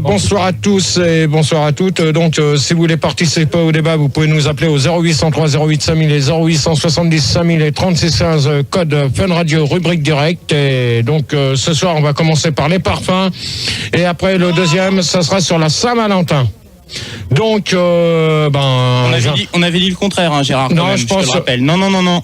bonsoir à tous et bonsoir à toutes. Donc, si vous voulez participer au débat, vous pouvez nous appeler au 0803 08 5000 et 0870 5000 et 3615 code Fun Radio, rubrique direct. Et donc, ce soir, on va commencer par les parfums. Et après, le deuxième, ça sera sur la Saint-Valentin. Donc, on avait dit le contraire, hein, Gérard. Non, même, je pense. Te le rappelle. Non.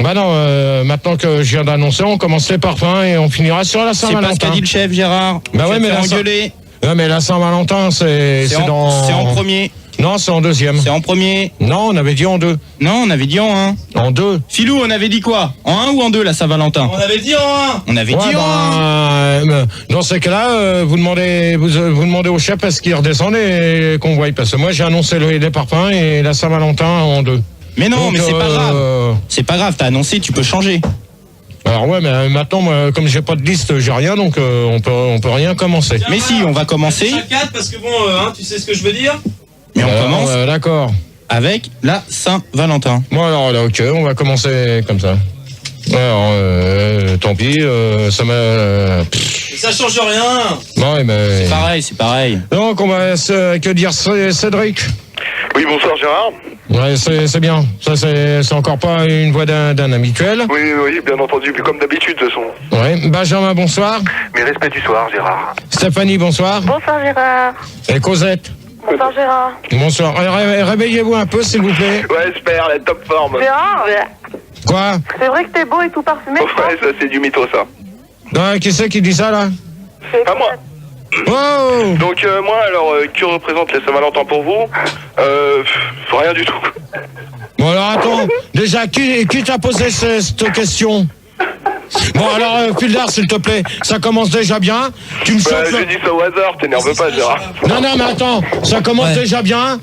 Bah non, maintenant que je viens d'annoncer, on commence les parfums et on finira sur la Saint-Valentin. C'est pas ce qu'a dit le chef, Gérard. Bah ouais, mais la Saint-Valentin, c'est en premier. Non, c'est en deuxième. C'est en premier. Non, on avait dit en deux. Non, on avait dit en un. En deux. Philou, on avait dit quoi? En un ou en deux, la Saint-Valentin? On avait dit en un. On avait dit en un. Dans ces cas-là, vous demandez au chef est-ce qu'il redescende et qu'on voie. Parce que moi, j'ai annoncé les parfums et la Saint-Valentin en deux. Mais non, donc, mais c'est pas grave. C'est pas grave, t'as annoncé, tu peux changer. Alors ouais, mais maintenant, moi, comme j'ai pas de liste, j'ai rien, donc on peut rien commencer. Mais si, on va commencer. 4 parce que bon, tu sais ce que je veux dire. Mais on commence. D'accord. Avec la Saint-Valentin. Bon alors là, ok, on va commencer comme ça. Alors, tant pis, ça m'a. Ça change rien. Non, mais. C'est pareil. Donc on va que dire Cédric. Oui, bonsoir Gérard. Ouais, c'est bien. Ça, c'est encore pas une voix d'un habituel. Oui, bien entendu, comme d'habitude de toute façon. Ouais. Benjamin, bonsoir. Mes respects du soir, Gérard. Stéphanie, bonsoir. Bonsoir Gérard. Et Cosette. Bonsoir Gérard. Bonsoir. Réveillez-vous un peu, s'il vous plaît. Ouais, super, la top forme. Gérard, Quoi? c'est vrai que t'es beau et tout parfumé. Ouais, ça c'est du mytho ça. Non, qui c'est qui dit ça, là? C'est Pas moi. Oh! Donc moi, alors, que représente la Saint-Valentin pour vous? Rien du tout. Bon, alors attends. Déjà, qui t'a posé cette question? Bon, alors, Fildar, s'il te plaît, ça commence déjà bien. Tu me sors. J'ai dit ça au hasard, t'énerve pas, Gérard. Non, mais attends, ça commence déjà bien.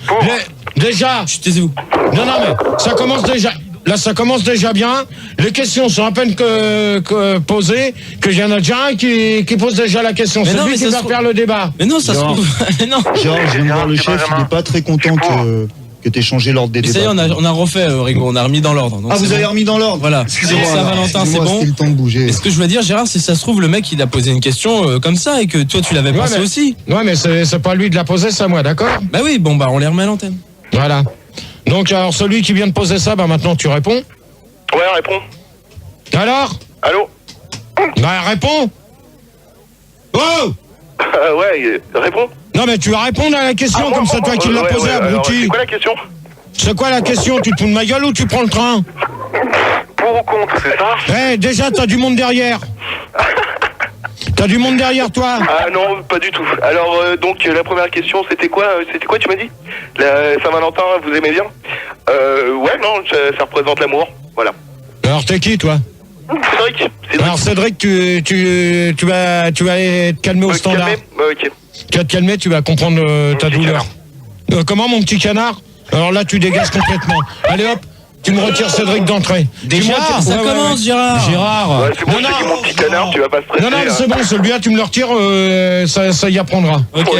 Déjà. Taisez-vous. Non, mais ça commence déjà. Là, ça commence déjà bien. Les questions sont à peine que posées, qu'il y en a déjà un qui pose déjà la question. C'est lui qui va faire le débat. Mais non, ça se trouve. Non. Genre, je viens de voir le chef, il n'est pas très content que t'aies changé l'ordre des débats. Ça y est, on a refait, Rigo, on a remis dans l'ordre. Ah, vous avez remis dans l'ordre? Voilà. Saint-Valentin, c'est bon. C'était le temps de bouger. Et ce que je veux dire, Gérard, c'est que ça se trouve, le mec, il a posé une question comme ça et que toi, tu l'avais pensé aussi. Ouais, mais c'est pas lui de la poser, c'est à moi, d'accord? Bah oui, bon, on les remet à l'antenne. Voilà. Donc, alors, celui qui vient de poser ça, maintenant, tu réponds? Ouais, réponds. Alors? Allô? Bah, réponds! Oh! Ouais, réponds. Non, mais tu vas répondre à la question, comme c'est toi qui l'as posée, abruti. C'est quoi la question? C'est quoi la question? Tu te fous de ma gueule ou tu prends le train? Pour ou contre, c'est ça? Déjà, t'as du monde derrière. T'as du monde derrière toi? Ah non, pas du tout. Alors, donc, la première question, c'était quoi, tu m'as dit? La Saint-Valentin, vous aimez bien? Ouais, non, ça représente l'amour, voilà. Alors, t'es qui, toi? Cédric. Alors, Cédric, tu vas te calmer au standard. Ok. Tu vas te calmer, tu vas comprendre ta douleur. Comment, mon petit canard? Alors là, tu dégages complètement. Allez, hop, tu me retires Cédric d'entrée. Déjà, ça commence, Gérard. Ouais, c'est bon, c'est mon petit canard, tu vas pas stresser. Non, c'est bon, celui-là, tu me le retires, ça y apprendra. Ok.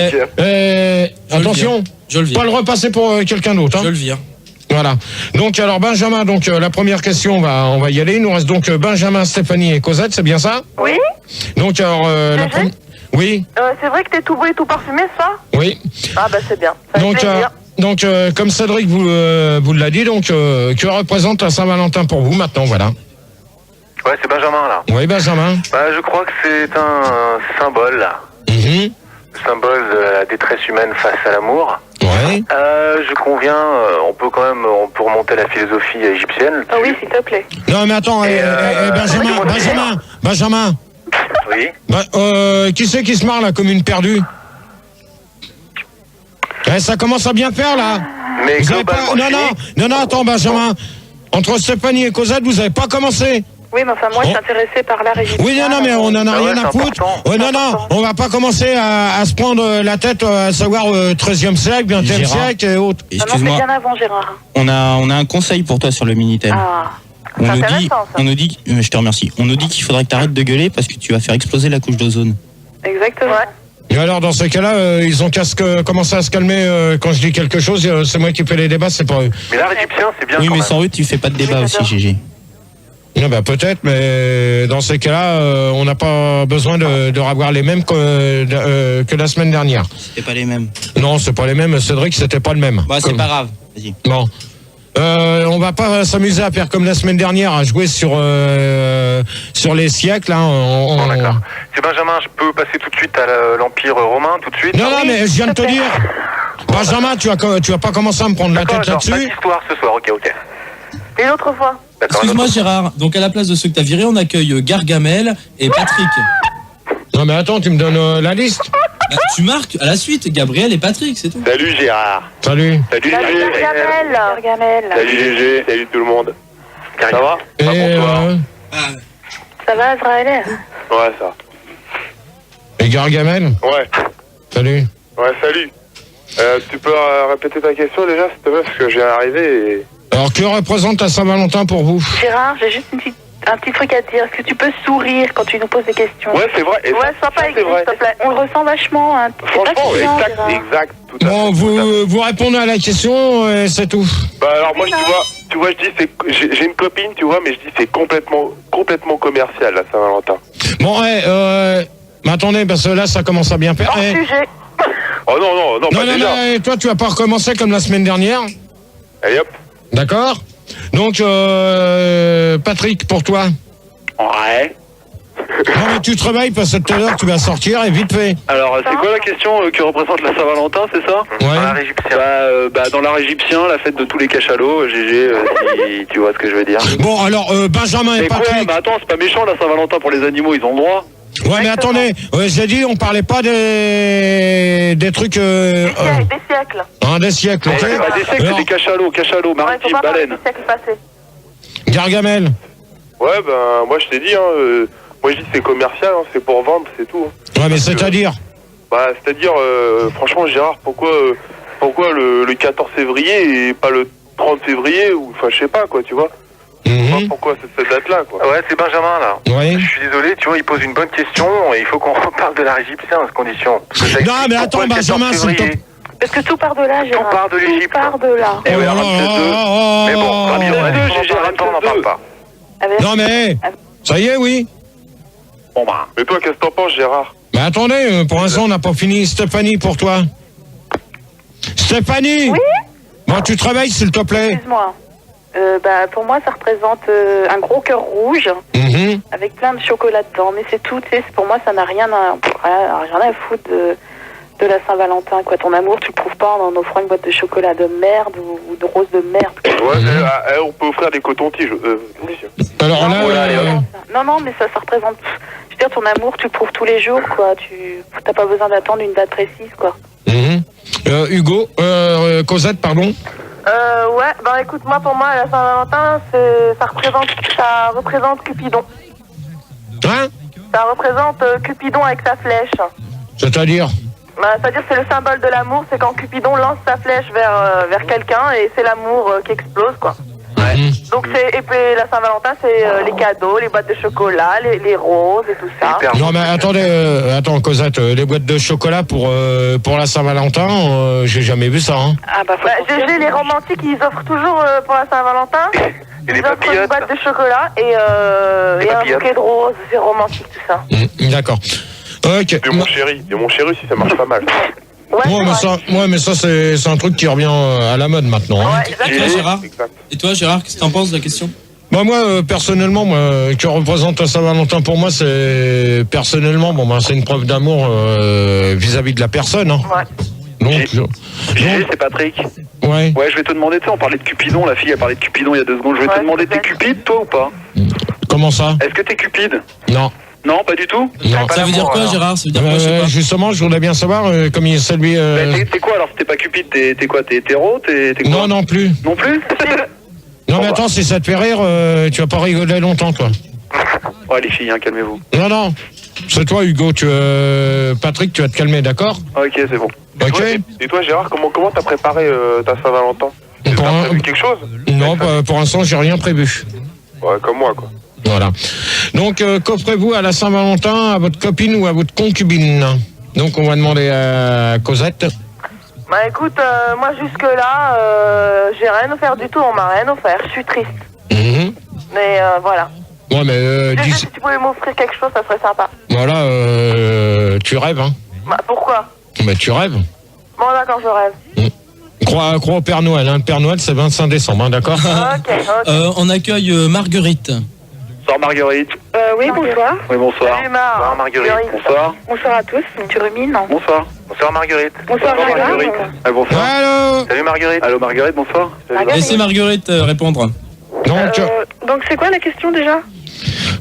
Attention, Je le vire. pas le repasser pour quelqu'un d'autre. Je le vire. Voilà. Donc, alors, Benjamin, la première question, on va y aller. Il nous reste donc Benjamin, Stéphanie et Cosette, c'est bien ça? Oui. Donc, alors, la première... Oui, C'est vrai que t'es tout beau et tout parfumé, ça? oui. Ah bah c'est bien. Ça fait plaisir. Donc, comme Cédric vous l'a dit, donc, que représente la Saint-Valentin pour vous maintenant, voilà? Ouais, c'est Benjamin, là. Oui, Benjamin. Je crois que c'est un symbole, là. Mhm. Symbole de la détresse humaine face à l'amour. Ouais. Je conviens, on peut remonter la philosophie égyptienne. Ah oui, s'il te plaît. Non, mais attends, Benjamin. Oui. Qui c'est qui se marre, là, comme une perdue? Ça commence à bien faire, là. Mais Vous avez pas... Non, attends, Benjamin. Entre Stéphanie et Cosette, vous avez pas commencé? Oui, mais enfin, moi, je suis intéressée par l'art égyptien. Oui, non, mais on en a rien à foutre. On va pas commencer à se prendre la tête, à savoir 13e siècle, 20e siècle et autres. Non, c'est Excuse-moi, bien avant, Gérard. on a un conseil pour toi sur le Minitel. Ah, c'est intéressant, ça. Je te remercie. On nous dit qu'il faudrait que tu arrêtes de gueuler parce que tu vas faire exploser la couche d'ozone. Exactement. Et alors, dans ces cas-là, ils ont qu'à commencer à se calmer quand je dis quelque chose. C'est moi qui fais les débats, c'est pas eux. Mais l'art égyptien, c'est bien. Oui, quand mais même. sans eux, tu fais pas de débat aussi, GG. Bah, peut-être, mais dans ces cas-là, on n'a pas besoin de revoir les mêmes que la semaine dernière. C'est pas les mêmes. Non, c'est pas les mêmes. Cédric, c'était pas le même. Bah, c'est pas grave. Vas-y. Bon. On va pas s'amuser à faire comme la semaine dernière, à jouer sur les siècles. Hein. Bon, d'accord. C'est Benjamin, je peux passer tout de suite à l'Empire romain, tout de suite? Non, mais je viens de te dire. Benjamin, tu vas pas commencer à me prendre la tête là-dessus. Pas d'histoire ce soir, ok. Et l'autre fois? Excuse-moi Gérard, donc à la place de ceux que t'as virés, on accueille Gargamel et Patrick. Non mais attends, tu me donnes la liste. Bah, tu marques à la suite, Gabriel et Patrick, c'est tout. Salut Gérard. Salut. Salut Gargamel. Salut GG, salut tout le monde. Ça va? Ça va, Azraël? Ouais, ça. Et Gargamel? Ouais. Salut. Ouais, salut. Tu peux répéter ta question déjà, s'il te plaît, parce que je viens d'arriver et... Alors, que représente la Saint-Valentin pour vous? Gérard, j'ai juste un petit truc à te dire. Est-ce que tu peux sourire quand tu nous poses des questions? Ouais, c'est vrai. Et ouais, sois pas égoïste, s'il te plaît. On le ressent vachement. Hein. Franchement, exact. Tout à fait. Bon, vous répondez à la question, c'est tout. Bah alors moi, tu vois, je dis, j'ai une copine, tu vois, mais je dis c'est complètement commercial, la Saint-Valentin. Bon, mais attendez, parce que là, ça commence à bien faire. Hors sujet. Oh non, pas déjà. Non, toi, tu vas pas recommencer comme la semaine dernière. Allez hop. D'accord. Donc, Patrick, pour toi. Ouais. Non, mais tu te réveilles parce que tout à l'heure, tu vas sortir et vite fait. Alors, c'est quoi la question que représente la Saint-Valentin, c'est ça? Ouais. Dans l'art égyptien. Dans l'art égyptien, la fête de tous les cachalots, GG, si tu vois ce que je veux dire. Bon, alors, Benjamin et Mais Patrick. quoi? Bah attends, c'est pas méchant la Saint-Valentin pour les animaux, ils ont le droit. Ouais, mais attendez, j'ai dit, on parlait pas des trucs... Des siècles. Des siècles, ok. C'est pas des siècles, c'est des cachalots, maritimes, baleines. Des siècles passés. Gargamel. Ouais, ben, moi je t'ai dit, moi je dis c'est commercial, c'est pour vendre, c'est tout. Ouais, mais c'est-à-dire c'est-à-dire, franchement, Gérard, pourquoi le 14 février et pas le 30 février, ou, enfin, je sais pas, quoi, tu vois. Pourquoi cette date-là, quoi. Ouais, c'est Benjamin, là. Oui. Je suis désolé, tu vois, il pose une bonne question, et il faut qu'on reparle de l'art égyptien dans ces conditions. Non, mais attends, Benjamin, c'est top. Parce que tout part de là, Gérard. Tout part de l'Égypte. Tout part de là. Et ouais, mais bon, on n'en parle pas. Non, mais, ça y est, oui. Bon, bah. Mais toi, qu'est-ce que t'en penses, Gérard? Mais attendez, pour l'instant, on n'a pas fini. Stéphanie, pour toi. Stéphanie. Oui. Bon, tu te réveilles, s'il te plaît. Excuse-moi. Pour moi, ça représente un gros cœur rouge avec plein de chocolat dedans. Mais c'est tout, tu sais, pour moi, ça n'a rien à foutre de la Saint-Valentin, quoi. Ton amour, tu le prouves pas en offrant une boîte de chocolat de merde ou de rose de merde. Ouais, on peut offrir des cotons-tiges. Alors là, non, mais ça représente... Je veux dire, ton amour, tu le prouves tous les jours, quoi. T'as pas besoin d'attendre une date précise, quoi. Hugo, Cosette, pardon. Ouais, écoute, pour moi, la Saint-Valentin, ça représente Cupidon. Hein? Ça représente Cupidon avec sa flèche. C'est-à-dire? C'est-à-dire que c'est le symbole de l'amour, c'est quand Cupidon lance sa flèche vers quelqu'un et c'est l'amour qui explose, quoi. Ouais. Donc et puis la Saint-Valentin, c'est les cadeaux, les boîtes de chocolat, les roses et tout ça. Non mais attends Cosette, les boîtes de chocolat pour la Saint-Valentin, j'ai jamais vu ça. Hein. GG, les romantiques, ils offrent toujours pour la Saint-Valentin. Et les ils offrent une boîte de chocolat et un bouquet de roses, c'est romantique tout ça. D'accord. Ok. Et mon chéri, si ça marche pas mal. Mais ça c'est un truc qui revient à la mode maintenant. Hein. Et toi Gérard, qu'est-ce que t'en penses de la question? Moi, personnellement, que représente la Saint-Valentin pour moi, c'est personnellement, c'est une preuve d'amour vis-à-vis de la personne. Hein. Ouais. Donc, c'est Patrick. Ouais, je vais te demander, tu sais, on parlait de Cupidon, la fille a parlé de Cupidon il y a 2 secondes. Je vais te demander, t'es cupide, toi, ou pas? Comment ça? Est-ce que t'es cupide? Non. Non, pas du tout? Non. Ça veut dire quoi, Gérard? Ça veut dire quoi, je sais pas. Justement, je voudrais bien savoir, comme il est lui... T'es quoi, alors, si t'es pas cupide, t'es quoi? T'es hétéro? T'es quoi? Non plus. Non plus? Non, mais attends, si ça te fait rire, tu vas pas rigoler longtemps, toi. Ouais, les filles, calmez-vous. Non. C'est toi, Hugo. Patrick, tu vas te calmer, d'accord? Ok, c'est bon. Ok. Et toi, Gérard, comment t'as préparé ta Saint-Valentin? T'as prévu quelque chose? Non, pour l'instant, j'ai rien prévu. Ouais, comme moi, quoi. Voilà. Donc, qu'offrez-vous à la Saint-Valentin à votre copine ou à votre concubine? Donc, on va demander à Cosette. Écoute, moi jusque-là, j'ai rien offert du tout, on m'a rien offert, je suis triste. Mais voilà. Ouais, mais Juste si tu pouvais m'offrir quelque chose, ça serait sympa. voilà, tu rêves, hein. Bah, pourquoi? Mais tu rêves. Bon, d'accord, je rêve. Crois au Père Noël, hein. Le Père Noël, c'est 25 décembre, hein, d'accord? Ok. On accueille Marguerite. Bonsoir Marguerite. Oui, bonsoir. Oui, bonsoir. Salut, Bonsoir Marguerite. Bonsoir. Bonsoir à tous. Tu rumines? Bonsoir. Bonsoir Marguerite. Bonsoir, Marguerite. Bonsoir. Allô? Salut Marguerite. Allô Marguerite, bonsoir. Laissez Marguerite répondre. Donc, c'est quoi la question déjà?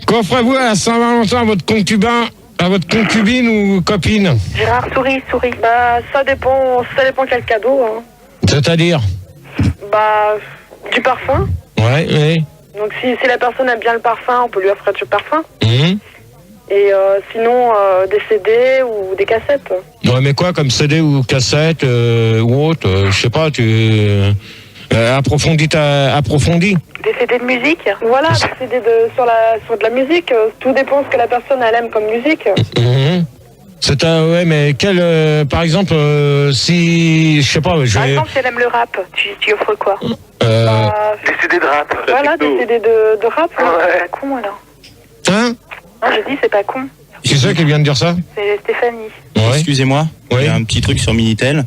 Qu'offrez-vous à Saint-Valentin à votre concubin, à votre concubine ou copine? Gérard, souris. Bah, ça dépend quel cadeau. Hein. C'est-à-dire? Bah, du parfum. Ouais, oui. Donc, si la personne aime bien le parfum, on peut lui offrir du parfum. Mhm. Et sinon, des CD ou des cassettes. Ouais, mais quoi, comme CD ou cassette ou autre, je sais pas, tu approfondis. Des CD de musique. Voilà, des CD sur de la musique. Tout dépend de ce que la personne elle aime comme musique. Mhm. Ouais, mais par exemple, si, je sais pas, je Par vais... exemple, si elle aime le rap, tu offres quoi? Des CD de rap. Voilà, des CD de rap. Ouais. C'est pas con, alors. Hein? Non, j'ai dit, c'est pas con. C'est ça qui vient de dire ça? C'est Stéphanie. Ouais. Excusez-moi, il y a un petit truc sur Minitel.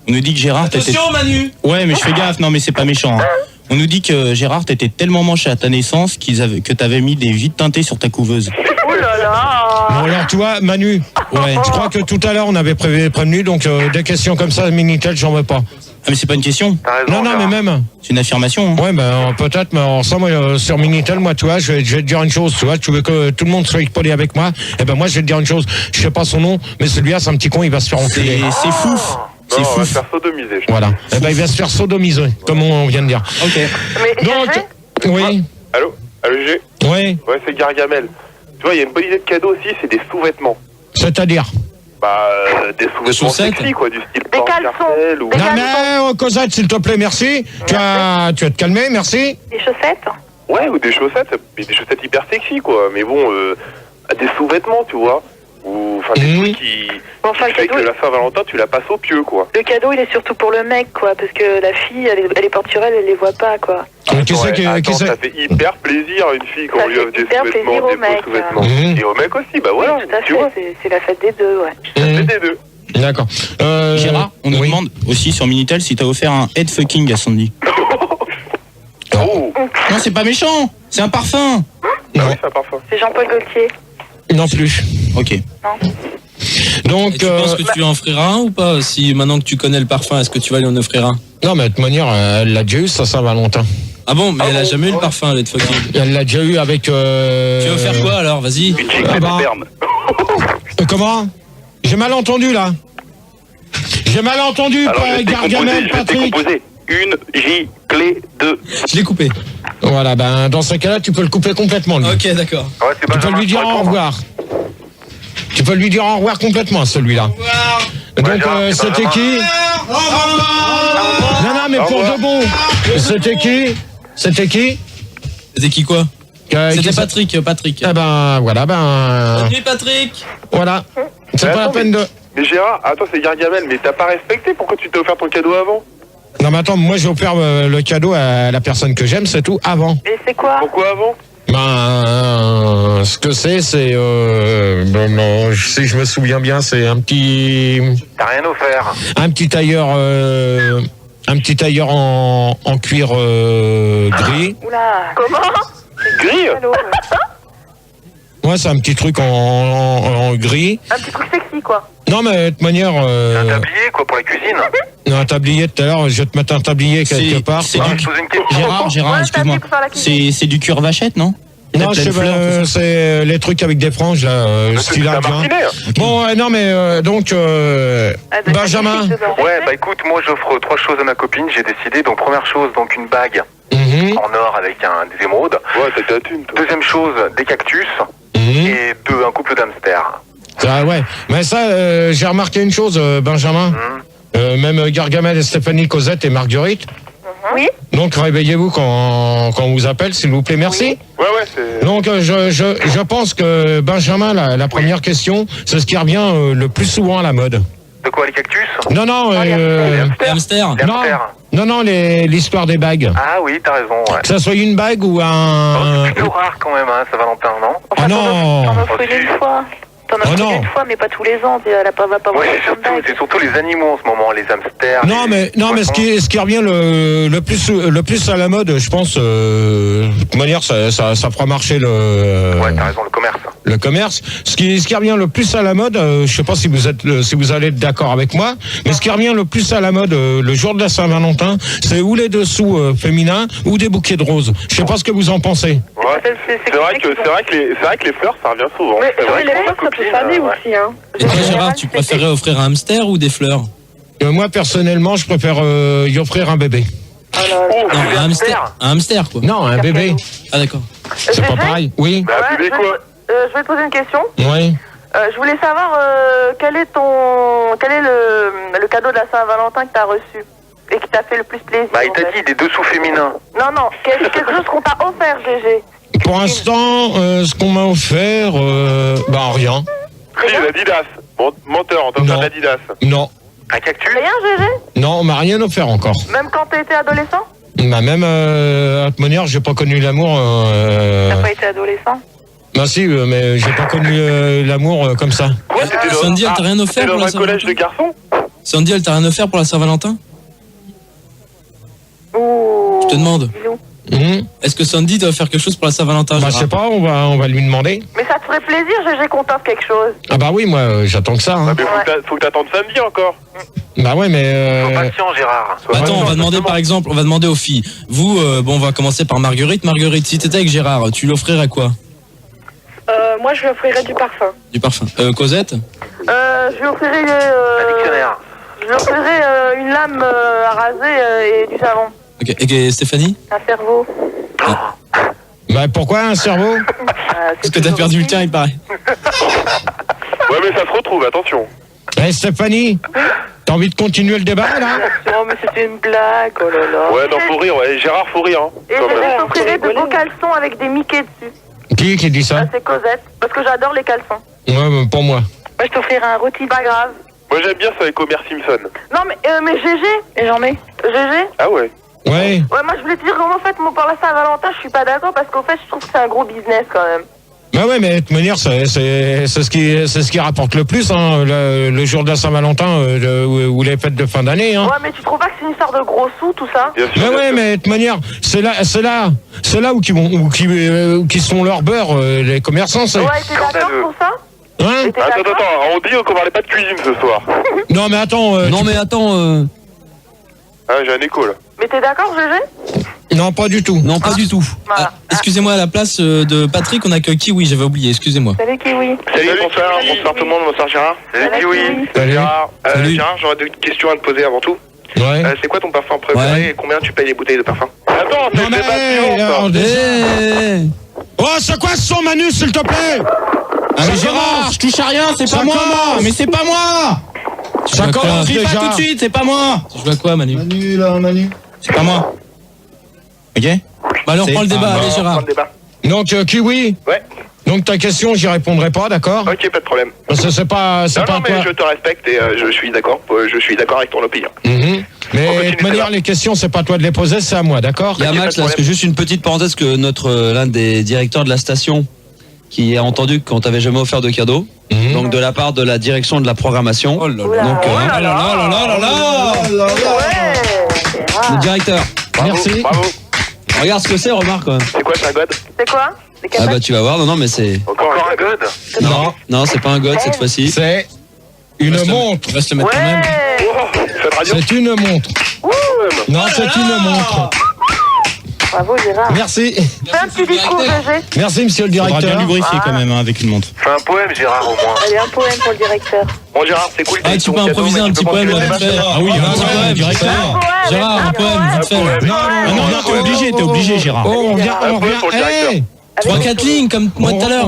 On nous dit que Gérard t'était... Attention Manu. Ouais, mais je fais gaffe, non mais c'est pas méchant. Hein. On nous dit que Gérard t'était tellement manché à ta naissance que t'avais mis des vides teintés sur ta couveuse. Oh là là! Bon, alors, tu vois, Manu, Ouais. je crois que tout à l'heure, on avait prévenu, donc des questions comme ça, Minitel, j'en veux pas. Ah mais c'est pas une question, T'as raison. Non, mais même... c'est une affirmation. Hein. Ouais, ben peut-être, mais alors ça, moi, sur Minitel, moi, tu vois, je vais te dire une chose, tu vois, tu veux que tout le monde soit poli avec moi, eh ben moi, je vais te dire une chose, je sais pas son nom, mais celui-là, c'est un petit con, il va se faire enculer. C'est fouf. C'est Non, on va fouf. se faire sodomiser. Voilà. Eh ben, il va se faire sodomiser, comme on vient de dire. Ok. Mais Donc, oui, Allô G oui, Ouais, c'est Gargamel. Tu vois, il y a une bonne idée de cadeau aussi, c'est des sous-vêtements. c'est-à-dire. Bah, des sous-vêtements chaussettes sexy, quoi, du style Des Porte caleçons. Cartel ou... Des Non, caleçons. mais, Cosette, s'il te plaît, merci. Tu vas te calmer, merci. Des chaussettes? Ouais, ou des chaussettes, mais des chaussettes hyper sexy, quoi. Mais bon, des sous-vêtements, tu vois. Ou, enfin, des trucs qui... Bon, enfin, le fait que cadeau, la Saint-Valentin, tu la passes au pieu, quoi. le cadeau, il est surtout pour le mec, quoi. Parce que la fille, elle est porte sur elle, elle les voit pas, quoi. Qui c'est qui Attends, c'est ça fait hyper plaisir à une fille quand Ça on lui fait offre des hyper sous-vêtements, plaisir des au mec, beaux sous-vêtements. Mhm. Et au mec aussi, bah voilà, Oui, tout à tu vois. fait. C'est la fête des deux, ouais. Ça fait des deux. D'accord. Gérard, on nous oui. demande aussi sur Minitel si t'as offert un head fucking à Sandy. Oh, Non, c'est pas méchant, c'est un parfum. ah oui, c'est un parfum. C'est Jean-Paul Gaultier. Non plus. Ok. Donc, Et tu penses que tu lui en offriras un ou pas? Si maintenant que tu connais le parfum, est-ce que tu vas lui en offrir un? non, mais de toute manière, elle l'a déjà eu, ça, Saint-Valentin. Ah bon, mais elle a jamais eu le parfum, Led Fucking. Elle l'a déjà eu avec... Tu vas faire quoi alors? Vas-y. Une gicle Ah bah. de sperme. Comment? J'ai mal entendu, là. J'ai mal entendu, Alors, je vais te Gargamel, Patrick. décomposer. Une gicle de... Je l'ai coupé. Voilà, ben, dans ce cas-là, tu peux le couper complètement, lui. Ok, d'accord. Ouais, c'est Tu peux Benjamin lui dire qui au répond. revoir. Tu peux lui dire au revoir complètement, celui-là. Donc, Gérard, c'est c'était qui? Non, non, mais Au pour revoir. de bon. C'était qui? C'était qui? C'était qui quoi? C'était Qui- Patrick. Eh ben, voilà, ben... Salut Patrick. Voilà. C'est Mais pas la attends, peine de... Mais Gérard, attends, c'est Gargamel, mais t'as pas respecté, pourquoi tu t'es offert ton cadeau avant? Non, mais attends, moi, j'opère le cadeau à la personne que j'aime, c'est tout, avant. Et c'est quoi? Pourquoi avant? Ben, ce que c'est, non, si je me souviens bien, c'est un petit T'as rien offert. tailleur en cuir gris. Oula. Comment? Gris? Allô, Ouais, c'est un petit truc en gris. un petit truc sexy, quoi. Non, mais de toute manière, Un tablier, quoi, pour la cuisine. un tablier tout à l'heure, je vais te mettre un tablier quelque C'est- part. c'est quoi. du- Je pose une question. Gérard, Ouais, excuse-moi. t'as dit pour faire la cuisine. C'est du cuir vachette, non? Non, Plein de fleurs, tout ça. c'est les trucs avec des franges, là, style C'est un indien. martinet. Bon, non, mais donc, Ah, t'as Benjamin. des filles dedans. Ouais, bah écoute, moi j'offre 3 choses à ma copine, j'ai décidé. Donc première chose, donc une bague Mhm, en or avec des émeraudes. Ouais, t'as de la thune, toi. Deuxième chose, des cactus. mhm. Et un couple d'hamsters. Ah ouais, mais ça, j'ai remarqué une chose, Benjamin. Même Gargamel et Stéphanie, Cosette et Marguerite. Oui. Donc réveillez-vous quand on vous appelle, s'il vous plaît, merci. Ouais, c'est... Donc je pense que Benjamin, la première question, c'est ce qui revient le plus souvent à la mode. De quoi, les cactus? Non, les euh, Les hamsters. Les non, hamsters. Non, l'histoire des bagues. Ah oui, t'as raison, ouais. Que ça soit une bague ou un... C'est plutôt rare quand même, hein, Saint-Valentin, non? Ah non. T'en offres une fois. T'en offres une fois, mais pas tous les ans. Elle va pas voir Ouais, c'est surtout les animaux en ce moment, les hamsters. Non, mais ce qui revient le plus à la mode, je pense, de toute manière, ça fera marcher Ouais, t'as raison, le commerce. le commerce. Ce qui revient le plus à la mode, je sais pas si vous allez être d'accord avec moi, mais ce qui revient le plus à la mode le jour de la Saint-Valentin, c'est ou les dessous féminins ou des bouquets de roses. Je sais pas ce que vous en pensez. Ouais. C'est vrai que les fleurs, ça revient souvent. Mais C'est vrai les que fleurs, ça peut faner aussi, hein. Et toi, Gérard, tu préférais offrir un hamster ou des fleurs? Moi, personnellement, je préfère y offrir un bébé. Non, un hamster, quoi. Non, un bébé. Ah, d'accord. C'est pas pareil. Oui. Bah, bébé quoi? Je vais te poser une question. Oui. Je voulais savoir quel est le cadeau de la Saint-Valentin que t'as reçu et qui t'a fait le plus plaisir. Bah, il t'a dit des dessous féminins. Non, quelque chose qu'on t'a offert, GG. Pour l'instant, ce qu'on m'a offert, rien. Si, l'Adidas. Menteur, on t'a offert l'Adidas. Non. Un cactus? Rien, GG? Non, on m'a rien offert encore. Même quand t'étais adolescent? Même à toute manière, j'ai pas connu l'amour. T'as pas été adolescent? Bah si, mais j'ai pas connu l'amour comme ça. Quoi, c'était Sandy, elle t'a rien offert pour dans la un collège de garçons? Sandy, elle t'a rien offert pour la Saint-Valentin? Ouh. Je te demande. Dis-nous. Est-ce que Sandy t'a offert quelque chose pour la Saint-Valentin? Bah je sais pas, on va lui demander. Mais ça te ferait plaisir, GG, qu'on t'offre quelque chose. Ah bah oui, moi j'attends que ça. Hein. Mais faut que t'attendes samedi encore. Bah ouais, mais... Sois patient, Gérard. Attends, on va demander par exemple, on va demander aux filles. Vous, on va commencer par Marguerite. Marguerite, si t'étais avec Gérard, tu lui offrirais quoi? Moi, je lui offrirais du parfum. Du parfum. Cosette? Je lui offrirais... Un dictionnaire. Je lui offrirais une lame à raser et du savon. Ok. Et Stéphanie? Un cerveau. Bah pourquoi un cerveau? Parce que t'as perdu le tien, il paraît. Ouais, mais ça se retrouve, attention. Eh Stéphanie, t'as envie de continuer le débat là? Non, mais c'était une blague, oh là là. Ouais, non, faut rire, ouais. Gérard, faut rire, hein. Et Quand je même. lui offrirais de beaux caleçons avec des Mickey dessus. Qui dit ça? C'est Cosette, parce que j'adore les caleçons. Ouais, pour moi. Moi, je t'offrirais un rôti, pas grave. Moi, j'aime bien ça avec Homer Simpson. Non, mais GG. Et j'en ai. GG. Ah ouais? Ouais. Ouais, moi, je voulais te dire qu'en fait, moi, pour la Saint-Valentin, je suis pas d'accord parce qu'en fait, je trouve que c'est un gros business quand même. Bah ouais, mais de toute manière, c'est ce qui rapporte le plus, hein, le jour de la Saint-Valentin ou les fêtes de fin d'année. Hein. Ouais, mais tu trouves pas que c'est une histoire de gros sous, tout ça? Bien sûr. Mais ouais, mais de toute manière, c'est là où qui sont leur beurre, les commerçants. C'est... Ouais, t'es d'accord pour ça? Hein? Et t'es Attends, d'accord? on dit qu'on parlait pas de cuisine ce soir. Non, mais attends. Non, mais attends. Ah, j'ai un écho là. Mais t'es d'accord, GG? Non, pas du tout. Non, pas du tout. Voilà. Excusez-moi, à la place de Patrick, on a que Kiwi, j'avais oublié, excusez-moi. Salut, Kiwi. Salut, bonsoir tout le monde, bonsoir Gérard. Salut, Kiwi. Salut. Gérard, Salut. Gérard, j'aurais deux questions à te poser avant tout. Ouais. C'est quoi ton parfum préféré Ouais. et combien tu payes les bouteilles de parfum? Attends, c'est Non, le mais débat suivant, ça. Oh, c'est quoi ce son, Manu, s'il te plaît? Ah, mais Gérard, je touche à rien, c'est pas moi. Mais c'est pas moi. Ça vois commence quoi? Crie pas déjà. tout de suite, c'est pas moi. Tu joues à quoi, Manu? Manu. C'est pas moi. Ok. Bah allez, on reprend le débat, allez On Gérard. prend le débat. Donc, Kiwi. Ouais. Donc, ta question, j'y répondrai pas, d'accord? Ok, pas de problème. Parce que c'est pas Non, mais toi. je te respecte et je suis d'accord. Je suis d'accord avec ton opinion. Mhm. On Mais continue de toute le manière, débat. les questions, c'est pas toi de les poser, c'est à moi, d'accord? Il y a Ok, pas Max, de là, parce que problème. juste une petite parenthèse que l'un des directeurs de la station qui a entendu qu'on t'avait jamais offert de cadeau, Mhm. donc de la part de la direction de la programmation. Oh là là. Oula. Donc, Oh là là. Ouais, Gérard. le directeur, Bravo, Merci. Bravo. regarde ce que c'est, remarque quand même. C'est quoi, c'est un god? C'est quoi? Des Ah capaces? bah tu vas voir, non mais c'est... Encore un god? Non, c'est pas un god cette fois-ci. C'est une montre. On va se le mettre quand même. Ouais. Oh, cette radio? C'est une montre. Non, c'est une montre. Bravo, Gérard. Merci. Fais un petit discours, GG. Merci, monsieur le Faudra bien directeur. lubrifier quand même, hein, avec une montre. Fais un poème, Gérard, au moins. Allez, un poème pour le directeur. Bon, Gérard, c'est cool. Ah, t'as tu ton peux cadeau, improviser mais un tu petit peux poème, continuer là, le vite débat. fait. Ah oui, un un petit poème, poème, directeur. Gérard, un poème, vite fait. Non, T'es obligé, Gérard. Oh, on revient, Un poème pour le directeur. Hey, 3-4 lignes comme moi tout à l'heure.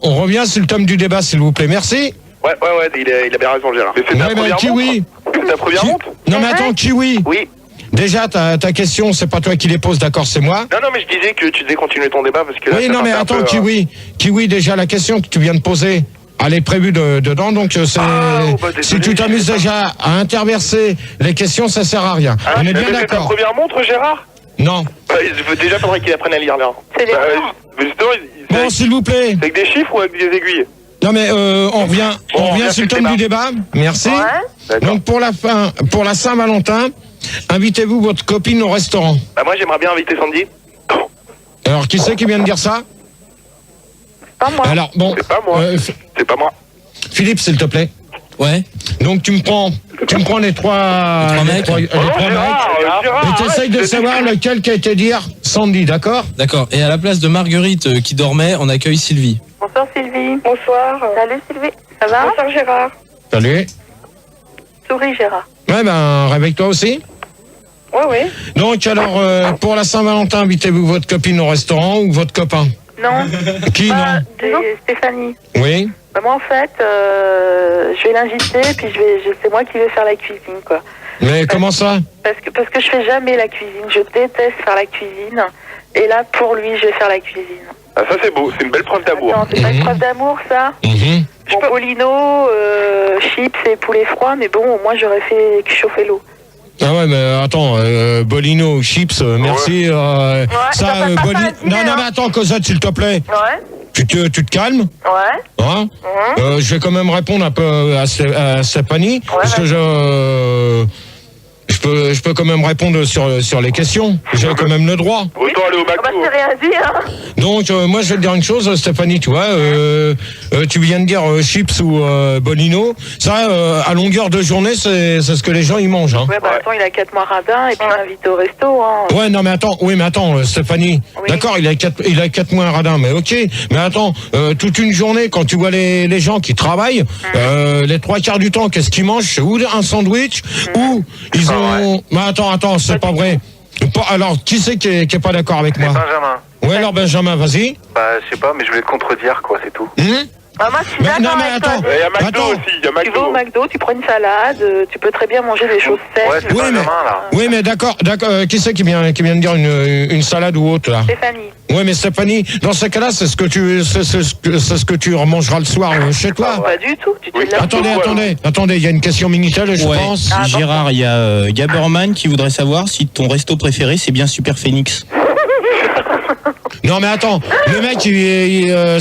on revient sur le tome du débat, s'il vous plaît. Merci. Ouais, il a bien raison, Gérard. Mais c'est ta Ouais, première Kiwi. montre? C'est ta première montre? Non, mais attends, Kiwi. Oui. Déjà, ta question, c'est pas toi qui les poses, d'accord, c'est moi. Non, mais je disais que tu devais continuer ton débat parce que là, Oui, ça non, mais partait un attends, peu, Kiwi, déjà, la question que tu viens de poser Elle est prévue dedans, donc si tu t'amuses déjà à interverser les questions, ça sert à rien. On est bien C'est ta d'accord. première montre, Gérard? Non. Déjà, faudrait qu'il apprenne à lire, là. C'est les Mais justement, Bon, s'il vous plaît. c'est avec des chiffres ou avec des aiguilles? Non mais on revient sur le thème du débat. Merci. D'accord. Donc pour la Saint-Valentin, invitez-vous votre copine au restaurant. Bah moi j'aimerais bien inviter Sandy. Alors qui c'est qui vient de dire ça? Pas moi. Alors bon. C'est pas moi. C'est pas moi. Philippe, s'il te plaît. Ouais. Donc tu me prends les trois mecs. mecs. Et tu essayes de savoir lequel qui a été dire Sandy, d'accord? D'accord. Et à la place de Marguerite qui dormait, on accueille Sylvie. Bonsoir Sylvie. Bonsoir. Salut Sylvie. Ça va? Bonsoir Gérard. Salut. Souris Gérard. Ouais ben réveille-toi aussi. Ouais. Donc alors pour la Saint-Valentin, invitez-vous votre copine au restaurant ou votre copain? Non. Qui non? C'est Stéphanie. Oui. Bah, moi en fait, je vais l'inviter puis c'est moi qui vais faire la cuisine quoi. Mais comment ça? Parce que je fais jamais la cuisine. Je déteste faire la cuisine. Et là pour lui je vais faire la cuisine. Ah, ça c'est beau, c'est une belle preuve d'amour. Attends, c'est pas une preuve d'amour ça? Bon, Bolino, chips et poulet froid, mais bon, moi j'aurais fait chauffer l'eau. Ah ouais, mais attends, Bolino, chips, merci. Ça, non, mais attends, Cosette, s'il te plaît. Ouais. Tu te calmes? Ouais. Hein? Je vais quand même répondre un peu à Stéphanie, parce que je peux quand même répondre sur les questions. J'ai quand même le droit. Autant aller au McDo. Bah, c'est rien dit, hein. Donc, moi, je vais te dire une chose, Stéphanie, tu vois, tu viens de dire chips ou Bolino. Ça, à longueur de journée, c'est ce que les gens, ils mangent. Hein. Ouais, bah attends, il a 4 mois radin et puis il m'invite au resto, hein. Ouais, non, mais attends, Stéphanie. Oui. D'accord, il a 4 mois radin, mais ok. Mais attends, toute une journée, quand tu vois les gens qui travaillent, les 3/4 du temps, qu'est-ce qu'ils mangent? C'est ou un sandwich, ou ils ont... Mais attends, c'est pas vrai. Alors, qui c'est qui est pas d'accord avec moi? Benjamin. Ouais, alors Benjamin, vas-y. Bah, je sais pas, mais je voulais te contredire, quoi, c'est tout. Bah, moi, je suis d'accord non, mais avec attends. toi. Il y a McDo Attends. aussi, il y a Tu vas McDo. au McDo, tu prends une salade, tu peux très bien manger des choses Ouais, sèches. c'est Benjamin, là. Oui, mais d'accord. Qui c'est qui vient de dire une salade ou autre, là? Stéphanie. Oui, mais Stéphanie, dans ce cas-là, c'est ce que tu remangeras le soir chez toi. Pas du tout, tu te laves. Attendez, il y a une question Minitel, je Ouais. pense. Gérard, il y a Gaberman qui voudrait savoir si ton resto préféré c'est bien Super Phoenix. Non, mais attends, le mec,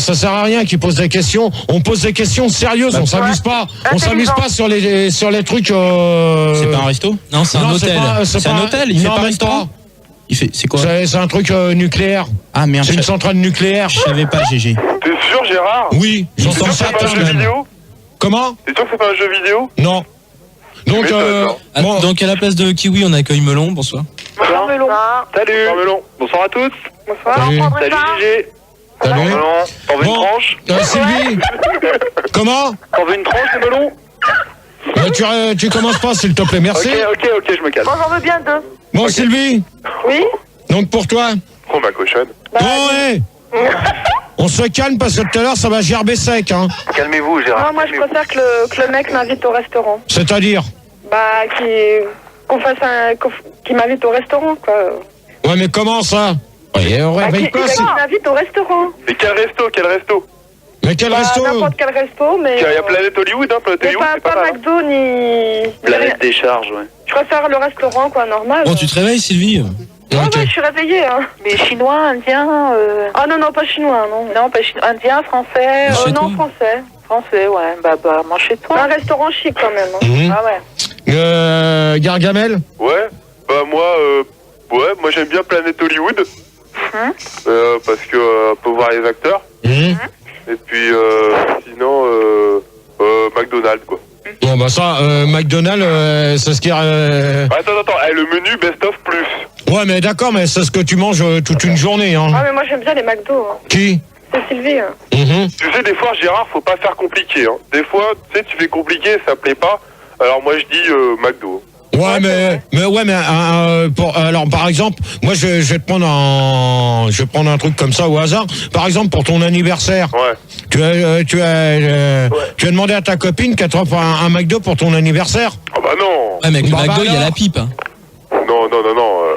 ça sert à rien qu'il pose des questions. On pose des questions sérieuses, on s'amuse pas. On s'amuse pas sur les trucs. C'est pas un resto? Non, c'est un Non, hôtel. C'est un hôtel, il fait non, pas même restaurant? C'est quoi? C'est un truc nucléaire. Ah merde, C'est une centrale nucléaire. je savais pas, GG. T'es sûr, Gérard? Oui, j'en T'es sens sûr que ça c'est pas un jeu même. vidéo? Comment? T'es sûr que c'est pas un jeu vidéo? Non. Donc, bon, Donc à la place de Kiwi, on accueille Melon. Bonsoir. Bonsoir, Melon. Salut. Bonsoir, Melon. Bonsoir à tous. Bonsoir. Salut. Salut, Gégé. Salut. Melon. T'en veux une Bon. tranche? Sylvie. Comment? T'en veux une tranche, le melon? Tu commences pas, s'il te plaît, merci. Ok, je me calme. Moi, j'en veux bien 2. Bon, Sylvie, Oui. donc pour toi. Oh, ma cochonne. Bon, ouais. On se calme parce que tout à l'heure, ça va gerber sec, hein. Calmez-vous, Gérard. Non, moi je préfère que le mec m'invite au restaurant. C'est-à-dire? Bah, qu'il m'invite au restaurant, quoi. Ouais, mais comment ça? Ouais, on réveille pas, Qu'il m'invite au restaurant. Mais quel resto? Mais quel Bah, resto? n'importe quel resto, mais... Il y a Planète Hollywood, hein, Planète mais Hollywood, c'est pas pas mal. McDo, ni... Planète Décharge, ouais. Je préfère le restaurant, quoi, normal. Bon, tu te réveilles, Sylvie? Ok. Ouais, je suis réveillée, hein. Mais chinois, indien. Ah non, pas chinois, non. Non, pas chinois. Indien, français. Chez Non, toi. français. Français, ouais. Bah, mange chez toi. Un restaurant chic, quand même. Hein. Mhm. Ah ouais. Gargamel? Ouais, bah moi j'aime bien Planète Hollywood. Parce que on peut voir les acteurs. Et puis sinon McDonald's, quoi. Bon, bah ça, McDonald's, c'est ce qui... Attends, le menu best of plus. Ouais, mais d'accord, mais c'est ce que tu manges toute une journée, hein. Ah, mais moi j'aime bien les McDo. Hein. Qui? C'est Sylvie. Hein. Tu sais, des fois, Gérard, faut pas faire compliqué. Hein. Des fois, tu sais, tu fais compliqué, ça plaît pas. Alors moi je dis McDo. Ouais, mais alors par exemple, moi je vais te prendre un truc comme ça au hasard. Par exemple, pour ton anniversaire, Ouais. tu as demandé à ta copine qu'elle t'offre un McDo pour ton anniversaire. Ah bah non. Ouais, mais avec le Bah, McDo, il y a alors. la pipe. Hein. Non.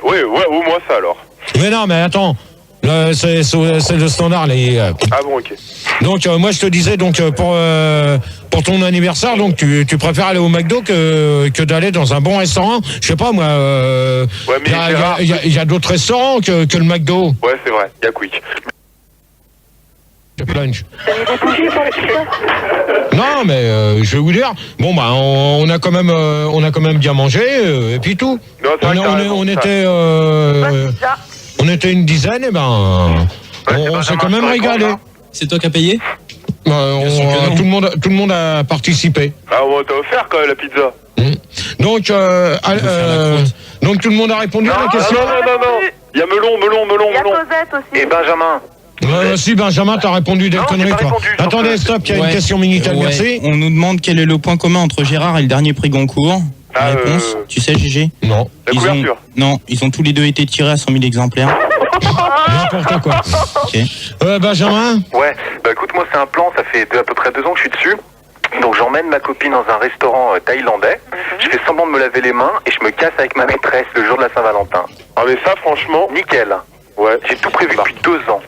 Ouais, au moins ça alors. Mais non, mais attends. C'est le standard. Ah bon, ok. Donc moi je te disais donc pour ton anniversaire, donc tu préfères aller au McDo que d'aller dans un bon restaurant. Je sais pas moi. Ouais, mais il y a d'autres restaurants que le McDo. Ouais, c'est vrai. Il y a Quick. Plunge. Non mais je vais vous dire, bon bah on a quand même bien mangé et puis tout. Non, c'est vrai que on était une dizaine et ben on s'est quand même régalé. C'est toi qui as payé? Tout le monde a participé. Ah, on t'a offert quand même la pizza. Donc tout le monde a répondu à la question. Non. Il y a Melon. Il y a Cosette aussi. Et Benjamin. Si Benjamin, t'as répondu des conneries toi. Attendez, stop, il y a une question Minitel, merci. On nous demande quel est le point commun entre Gérard et le dernier prix Goncourt. La réponse, tu sais GG? Non. La couverture. Ils ont tous les deux été tirés à 100 000 exemplaires. N'importe quoi. Ok. Benjamin? Ouais, bah écoute, moi c'est un plan, ça fait à peu près 2 ans que je suis dessus. Donc j'emmène ma copine dans un restaurant thaïlandais, je fais semblant de me laver les mains et je me casse avec ma maîtresse le jour de la Saint-Valentin. Ah mais ça franchement... Nickel. Ouais. J'ai tout prévu depuis 2 ans.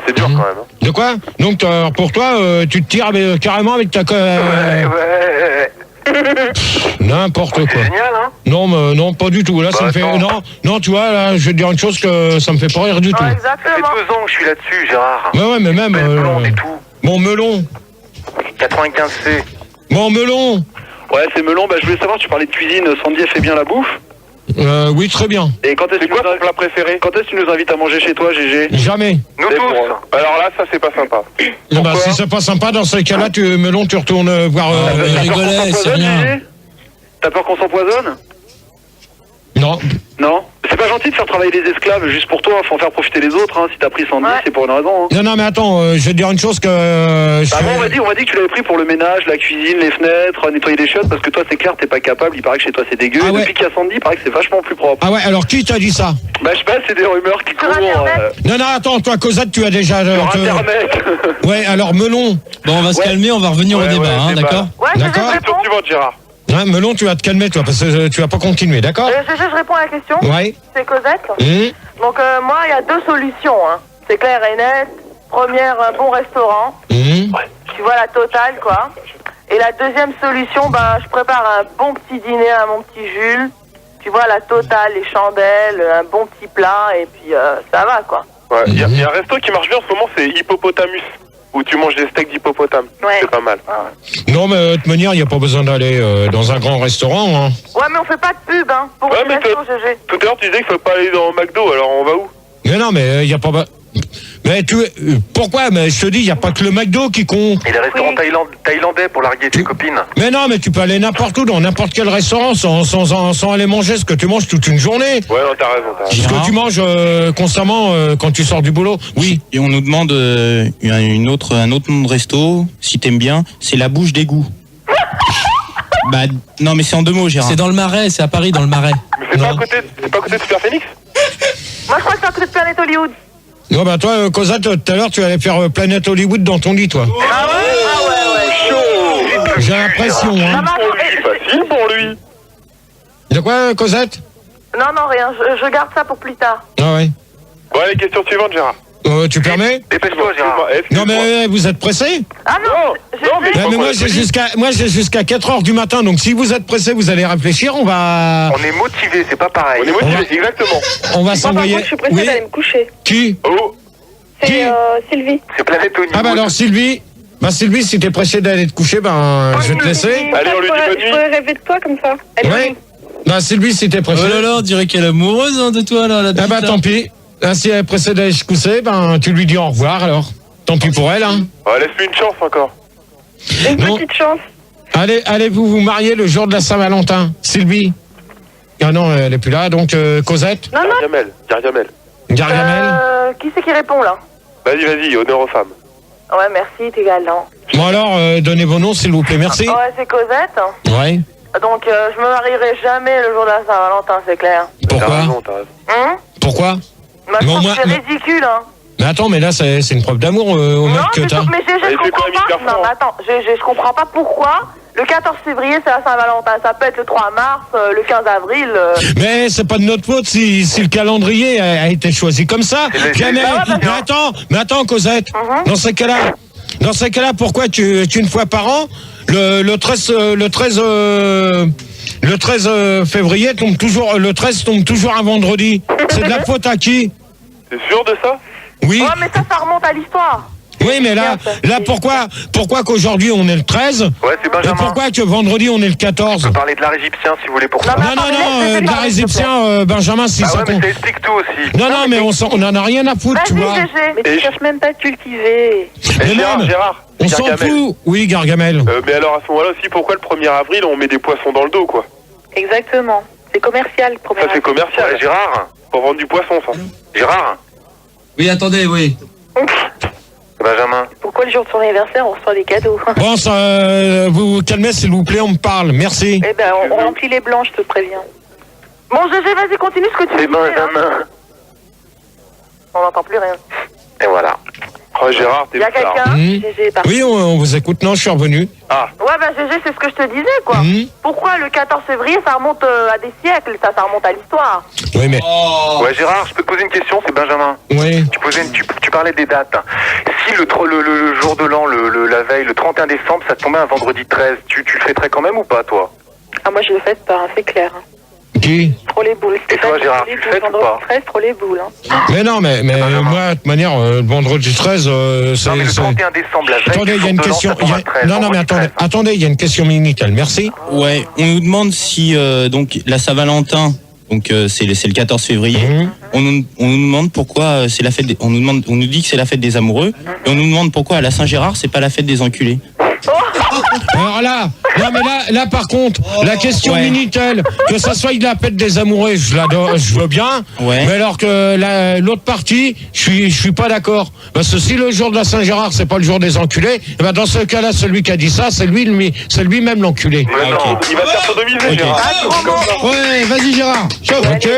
C'est dur quand même. Hein. De quoi? Donc pour toi, tu te tires carrément avec ta... Ouais. N'importe quoi. C'est génial, hein? Non, pas du tout. Là, ça me fait... Non, tu vois, là, je vais te dire une chose que ça me fait pas rire du tout. Ça fait 2 ans que je suis là-dessus, Gérard. Ouais, mais même... Melon et tout. Bon, Melon. 95C. Bon, Melon. Ouais, c'est Melon. Bah, je voulais savoir, tu parlais de cuisine. Sandy, elle fait bien la bouffe? Oui, très bien. Et quand est-ce que quoi ton plat préféré? Quand est-ce que tu nous invites à manger chez toi, GG? Jamais. Nous tous. Alors là, ça c'est pas sympa. Bah, si c'est pas sympa, dans ce cas-là, Melon, tu retournes voir... rigolait, c'est rien. T'as peur qu'on s'empoisonne? Non. Non? C'est pas gentil de faire travailler les esclaves juste pour toi, faut en faire profiter les autres, hein. Si t'as pris Sandy, c'est pour une raison, hein. Non, mais attends, je vais te dire une chose que... Bon, on m'a dit que tu l'avais pris pour le ménage, la cuisine, les fenêtres, nettoyer les chiottes, parce que toi c'est clair, t'es pas capable, il paraît que chez toi c'est dégueu, et depuis qu'il y a Sandy, il paraît que c'est vachement plus propre. Ah ouais, alors qui t'a dit ça? Bah je sais pas, c'est des rumeurs qui courent... Non, attends, toi, Cosette, tu as déjà... Sur Internet. Ouais, alors Melon... Bon, on va se calmer, on va revenir au débat, hein, d'accord? D'accord. Question suivante, Gérard. Hein, Melon, tu vas te calmer, toi, parce que tu vas pas continuer, d'accord? Je réponds à la question. Ouais. C'est Cosette. Donc moi, il y a 2 solutions. Hein. C'est clair et net. Première, un bon restaurant. Tu vois la totale, quoi. Et la deuxième solution, je prépare un bon petit dîner à mon petit Jules. Tu vois la totale, les chandelles, un bon petit plat, et puis ça va, quoi. Ouais, il y a un resto qui marche bien en ce moment, c'est Hippopotamus. Où tu manges des steaks d'hippopotame. Ouais. C'est pas mal. Non, mais de toute manière, il n'y a pas besoin d'aller dans un grand restaurant. Hein. Ouais, mais on fait pas de pub, hein. Pour les restos, GG. Tout à l'heure, tu disais qu'il faut pas aller dans McDo, alors on va où? Mais non, mais il n'y a pas... Mais pourquoi? Mais je te dis, il n'y a pas que le McDo qui compte. Et les restaurants thaïlandais pour larguer tes copines. Mais non, mais tu peux aller n'importe où, dans n'importe quel restaurant, sans aller manger ce que tu manges toute une journée. Ouais, non, t'as raison. Ce que tu manges constamment quand tu sors du boulot, oui. Et on nous demande un autre nom de resto, si t'aimes bien, c'est la bouche d'égout. Bah non, mais c'est en 2 mots, Gérard. C'est dans le Marais, c'est à Paris, dans le Marais. Mais c'est pas à côté de Super Phoenix? Moi, je crois que c'est à côté de Planet Hollywood. Non, bah toi, Cosette, tout à l'heure, tu allais faire Planète Hollywood dans ton lit, toi. Ah ouais. Chaud. J'ai l'impression, hein. Facile pour lui. De quoi, Cosette? Non, rien. Je garde ça pour plus tard. Ah ouais. Bon, allez, question suivante, Gérard. Tu permets? Dépêche-toi, Gérard. Non, mais vous êtes pressé? Ah non, mais moi j'ai jusqu'à 4h du matin, donc si vous êtes pressé, vous allez réfléchir, on va... On est motivé, c'est pas pareil. On est motivé, exactement. On va s'envoyer... Je suis pressée d'aller me coucher. Qui? Oh. C'est Sylvie. C'est Planète Hollywood. Ah bah alors Sylvie, si t'es pressée d'aller te coucher, je vais te laisser. Allez, on lui dit bonne nuit. Je pourrais rêver de toi comme ça. Ouais. Bah Sylvie, si t'es pressée... Oh là là, on dirait qu'elle est amoureuse de toi, là, la petite, Ah bah tant pis. Si elle est pressée d'aller se coucher, tu lui dis au revoir alors. Tant pis pour elle, hein. Laisse-lui une chance encore. Une petite chance. Allez-vous vous marier le jour de la Saint-Valentin, Sylvie? Ah non, elle est plus là, donc Cosette? Non. Gargamel. Qui c'est qui répond, là? Vas-y, honneur aux femmes. Ouais, merci, t'es galant. Bon alors, donnez vos noms s'il vous plaît, merci. Ouais, c'est Cosette. Ouais. Donc, je me marierai jamais le jour de la Saint-Valentin, c'est clair. Pourquoi? T'as raison. Hein? Pourquoi? Moi, je Mais au trouve moins- que c'est ridicule, hein. Mais attends, mais là, c'est une preuve d'amour au mec que t'as. Mais je comprends pas. Non, mais attends, je comprends pas pourquoi. Le 14 février, c'est la Saint-Valentin. Ça peut être le 3 mars, le 15 avril. Mais c'est pas de notre faute si le calendrier a été choisi comme ça. Mais attends, Cosette. Dans ces cas-là, pourquoi tu une fois par an, le 13 février tombe toujours, le 13 tombe toujours un vendredi. C'est de la faute à qui? T'es sûr de ça? Oui. Ouais, mais ça remonte à l'histoire. Oui, mais là, pourquoi qu'aujourd'hui on est le 13? Ouais, c'est Benjamin. Et pourquoi que vendredi on est le 14? On peut parler de l'art égyptien si vous voulez pour ça. Non, de l'art égyptien, Benjamin, si Ah ça ouais, mais compte. ça explique tout aussi. Non, mais on en a rien à foutre, tu vois. Vas-y, GG. Mais tu cherches même pas à cultiver. Mais non, Gérard, on s'en fout. Oui, Gargamel. mais alors à ce moment-là aussi, pourquoi le 1er avril on met des poissons dans le dos, quoi? Exactement. C'est commercial, Ça c'est commercial. Ouais, Gérard. Pour vendre du poisson, ça. Gérard. Oui, attendez, oui. Benjamin. Pourquoi le jour de son anniversaire, on reçoit des cadeaux? Bon, vous vous calmez, s'il vous plaît, on me parle. Merci. Eh ben, on remplit les blancs, je te préviens. Bon, GG, vas-y, continue ce que tu C'est disais. Benjamin. On n'entend plus rien. Et voilà. Oh, Gérard, t'es Il y a bizarre. quelqu'un? GG est parti. Oui, on vous écoute. Non, je suis revenu. Ouais, bah GG, c'est ce que je te disais, quoi. Pourquoi le 14 février, ça remonte à des siècles, ça remonte à l'histoire. Oui, mais... Ouais, Gérard, je peux te poser une question, c'est Benjamin. Oui. Tu parlais des dates. Si le jour de l'an, la veille, le 31 décembre, ça tombait un vendredi 13, tu le fêterais quand même ou pas, toi? Ah, moi, je le fête pas, hein, c'est clair. Qui? Trop les boules. Et toi, Gérard, tu le fêtes ou pas? 13, trop les boules. Hein. Mais non, mais moi, de toute manière, le vendredi 13, c'est... Non, mais le 31 décembre, la veille, Attendez, il y a une question. Non, mais attendez, il y a une question Minitel. Merci. Ouais, on nous demande si donc la Saint-Valentin, donc c'est le 14 février. On nous demande pourquoi c'est la fête. On nous dit que c'est la fête des amoureux, et on nous demande pourquoi à la Saint-Gérard c'est pas la fête des enculés. Alors là, non mais là par contre, la question Minitel, que ça soit de la fête des amoureux, je veux bien. Ouais. Mais alors que l'autre partie, je suis pas d'accord. Parce que si le jour de la Saint-Gérard c'est pas le jour des enculés, eh ben dans ce cas-là, celui qui a dit ça, c'est lui-même l'enculé. Mais non, il va faire sodomiser, Gérard. Ouais, vas-y Gérard. Ok.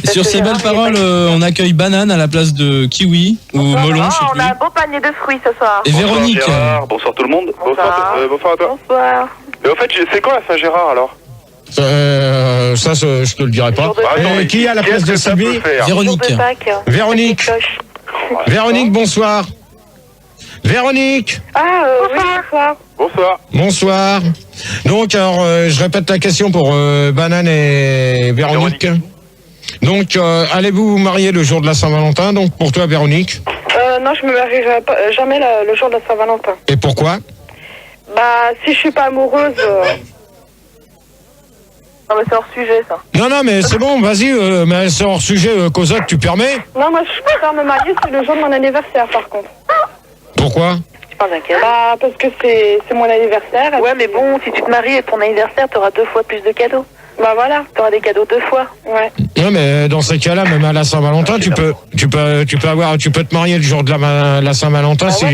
Et sur ces belles paroles, on accueille Banane à la place de Kiwi ou Melon, je sais On a un beau panier de fruits ce soir. Et Véronique. Gérard, bonsoir tout le monde. Bonsoir à toi. Bonsoir. Mais en fait, c'est quand la Saint-Gérard alors? Ça, je te le dirai pas. mais Qui est à la place de Sylvie? Véronique. Véronique. Véronique, bonsoir. Véronique. Ah, oui, bonsoir. Bonsoir. Bonsoir. Donc, alors, je répète la question pour Banane et Véronique. Donc, allez-vous vous marier le jour de la Saint-Valentin? Donc, pour toi, Véronique. Non, je me marierai pas, jamais le jour de la Saint-Valentin. Et pourquoi? Bah, si je suis pas amoureuse... Non, mais c'est hors sujet, ça. Non, mais c'est bon, vas-y, mais c'est hors sujet, Cosette, tu permets? Non, moi, je préfère me marier, c'est le jour de mon anniversaire, par contre. Pourquoi? Tu parles d'un cadeau? Bah, parce que c'est mon anniversaire. Ouais, mais bon, si tu te maries et ton anniversaire, t'auras 2 fois plus de cadeaux. Bah, voilà. T'auras des cadeaux 2 fois. Ouais. Non, mais dans ces cas-là, même à la Saint-Valentin, tu peux te marier le jour de la Saint-Valentin si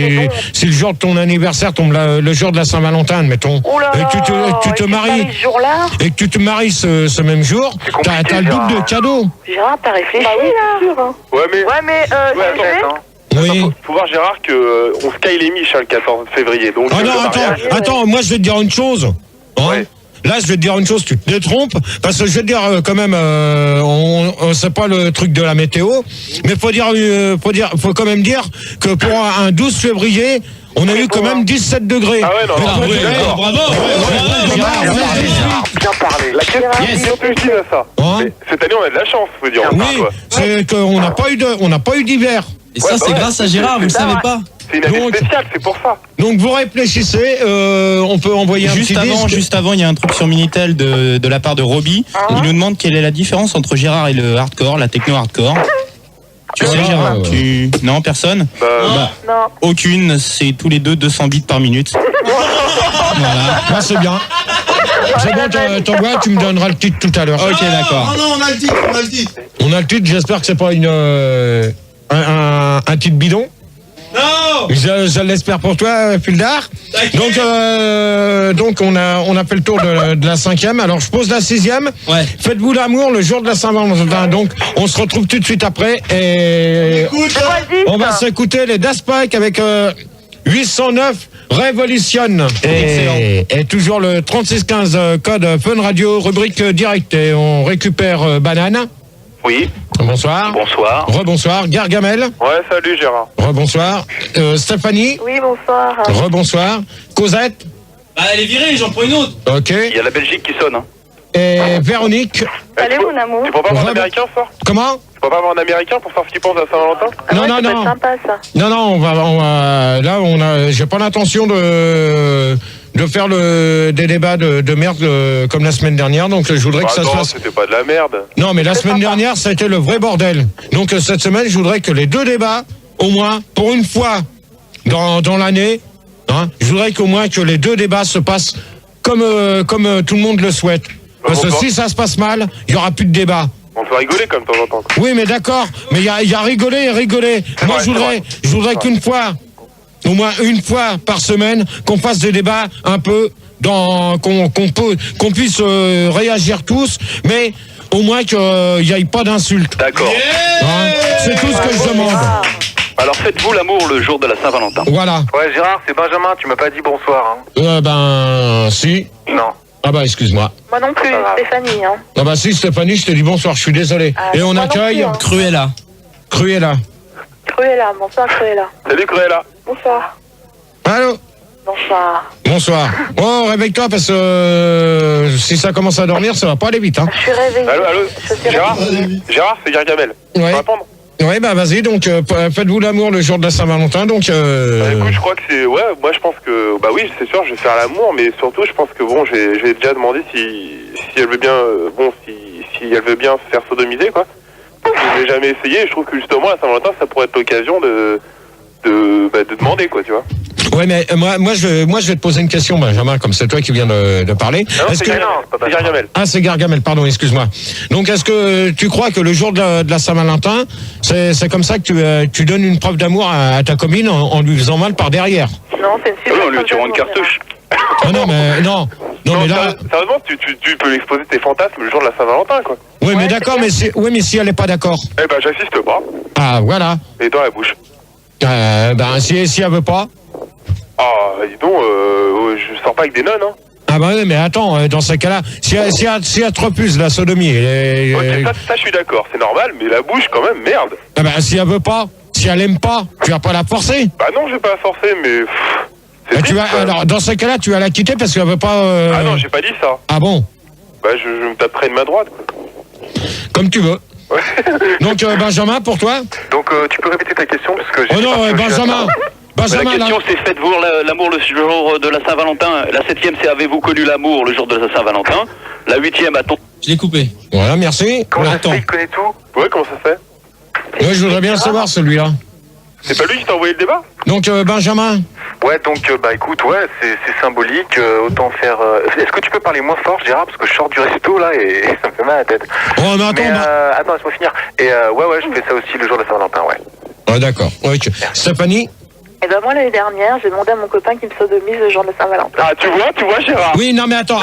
le jour de ton anniversaire tombe le jour de la Saint-Valentin, admettons. Et que tu te maries et que tu te maries ce même jour, t'as le double de cadeaux. Gérard, t'as réfléchi Bah oui, là? bien sûr. Hein. Ouais, mais attends. Oui. Faut voir Gérard que on se caille les miches le 14 février. Donc Ah non, attends, moi je vais te dire une chose. Hein. Là, je vais te dire une chose, tu te détrompes, parce que je vais te dire quand même, c'est pas le truc de la météo, mais faut quand même dire que pour un 12 février, on a eu quand même 17 degrés. Ah ouais, non, Bravo. bien parlé. La question est objective à ça. Mais cette année, on a de la chance, faut dire. Oui, c'est qu'on n'a pas eu d'hiver. Et ça, c'est grâce à Gérard, vous le savez pas. C'est une année spéciale, c'est pour ça. Donc vous réfléchissez, on peut envoyer un petit disque. Juste avant, il y a un truc sur Minitel de la part de Roby. Il nous demande quelle est la différence entre Gérard et le hardcore, la techno hardcore. Tu sais, Gérard? Non, personne? Non. Aucune, c'est tous les deux 200 bits par minute. Voilà. Ah, c'est bien. C'est bon, t'envoies, tu me donneras le titre tout à l'heure. Ok, d'accord. Non, on a le titre. On a le titre, j'espère que c'est pas un titre bidon. Non. Je l'espère pour toi, Puldar. Donc on a fait le tour de la 5e. Alors je pose la 6e. Ouais. Faites-vous l'amour le jour de la Saint-Valentin. Donc on se retrouve tout de suite après et on va s'écouter les Daft Punk avec 809 Révolution. Et toujours le 3615 code Fun Radio, rubrique direct. Et on récupère Banane. Oui. Bonsoir. Bonsoir. Rebonsoir. Gargamel. Ouais, salut Gérard. Rebonsoir. Stéphanie. Oui, bonsoir. Rebonsoir. Cosette. Bah, elle est virée, j'en prends une autre. Ok. Il y a la Belgique qui sonne. Hein. Et Véronique. Salut, mon amour. Tu peux pas avoir un américain ce soir? Comment? Tu peux pas avoir un américain pour savoir ce qu'il pense à Saint-Valentin? Non, ça peut non. être sympa, ça. Non, j'ai pas l'intention de faire des débats de merde comme la semaine dernière, donc je voudrais que ça se fasse. C'était pas de la merde. Non, mais la semaine dernière, ça a été le vrai bordel. Donc cette semaine, je voudrais que les 2 débats, au moins, pour une fois dans l'année, hein, je voudrais qu'au moins que les 2 débats se passent comme tout le monde le souhaite. Parce que si ça se passe mal, il y aura plus de débat. On peut rigoler comme de temps en temps. Oui, mais d'accord. Mais il y a rigoler et rigoler. Moi, je voudrais qu'une fois, au moins une fois par semaine, qu'on fasse des débats un peu qu'on puisse réagir tous, mais au moins qu'il n'y ait pas d'insultes. D'accord. Hein, c'est tout ce que je demande. Alors faites-vous l'amour le jour de la Saint-Valentin. Voilà. Ouais, Gérard, c'est Benjamin, tu m'as pas dit bonsoir. Hein. Si. Non. Ah bah, excuse-moi. Moi non plus, Stéphanie. Hein. Ah bah si, Stéphanie, je te dis bonsoir, je suis désolé. Et on accueille Cruella. Cruella. Cruella, bonsoir Cruella. Salut Cruella. Bonsoir. Allô? Bonsoir. Bonsoir. Oh, réveille-toi parce que si ça commence à dormir, ça va pas aller vite. Hein. Je suis réveillée. Allô? Gérard, c'est Gargamel. Tu peux répondre? Oui, bah vas-y, donc faites-vous l'amour le jour de la Saint-Valentin, donc... écoute, je crois que c'est... Ouais, moi je pense que... Bah oui, c'est sûr, je vais faire l'amour, mais surtout, je pense que bon, j'ai déjà demandé si elle veut bien... si elle veut bien se faire sodomiser, quoi. Parce que je l'ai jamais essayé, et je trouve que justement, la Saint-Valentin, ça pourrait être l'occasion de demander, quoi, tu vois. Ouais, mais moi, je vais te poser une question, Benjamin, comme c'est toi qui viens de parler. Non, c'est Gargamel. Ah, c'est Gargamel, pardon, excuse-moi. Donc, est-ce que tu crois que le jour de la Saint-Valentin, c'est comme ça que tu donnes une preuve d'amour à ta copine en lui faisant mal par derrière? Non, c'est une super. On lui tirant une cartouche. Ah non, mais non. Non, mais là... Sérieusement, tu peux l'exposer tes fantasmes le jour de la Saint-Valentin, quoi. Oui, mais d'accord, mais si elle n'est pas d'accord. Eh ben, j'assiste pas. Ah, voilà. Et dans la bouche. Si elle veut pas. Ah, dis donc, je sors pas avec des nonnes, hein. Ah bah oui, mais attends, dans ce cas-là, si elle te refuse la sodomie... Ok, ça je suis d'accord, c'est normal, mais la bouche quand même, merde. Ah bah si elle veut pas, si elle aime pas, tu vas pas la forcer. Bah non, je vais pas la forcer, mais... Bah, alors, dans ce cas-là, tu vas la quitter parce qu'elle veut pas... Ah non, j'ai pas dit ça. Ah bon? Bah je me taperai de ma droite, quoi. Comme tu veux. Ouais. Donc, Benjamin, pour toi? Donc tu peux répéter ta question parce que j'ai... Oh non, Benjamin. La question c'est faites-vous l'amour le jour de la Saint-Valentin. La 7e c'est avez-vous connu l'amour le jour de la Saint-Valentin. La 8e attends. Je l'ai coupé. Voilà, merci. Comment ça se fait, il connaît tout? Ouais, comment ça se fait? Ouais, je voudrais bien le savoir, celui-là. C'est pas lui qui t'a envoyé le débat? Donc, Benjamin. Ouais, donc bah écoute, ouais, c'est symbolique, autant faire... Est-ce que tu peux parler moins fort, Gérard, parce que je sors du resto, là, et ça me fait mal à la tête. Oh, mais attends, attends, laisse-moi finir. Et ouais, je fais ça aussi le jour de la Saint-Valentin, ouais. Ouais, d'accord. Ok. Stéphanie? Et ben moi l'année dernière, j'ai demandé à mon copain qu'il me sodomise le jour de la Saint-Valentin. Ah, tu vois, Gérard? Oui, non, mais attends.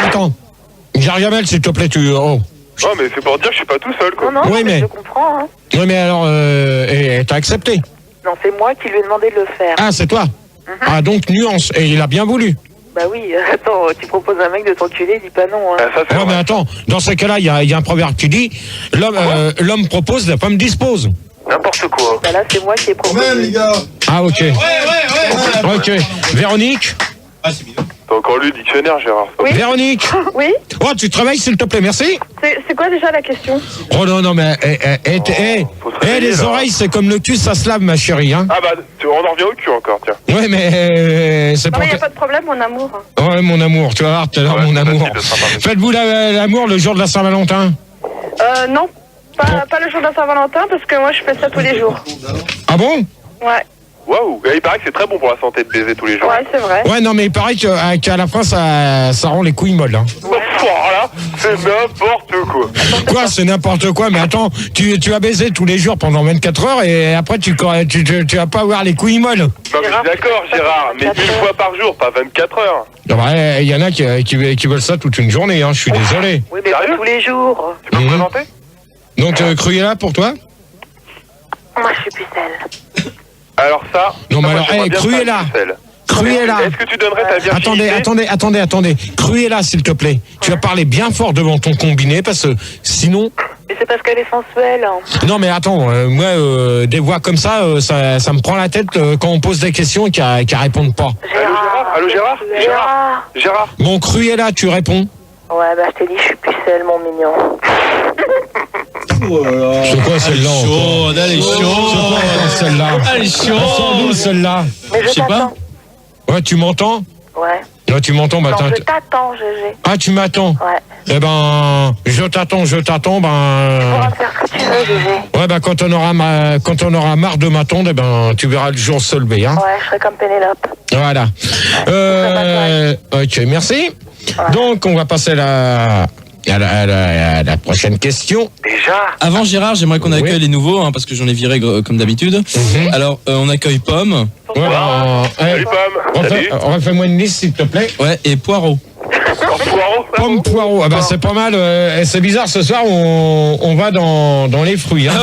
Gargamel, s'il te plaît, Oh. Non, mais c'est pour dire que je suis pas tout seul, quoi. Non, oui, mais... je comprends, hein. Oui, mais alors, t'as accepté? Non, c'est moi qui lui ai demandé de le faire. Ah, c'est toi? Ah, donc, nuance. Et il a bien voulu? Bah oui, attends, tu proposes à un mec de t'enculer, dis pas non, hein. Ah, ça, c'est mais attends, dans ces cas-là, il y a un proverbe qui dit l'homme propose, la femme dispose. N'importe quoi. Bah là, c'est moi qui ai proposé. Quand même, les gars. Ah, ok. Ouais. Ok. Véronique? Ah, c'est bizarre. T'as encore lu le dictionnaire, Gérard. Oui. Véronique? Oui. Oh, tu te réveilles, s'il te plaît, merci. C'est quoi déjà la question? Oh non, mais faut se réveiller, les là. oreilles, c'est comme le cul, ça se lave, ma chérie. Hein. Ah bah, on en revient au cul encore, tiens. Ouais, mais c'est Non, pour... mais y a pas de problème, mon amour. Ouais, mon amour, tu vas voir tout à l'heure, Ouais, mon c'est amour. facile de se rattraper. Faites-vous l'amour le jour de la Saint-Valentin? Non. Pas le jour de la Saint-Valentin, parce que moi, je fais ça tous les jours. Ah bon? Ouais. Waouh, il paraît que c'est très bon pour la santé de baiser tous les jours. Ouais, c'est vrai. Ouais, non, mais il paraît qu'à la fin, ça rend les couilles molles. Hein. Voilà, c'est n'importe quoi. Quoi, c'est n'importe quoi, mais attends, tu vas baiser tous les jours pendant 24 heures et après tu vas pas avoir les couilles molles. Non, mais je suis d'accord, Gérard, mais une fois par jour, pas 24 heures. Il y en a qui veulent ça toute une journée, hein, je suis désolé. Oui, mais pas tous les jours. Tu peux me présenter? Donc, Cruella pour toi? Moi, je suis pucelle. Alors ça... Non, mais moi, alors, j'aimerais bien Cruella. faire une pucelle. Cruella. Est-ce que tu donnerais ta virginité? Attendez. Cruella, s'il te plaît. Tu vas parler bien fort devant ton combiné parce que sinon... Mais c'est parce qu'elle est sensuelle. Non, mais attends, moi, des voix comme ça, ça me prend la tête quand on pose des questions et qu'elles répondent pas. Allô, Gérard? Gérard? Bon, Cruella, tu réponds? Ouais, bah je t'ai dit, je suis pucelle, mon mignon. C'est quoi celle-là? Elle est chaude. C'est quoi celle-là? Elle est chaude. Elle sort d'où celle-là? Mais je sais pas. t'attends. Ouais, tu m'entends? Ouais. Ouais, tu m'entends? Bah, Non, je t'attends, GG. Ah, tu m'attends? Ouais. Eh ben, je t'attends, Tu pourras me faire ce que tu veux, GG. Ouais, bah, quand on aura marre de m'attendre, eh ben, tu verras le jour se lever, hein. Ouais, je serai comme Pénélope. Voilà. Ok, merci. Ouais. Donc, on va passer à la prochaine question. Déjà? Avant Gérard, j'aimerais qu'on accueille les nouveaux, hein, parce que j'en ai viré comme d'habitude. Alors, on accueille Pomme. Ouais, Salut, Pomme. Salut. Refais-moi une liste, s'il te plaît. Ouais, et Poireau. Pomme, poireau. Ah bah, c'est pas mal. C'est bizarre, ce soir, on va dans les fruits. Hein.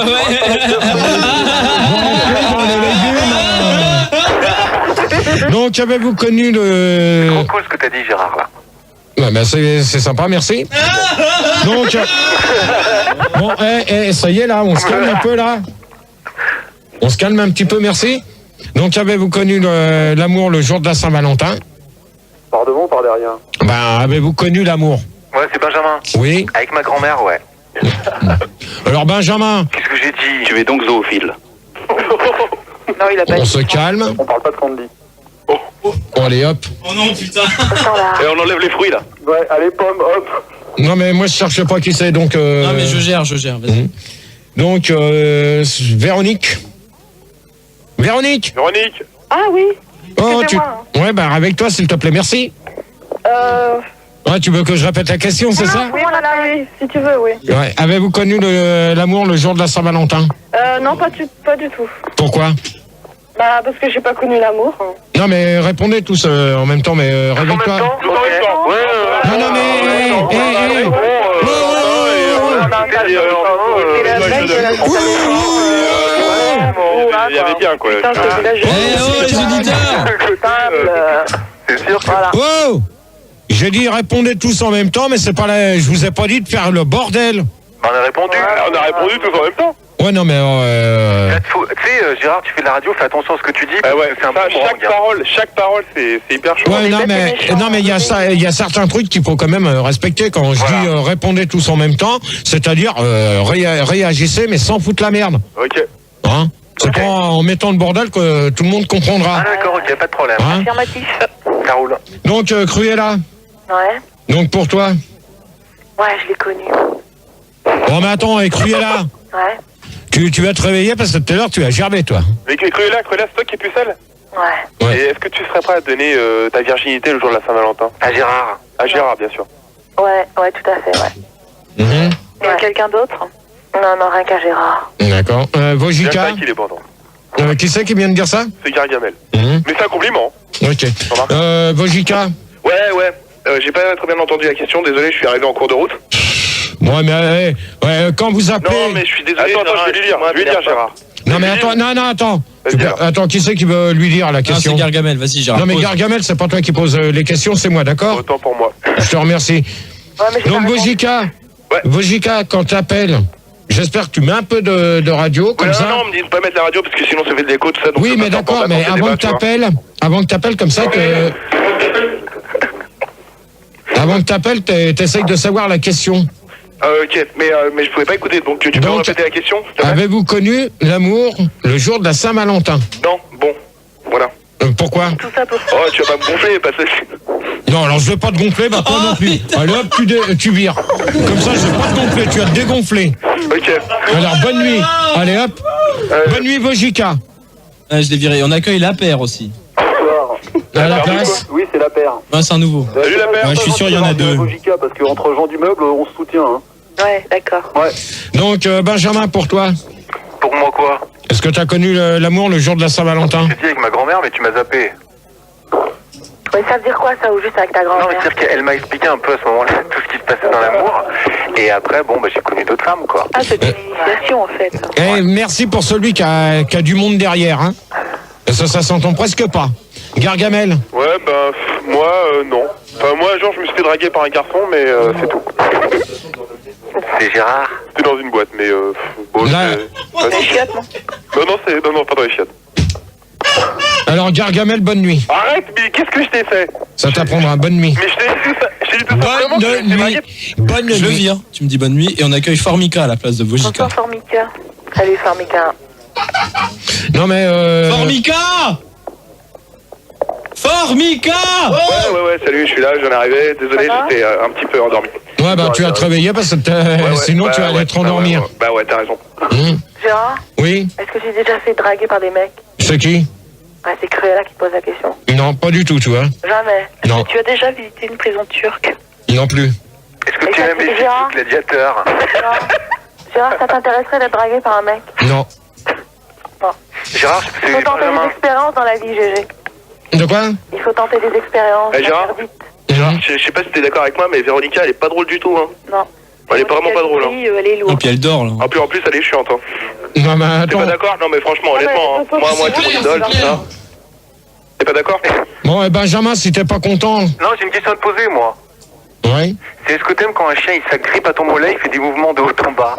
Donc, avez-vous connu le... Trop cool ce que t'as dit, Gérard, là. Ouais, bah, c'est sympa, merci. Donc, bon, ça y est, là, on se calme un peu, là. On se calme un petit peu, merci. Donc, avez-vous connu l'amour le jour de la Saint-Valentin? Par devant, par derrière. Ben, avez-vous connu l'amour? Ouais, c'est Benjamin. Oui. Avec ma grand-mère, ouais. Alors, Benjamin, Qu'est-ce que j'ai dit? Tu es donc zoophile. Non, il a pas on dit. se calme. On parle pas de Candy. Bon, allez, hop. Oh non, putain. Et on enlève les fruits, là. Ouais, allez, Pomme, hop. Non, mais moi, je cherche pas qui c'est, donc... Non, mais je gère, vas-y. Donc, Véronique. Véronique. Ah oui. Oh, Excusez-moi. Ouais, bah, avec toi, s'il te plaît, merci. Ouais, tu veux que je répète la question, c'est ça? Oui, voilà, oui, si tu veux, oui. Ouais. Avez-vous connu l'amour le jour de la Saint-Valentin? Non, pas du tout. Pourquoi? Bah, parce que j'ai pas connu l'amour. Non, mais répondez tous en même temps, mais réveille-toi. Non, mais... Il y avait bien, quoi. Putain, c'est village. Les auditeurs. C'est sûr. Voilà. Oh! J'ai dit répondez tous en même temps, mais c'est pas je vous ai pas dit de faire le bordel. On a répondu. On a répondu tous en même temps. Ouais, non, mais... Tu sais, Gérard, tu fais de la radio, fais attention à ce que tu dis. Ouais, c'est un ça, bon chaque parole, c'est hyper chaud. Ouais, non, mais il y a certains trucs qu'il faut quand même respecter quand je dis répondez tous en même temps, c'est-à-dire réagissez, mais sans foutre la merde. Ok. Hein? C'est pas en mettant le bordel que tout le monde comprendra. Ah d'accord, ok, pas de problème. Hein? Affirmatif. Ça roule. Donc, Cruella, Ouais. donc pour toi. Ouais, je l'ai connu. Bon, mais attends, et Cruella, Ouais. tu vas te réveiller parce que tout à l'heure, tu as gerbé, toi. Mais Cruella, c'est toi qui es pucelle? Ouais. Ouais. Et est-ce que tu serais prêt à donner ta virginité le jour de la Saint-Valentin? À Gérard. À Gérard, bien sûr. Ouais, tout à fait, ouais. Mhm. Et quelqu'un d'autre? Non, rien qu'à Gérard. D'accord. Bien Vojika, vrai qu'il est bon. qui c'est qui vient de dire ça? C'est Gargamel. Mhm. Mais c'est un compliment. Ok. Vojika. Ouais. J'ai pas très bien entendu la question, désolé, je suis arrivé en cours de route. Ouais, mais quand vous appelez... Non, mais je suis désolé. Attends, je vais lui dire, Gérard. Non, mais attends. Vas-y, alors. Attends, qui c'est qui veut lui dire la Ah, question? c'est Gargamel, vas-y, Gérard. Non, mais pose. Gargamel, c'est pas toi qui pose les questions, c'est moi, d'accord? Autant pour moi. Je te remercie. Ouais, mais j'ai Donc, pas répondu. Vojika, Ouais. Vojika, quand t'appelles, j'espère que tu mets un peu de radio, comme ça. Non, on me dit de pas mettre la radio parce que sinon ça fait de l'écho, tout ça. Donc Oui, c'est mais pas d'accord, important mais d'attendre ces avant que t'appelles, comme ça, avant que t'appelles, t'essayes de savoir la question. Ok, mais je pouvais pas écouter, donc tu peux me répéter la question, s'il te plaît? Avez-vous connu l'amour le jour de la Saint-Valentin? Non, bon, voilà. Pourquoi? Tout ça pour ça. Oh, tu vas pas me gonfler, parce que... Non, alors je vais pas te gonfler, bah toi non plus. Allez hop, tu vires. Comme ça, je vais pas te gonfler, tu vas te dégonfler. Ok. Alors, bonne nuit. Allez hop. Bonne nuit, Vojika. Je l'ai viré. On accueille la paire aussi. À la place. Oui, c'est la paire. Ouais, c'est un nouveau. Salut la paire. Ouais, je suis sûr, il y en a deux. Parce qu'entre gens du meuble, on se soutient. Hein. Ouais, d'accord. Ouais. Donc, Benjamin, pour toi, Pour moi quoi? est-ce que tu as connu l'amour le jour de la Saint-Valentin? J'ai dit avec ma grand-mère, mais tu m'as zappé. Ouais, ça veut dire quoi ça, ou juste avec ta Non, mais grand-mère? c'est-à-dire qu'elle m'a expliqué un peu à ce moment-là tout ce qui se passait dans l'amour. Et après, bon, bah, j'ai connu d'autres femmes, quoi. Ah, c'est une initiation en fait. Eh, merci pour celui qui a du monde derrière. Hein. Ça s'entend presque pas. Gargamel. Ouais, ben, moi, non. Enfin, moi, un jour, je me suis fait draguer par un garçon, mais c'est tout. C'est Gérard. C'était dans une boîte, mais bon, Là- c'est... Des chiottes, non? Non, pas dans les chiottes. Alors, Gargamel, bonne nuit. Arrête, mais qu'est-ce que je t'ai fait? Ça t'apprendra. Bonne nuit. Mais je t'ai dit tout simplement que Bonne j'étais dragué. nuit. Bonne Je le nuit. vire. Tu me dis bonne nuit et on accueille Formica à la place de Vogica. Bonsoir Formica. Salut Formica. Non, mais. Formica! Formica! Ouais, salut, je suis là, je viens d'arriver. Désolé, Ça va j'étais un petit peu endormi. Ouais, bah, tu vas te réveiller parce que sinon, tu vas aller te rendormir. Bah ouais, t'as raison. Gérard, Oui, est-ce que j'ai déjà fait draguer par des mecs? c'est qui? Ah, c'est Cruella qui pose la question. Non, pas du tout, tu vois. Jamais. Est-ce Non. que tu as déjà visité une prison turque? Non plus. Est-ce que Et tu ça aimes fait les Gérard filles gladiateurs? Gérard, ça t'intéresserait d'être dragué par un mec? Non. Gérard, Il faut c'est tenter des Benjamin. expériences dans la vie, GG. De quoi? Il faut tenter des expériences. Eh, Gérard interdites. Gérard, je sais pas si t'es d'accord avec moi, mais Véronica, elle est pas drôle du tout, hein. Non. Elle est vraiment pas drôle, hein. Oui, elle est Et lourde. puis elle dort là. En plus, elle est chiante, hein. Non, mais T'es attends. pas d'accord? Non, mais franchement, honnêtement, hein. Moi, c'est mon idole, tout ça. T'es pas d'accord? Bon, Benjamin, si t'es pas content. Non, j'ai une question à te poser, moi. Ouais. C'est est-ce que t'aimes quand un chien, il s'agrippe à ton mollet, il fait des mouvements de haut en bas?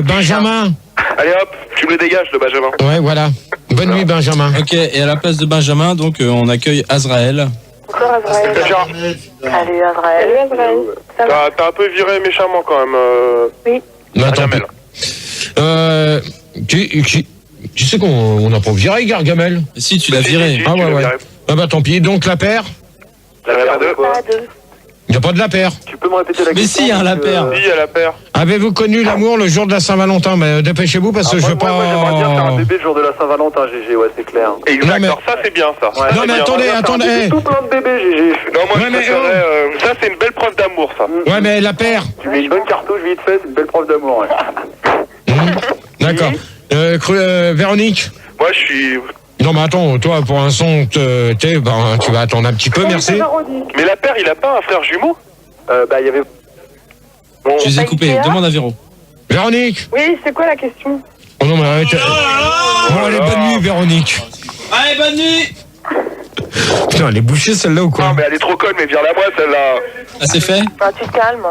Benjamin. Allez hop, tu me le dégages, le Benjamin. Ouais, voilà. Bonne nuit, Benjamin. Ok, et à la place de Benjamin, donc on accueille Azrael. Bonsoir Azrael. Gérard, Salut Azrael. Salut Azrael. Ça va? t'as un peu viré méchamment quand même. Oui. Mais attends. Gargamel. Tu sais qu'on n'a pas viré Gargamel. Si, tu l'as viré. Ah ouais, ouais. Ah bah tant pis. Donc la paire. La paire de Pas deux. Il n'y a pas de la paire. Tu peux me répéter la Mais question? si, hein, la paire. Oui, à la paire. Avez-vous connu l'amour le jour de la Saint-Valentin? Mais dépêchez-vous parce que je veux pas. Moi, j'aimerais bien faire un bébé le jour de la Saint-Valentin, GG, ouais, c'est clair. Exact, Non, mais- alors ça c'est bien ça. Ouais. Non, mais attendez. Tout plein de bébés, GG. Non, moi Ouais, je mais préférerais, ça c'est une belle preuve d'amour ça. Ouais, mais la paire. Tu mets une bonne cartouche vite fait, c'est une belle preuve d'amour, ouais. D'accord. Véronique. Moi je suis... Non, mais attends, toi, pour un son, tu vas attendre un petit peu, merci. Mais la paire il a pas un frère jumeau? Bah, il y avait... Je les ai coupés. Demande à Véro. Véronique. Oui, c'est quoi la question? Oh non, mais arrête. Bon, allez, bonne nuit, Véronique. Allez, bonne nuit! Putain, elle est bouchée celle-là ou quoi? Non mais elle est trop conne, mais viens-la moi celle-là. Ah, c'est fait? Ah, tu te calmes.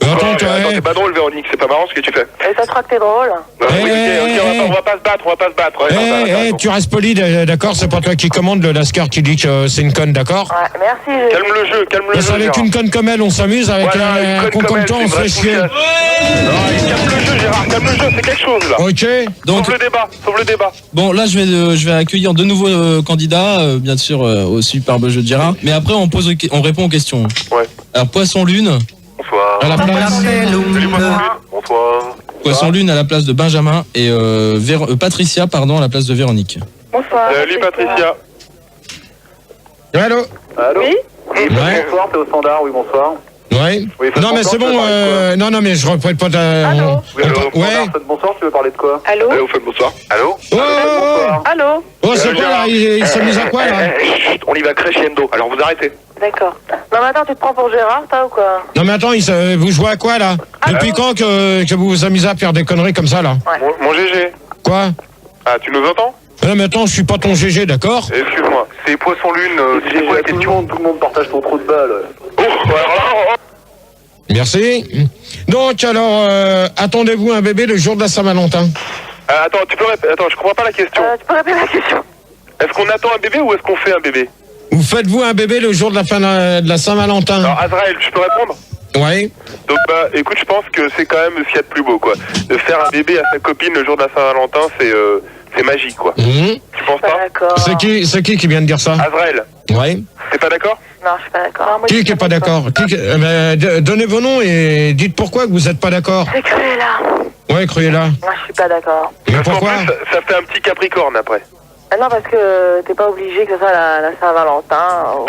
Attends, Ouais, toi, attends, c'est pas drôle Véronique, c'est pas marrant ce que tu fais. Et ça te croit que t'es drôle? Non, oui, Eh, ok, on va pas se battre, Ouais, non, t'as raison. tu restes poli, d'accord? C'est pas toi qui commande, le Lascar qui dit que c'est une conne, d'accord? Ouais, merci. GG. Calme le jeu, Parce avec Gérard. une conne comme elle, on s'amuse, avec Voilà, un une con conne comme comme toi, elle, on c'est se une fait chier. vraie Non, calme le jeu Gérard, calme le jeu, c'est quelque chose là. Ok. Donc, Sauve le débat. bon, là, je vais accueillir de nouveaux candidats, bien sûr, au superbe jeu de Gérard. Mais après, on répond aux questions. Ouais. Alors, Poisson Lune. Bonsoir. À la place. Salut Poisson. Bonsoir. Poisson Lune à la place de Benjamin et Patricia, pardon, à la place de Véronique. Bonsoir. Salut Patricia. Allô? Allô? Oui? Ouais. Bonsoir, c'est au standard, oui, bonsoir. Ouais. Oui, faites Non, mais bonsoir, c'est tu veux bon, parler de quoi? non, mais je reprête pas ta... Allô? Oui, allô, Ouais. Faites bonsoir, tu veux parler de quoi? Allô? Allô, faites bonsoir. Allô? Oh, Allô? oh, c'est quoi là? Il s'amuse à quoi là? Chut, on y va crescendo, alors vous arrêtez. D'accord. Non, mais attends, tu te prends pour Gérard, toi, ou quoi? Non, mais attends, vous jouez à quoi là? Depuis quand que vous vous amusez à faire des conneries comme ça là? Mon GG. Quoi? Ah, tu nous entends? Non, mais attends, je suis pas ton GG, d'accord? Excuse-moi. C'est Poisson Lune, c'est quoi la question? Tout le monde partage ton trou de balle. Oh, alors là, Merci. Donc, alors, attendez-vous un bébé le jour de la Saint-Valentin? attends, tu peux répéter. Attends, je comprends pas la question. Tu peux répéter la question? Est-ce qu'on attend un bébé ou est-ce qu'on fait un bébé? Vous faites-vous un bébé le jour de la Saint-Valentin? Alors, Azrael, je peux répondre? Ouais. Donc, bah, écoute, je pense que c'est quand même ce qu'il y a de plus beau, quoi. De faire un bébé à sa copine le jour de la Saint-Valentin, c'est magique, quoi. Mhm. Tu penses Pas pas? d'accord. C'est qui vient de dire ça? Azrael, Ouais. t'es pas d'accord? Non, je suis pas d'accord. Qui est pas d'accord? Donnez vos noms et dites pourquoi que vous êtes pas d'accord. C'est Cruella. Ouais, Cruella. Moi, je suis pas d'accord. Mais Parce qu'en pourquoi plus, ça fait un petit Capricorne après. Ah non, parce que t'es pas obligé que ce soit la Saint-Valentin.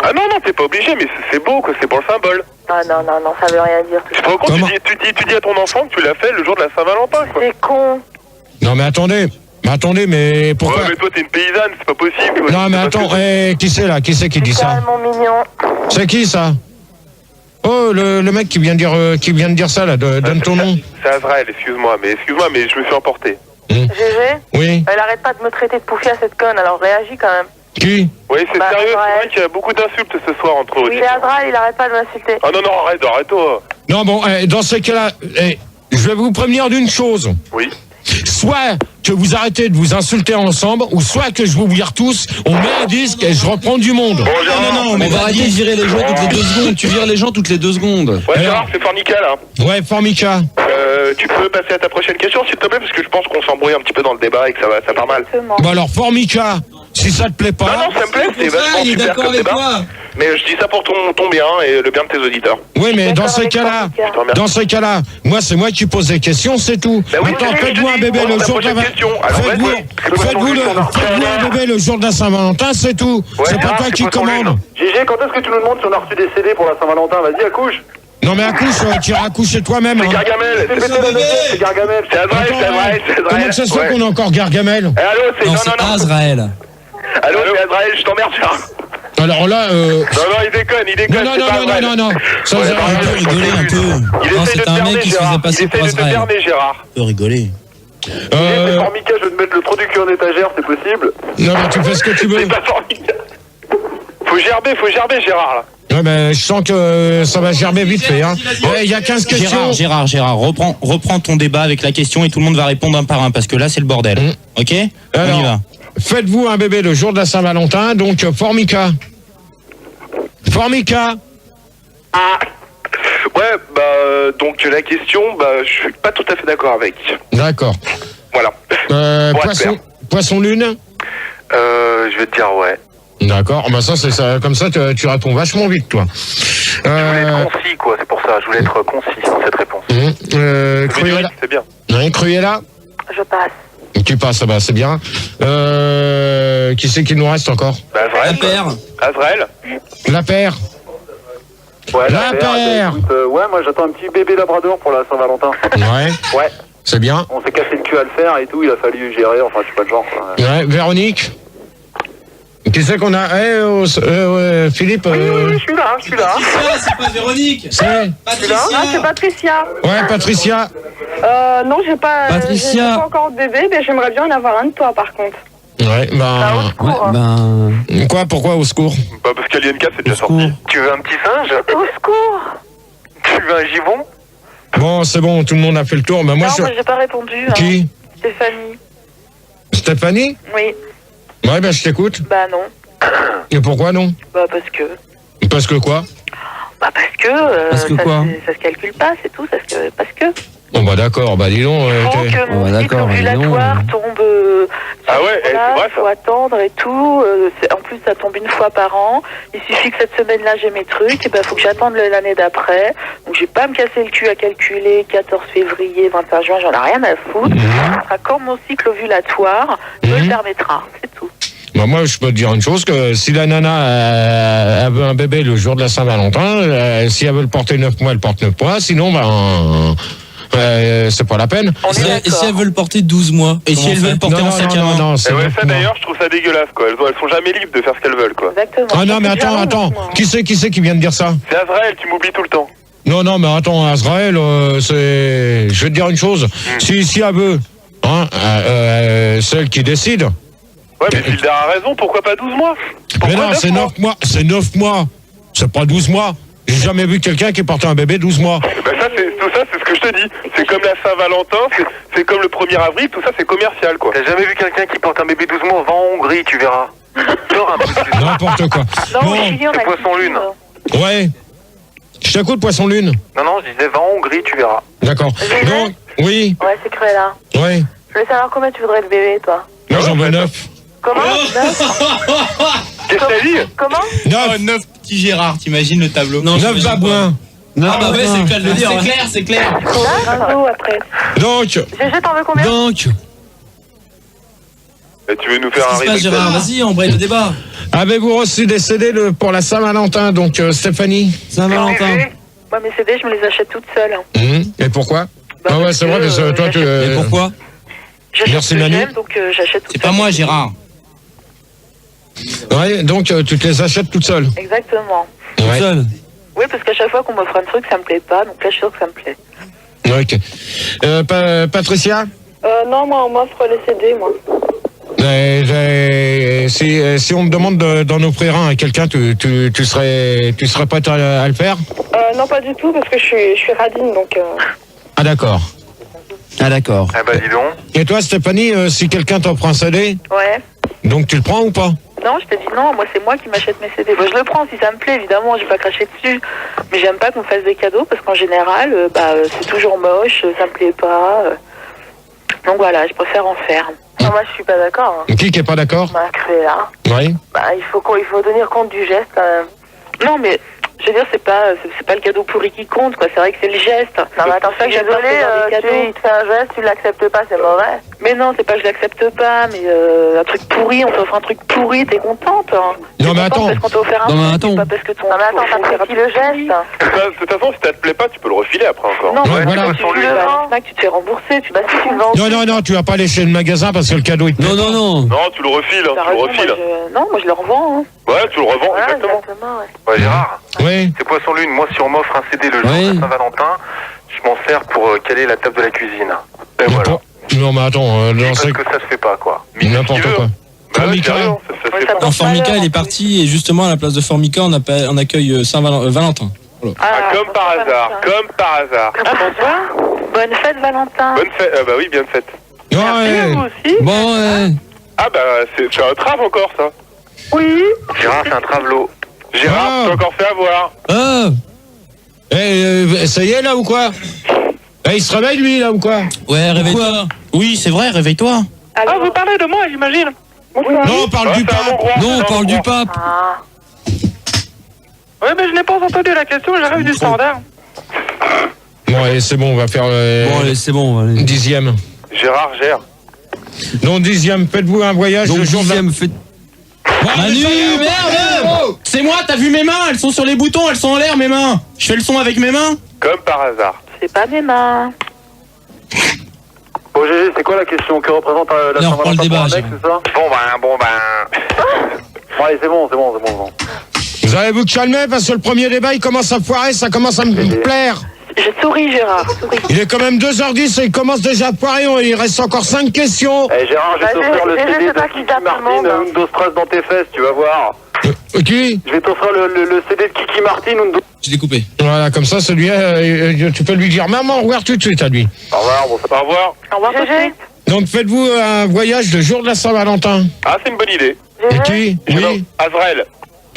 Ah non, t'es pas obligé, mais c'est beau, quoi, c'est pour le symbole. Ah non, ça veut rien dire. Tu te rends compte, tu dis à ton enfant que tu l'as fait le jour de la Saint-Valentin, quoi. C'est con. Non, mais attendez, mais pourquoi? Ouais, mais toi, t'es une paysanne, c'est pas possible. Quoi. Non, mais attends, qui c'est là? Qui c'est qui dit ça? Tellement mignon. C'est qui ça? Oh, le mec qui vient de dire ça là, donne ton nom. C'est Azrael, excuse-moi, mais je me suis emporté. GG. Oui. Elle arrête pas de me traiter de poufia cette conne, alors réagis quand même. Qui? Oui, c'est Bah, sérieux, Azrael. c'est vrai qu'il y a beaucoup d'insultes ce soir entre Oui, auditeurs. c'est Azrael, il arrête pas de m'insulter. Ah non, arrête-toi. Non, bon, dans ces cas-là, je vais vous prévenir d'une chose. Oui. Soit que vous arrêtez de vous insulter ensemble, ou soit que je vous vire tous, on met un disque et je reprends du monde. Non, on va arrêter de virer les gens toutes les 2 secondes. Tu vires les gens toutes les 2 secondes. Ouais, Gérard, c'est Fornica, là. Ouais, Formica. Tu peux passer à ta prochaine question, s'il te plaît, parce que je pense qu'on s'embrouille un petit peu dans le débat et que ça part mal. Bon alors, Formica, si ça te plaît pas... Non, ça me plaît, c'est vachement il est super d'accord comme avec débat. moi. Mais je dis ça pour ton bien et le bien de tes auditeurs. Oui, mais dans D'accord ces avec cas-là, Formica. moi, c'est moi qui pose des questions, c'est tout. Bah oui, Maintenant, c'est ce que faites-vous je un dis. bébé Bon, le la jour de la prochaine question. Alors, Faites-vous un bébé le jour de la Saint-Valentin, c'est tout. C'est pas toi qui commande. Gégé, quand est-ce que tu nous demandes si on a reçu des CD pour la Saint-Valentin? Vas-y, accouche. Non mais accouche, tu iras accoucher toi-même. C'est Gargamel, C'est Gargamel. c'est Azrael. Comment que ça se fait qu'on a encore Gargamel? Eh, allô, c'est... Non, Non, c'est non, non. Azrael. Allô, c'est Azrael, je t'emmerde, Gérard. Alors là, Non, il déconne, non, c'est pas Azrael. non. Ça, Ouais, vous bah, arrêtez. Rigoler un peu. Il Non, essaye de c'était te un mec berner, qui se Gérard. faisait passer Il pour essaye de te Azrael. berner, Gérard. On peut rigoler. C'est Formica, je vais te mettre le trou du cul en étagère, c'est possible. Non mais tu fais ce que tu veux. C'est pas Formica. Faut gerber, Gérard, là. Ouais, mais je sens que ça va gerber vite fait. Hein. Il y a 15 questions. Gérard, reprends ton débat avec la question et tout le monde va répondre un par un parce que là c'est le bordel. Ok? On y Alors, va. faites-vous un bébé le jour de la Saint-Valentin, donc Formica. Ouais, donc la question, je suis pas tout à fait d'accord avec. D'accord. Voilà. Poisson lune. Je vais te dire ouais. D'accord. Bah ça c'est ça. Comme ça tu réponds vachement vite toi. Je voulais être concis, quoi, c'est pour ça. Je voulais être concis dans cette réponse. Cruella. C'est bien. Oui, Cruella. Je passe. Tu passes, bah c'est bien. Qui c'est qui nous reste encore? Azrael. Azrael. La paire. Ouais, La paire. Écoute, ouais, moi j'attends un petit bébé labrador pour la Saint-Valentin. Ouais. Ouais. C'est bien. On s'est cassé le cul à le faire et tout, il a fallu gérer, enfin je suis pas le genre. Quoi. Ouais, Véronique. Qui c'est qu'on a? Philippe. Oui, je suis là. C'est pas Véronique. C'est. Patricia. Ah, c'est Patricia. Ouais, Patricia. Non, j'ai pas encore de bébé, mais j'aimerais bien en avoir un de toi, par contre. Ouais, Quoi? Pourquoi au secours? Bah parce qu'Alien 4 c'est déjà sorti. Tu veux un petit singe? Au secours. Tu veux un gibon? Bon, c'est bon, tout le monde a fait le tour. Bah, moi, Non, moi j'ai pas répondu. Qui? Stéphanie. Stéphanie? Oui. Ouais, bah je t'écoute. Bah non. Et pourquoi non? Bah parce que... Parce que quoi? Bah parce que... Parce que quoi? Ça se calcule pas, c'est tout. Parce que... Bon bah d'accord, bah dis donc. Faut que mon cycle ovulatoire tombe... Ah ouais, c'est vrai faut ça. attendre et tout. En plus, ça tombe une fois par an. Il suffit que cette semaine-là, j'ai mes trucs. Et ben, faut que j'attende l'année d'après. Donc, je vais pas me casser le cul à calculer 14 février, 21 juin. J'en ai rien à foutre. Ce sera quand mon cycle ovulatoire me le permettra. C'est tout. Bah moi, je peux te dire une chose, que si la nana elle veut un bébé le jour de la Saint-Valentin, si elle veut le porter 9 mois, elle porte 9 mois. Sinon, c'est pas la peine. Et si elle veut le porter 12 mois? Et si elle veut le porter en sac à main? Non, c'est Et ouais, 9 ça mois. d'ailleurs, je trouve ça dégueulasse quoi. Elles sont jamais libres de faire ce qu'elles veulent quoi. Exactement. Ah non, mais attends. Qui c'est qui vient de dire ça? C'est Azrael, tu m'oublies tout le temps. Non, mais attends, Azrael, c'est... Je vais te dire une chose. Si elle veut, celle qui décide... Ouais, mais Gilda a raison, pourquoi pas 12 mois? Mais non, c'est 9 mois. C'est 9 mois. C'est pas 12 mois. J'ai jamais vu quelqu'un qui portait un bébé 12 mois. Bah tout ça, c'est ce que je te dis. C'est comme la Saint-Valentin, c'est comme le 1er avril, tout ça, c'est commercial, quoi. T'as jamais vu quelqu'un qui porte un bébé 12 mois? Va en Hongrie, tu verras. Dors un peu plus. N'importe quoi. Non, Bon, mais Julie, on a Poisson dit, lune. ouais. Je t'écoute, Poisson Lune. Non, je disais va en Hongrie, tu verras. D'accord. Donc, oui. Ouais, c'est Cruella. Ouais. Je voulais savoir combien tu voudrais de bébé, toi. Moi, j'en veux 9. Comment Qu'est-ce que t'as dit? Comment 9. 9 petits Gérard, t'imagines le tableau? 9 babouins. Non, bah ouais, c'est clair de le dire. C'est clair, c'est clair. Bientôt après. Donc, GG, t'en veux combien? Donc, Et tu veux nous faire qu'est-ce un qui se passe, Gérard? Vas-y, on braille le débat. avez-vous reçu des CD pour la Saint-Valentin, donc Stéphanie? Saint-Valentin. Moi, mes CD, je me les achète toutes seules. Et pourquoi? Bah, Ah ouais, parce c'est vrai que toi, tu... Et pourquoi? J'achète Merci, ce que Manu. j'aime, donc j'achète toutes C'est pas seules. moi, Gérard. Ouais, donc tu te les achètes toute seule. Exactement. Ouais. Seul. Oui, parce qu'à chaque fois qu'on m'offre un truc, ça me plaît pas, donc là, je suis sûre que ça me plaît. Ok. Patricia? Non, moi, on m'offre les CD, moi. Si on me demande d'en offrir un à quelqu'un, tu serais prête à le faire? Non, pas du tout, parce que je suis radine, donc... Ah d'accord. Ah d'accord. Eh bah dis donc. Et toi Stéphanie, si quelqu'un t'offre un CD, Ouais. donc tu le prends ou pas? Non, je te dis non, moi, c'est moi qui m'achète mes CD. Bon, je le prends si ça me plaît, évidemment, je vais pas cracher dessus. Mais j'aime pas qu'on me fasse des cadeaux, parce qu'en général, c'est toujours moche, ça me plaît pas. Donc voilà, je préfère en faire. Non, moi, je suis pas d'accord. Qui est pas d'accord? Bah, Créa. Oui. Bah, il faut tenir compte du geste, quand même. Non, mais je veux dire, c'est pas le cadeau pourri qui compte, quoi. C'est vrai que c'est le geste. Non, mais attends, C'est ça que j'aime pas désolé, recevoir des cadeaux. il te fait un geste, tu l'acceptes pas, c'est mauvais. Mais non, c'est pas que je l'accepte pas, mais un truc pourri, on t'offre un truc pourri, t'es contente. Hein. Non, mais attends. Parce qu'on t'a offert un Non, mais truc, attends. c'est pas parce que ton... Non, mais attends, t'apprécies le geste. De toute façon, si ça te plaît pas, tu peux le refiler après encore. Non, Ouais, mais voilà. tu le vends. Snack, tu te fais rembourser, tu Bah, si tu le vends. Non, tu vas pas aller chez le magasin parce que le cadeau il te plaît. Non. Non, tu le refiles, hein, T'as tu le raison, refiles. Non, moi je le revends. Hein. Ouais, tu le revends, Voilà, exactement. ouais. Ouais, Gérard, Oui. c'est Poisson Lune. Moi, si on m'offre un CD le jour Oui. de Saint-Valentin, je m'en sers pour caler la table de la cuisine. Et voilà. Non mais attends, dans Parce ce... que ça se fait pas, quoi. n'importe quoi. Bah, Formica. sérieux, ça se Ouais, fait ça pas. porte Formica, malheur, il est en parti et justement à la place de Formica, on accueille Saint-Valentin. Ah, comme par hasard, comme par hasard. Ah, bonsoir. Bonne fête, Valentin. Bonne fête, bah oui, bien faite. Non, Merci, vous aussi. Bon, Ah bah, c'est un trave encore, ça. Oui. Gérard, c'est un travelot. Gérard, Ah. tu t'es encore fait avoir. ça y est là ou quoi? Il se réveille lui là ou quoi? ouais, réveille-toi. Oui, c'est vrai, réveille-toi. Alors, vous parlez de moi, j'imagine. Non, on parle Ouais, du c'est un pape. Hongrois, Non, c'est on un parle du Hongrois. pape. Ouais, mais je n'ai pas entendu la question, j'arrive du standard. Bon allez, c'est bon, on va faire Bon, allez, c'est bon. Allez. 10e. Gérard gère. Donc 10e, faites-vous un voyage Donc, le jour de la... 10e, fait... Manu, merde! C'est moi, t'as vu mes mains? Elles sont sur les boutons, elles sont en l'air, mes mains. Je fais le son avec mes mains? Comme par hasard. c'est pas mes mains. Bon, GG, c'est quoi la question? Que représente la Non, on reprend le Saint-Valentin débat, pour un mec, c'est ça? Bon, Bon, allez, c'est bon. Vous allez vous calmer parce que le premier débat il commence à foirer, ça commence à me plaire. Je souris, Gérard. Souris. Il est quand même 2h10 et il commence déjà à foirer, il reste encore 5 questions. Eh, Gérard, je vais Vas-y, t'offrir le GG, CD c'est de toi qui Kiki tape tout le monde. Martin, Undo Stress dans tes fesses, tu vas voir. Qui? Je vais t'offrir le CD de Kiki Martin, Undo... Je l'ai coupé. Voilà, comme ça, celui-là, tu peux lui dire maman, au revoir tout de suite à lui. Au revoir, bon, Au revoir. Au revoir, GG. Donc faites-vous un voyage le jour de la Saint-Valentin. Ah, c'est une bonne idée. Et qui? Oui. Azrael.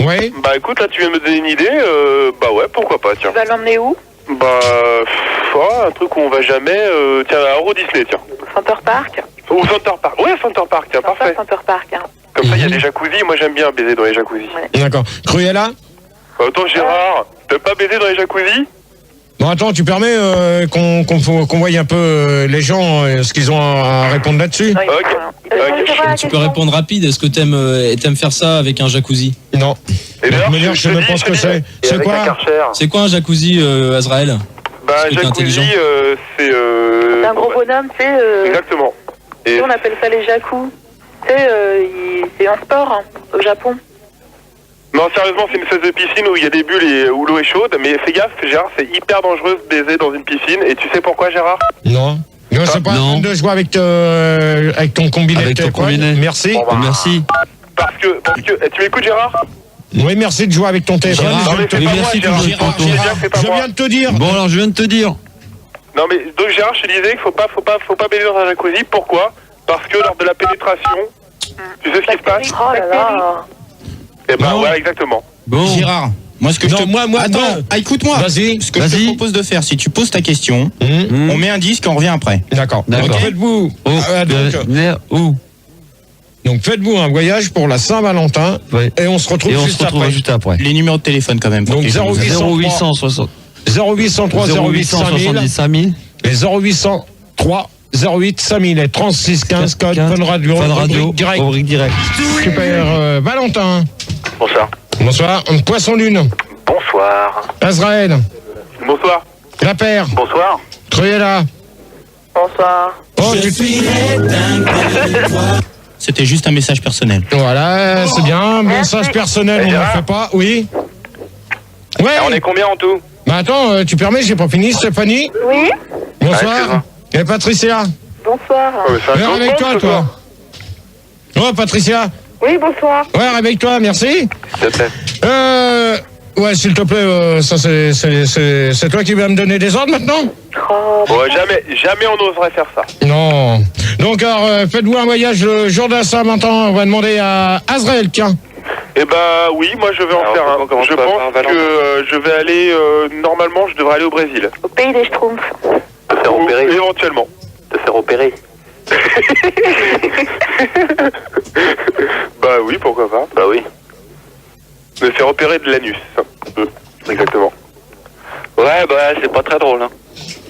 Oui. Bah écoute, là tu viens de me donner une idée, bah ouais, pourquoi pas, tiens. Tu vas l'emmener où? Bah, un truc où on va jamais, tiens, à Euro Disney, tiens. Center Park. Ou Center Park, ouais, Center Park, tiens, parfait. Center Park. Hein. Comme ça, il y a des jacuzzi, moi j'aime bien baiser dans les jacuzzi. D'accord. Cruella? Attends, Gérard, t'aimes pas baiser dans les jacuzzi? Bon, attends, tu permets qu'on voie un peu les gens, ce qu'ils ont à répondre là-dessus? Non, Ok. Tu peux répondre rapide. Est-ce que t'aimes faire ça avec un jacuzzi? Non. Et De d'ailleurs, toute manière, je sais même pas ce que c'est. C'est avec un quoi? Karcher. C'est quoi un jacuzzi, Azrael? Bah, Est-ce que t'es jacuzzi, intelligent c'est... C'est un gros bonhomme, tu sais. Exactement. Et On appelle ça les jacous. Tu sais, c'est un sport hein, au Japon. non, sérieusement, c'est une espèce de piscine où il y a des bulles et où l'eau est chaude, mais fais gaffe, Gérard, c'est hyper dangereux de baiser dans une piscine, et tu sais pourquoi, Gérard? Non. Non, c'est pas non. en train de jouer avec ton combiné. Avec de ton tes poils. combiné. Merci. Bon, bah, Merci. Parce que, tu m'écoutes, Gérard? Oui, merci de jouer avec ton téléphone. Gérard, Non, mais c'est oui, pas merci, moi, Gérard. toujours, Je sais bien que c'est pas Je moi. viens de te dire. Bon, alors je viens de te dire. Non, mais donc, Gérard, je te disais qu'il faut pas baiser dans un jacuzzi. Pourquoi? Parce que lors de la pénétration, tu sais ce qui se passe? Oh là là. Eh ben, Non. voilà, exactement. Bon. Gérard, moi ce que Non, je te... moi, Attends, moi- écoute-moi. Vas-y. Ce que je te Vas-y. propose de faire, si tu poses ta question, Hum, on met un disque et on revient après. D'accord. D'accord. Donc faites-vous donc faites-vous un voyage pour la Saint-Valentin Ouais. et on se retrouve Et on juste se retrouve après. juste après. Les numéros de téléphone quand même. pour Donc qu'ils- 0800. 0860. 0803 08 5000. 5000. Les 0803 08 5000 et 36 15 code Fun Radio. Fun Radio, rubrique direct. Super. Valentin. Bonsoir. Bonsoir. Poisson Lune. Bonsoir. Azraël. Bonsoir. La Paire. Bonsoir. Cruella. Bonsoir. Oh, C'était juste un message personnel. Voilà, c'est bien. Message personnel, on ne fait pas. Oui. Ouais. On est combien en tout? Bah attends, tu permets, j'ai pas fini. Stéphanie. Oui. Bonsoir. Et Patricia. Bonsoir. Réveille-toi, toi. Oh, Patricia. Oui, bonsoir. Ouais, réveille-toi, merci. S'il te plaît. Ouais, s'il te plaît, ça c'est toi qui vas me donner des ordres maintenant? Ouais, jamais on oserait faire ça. Non. Donc, alors, faites-vous un voyage le jour de la Saint-Valentin? On va demander à Azraël, tiens. Eh ben oui, moi je vais en faire un. Je pense que je vais aller, normalement je devrais aller au Brésil. Au pays des Schtroumpfs. Te faire opérer. Éventuellement. Te faire opérer. Bah oui, pourquoi pas. Bah oui. Me faire opérer de l'anus. Exactement. Ouais, bah c'est pas très drôle, hein.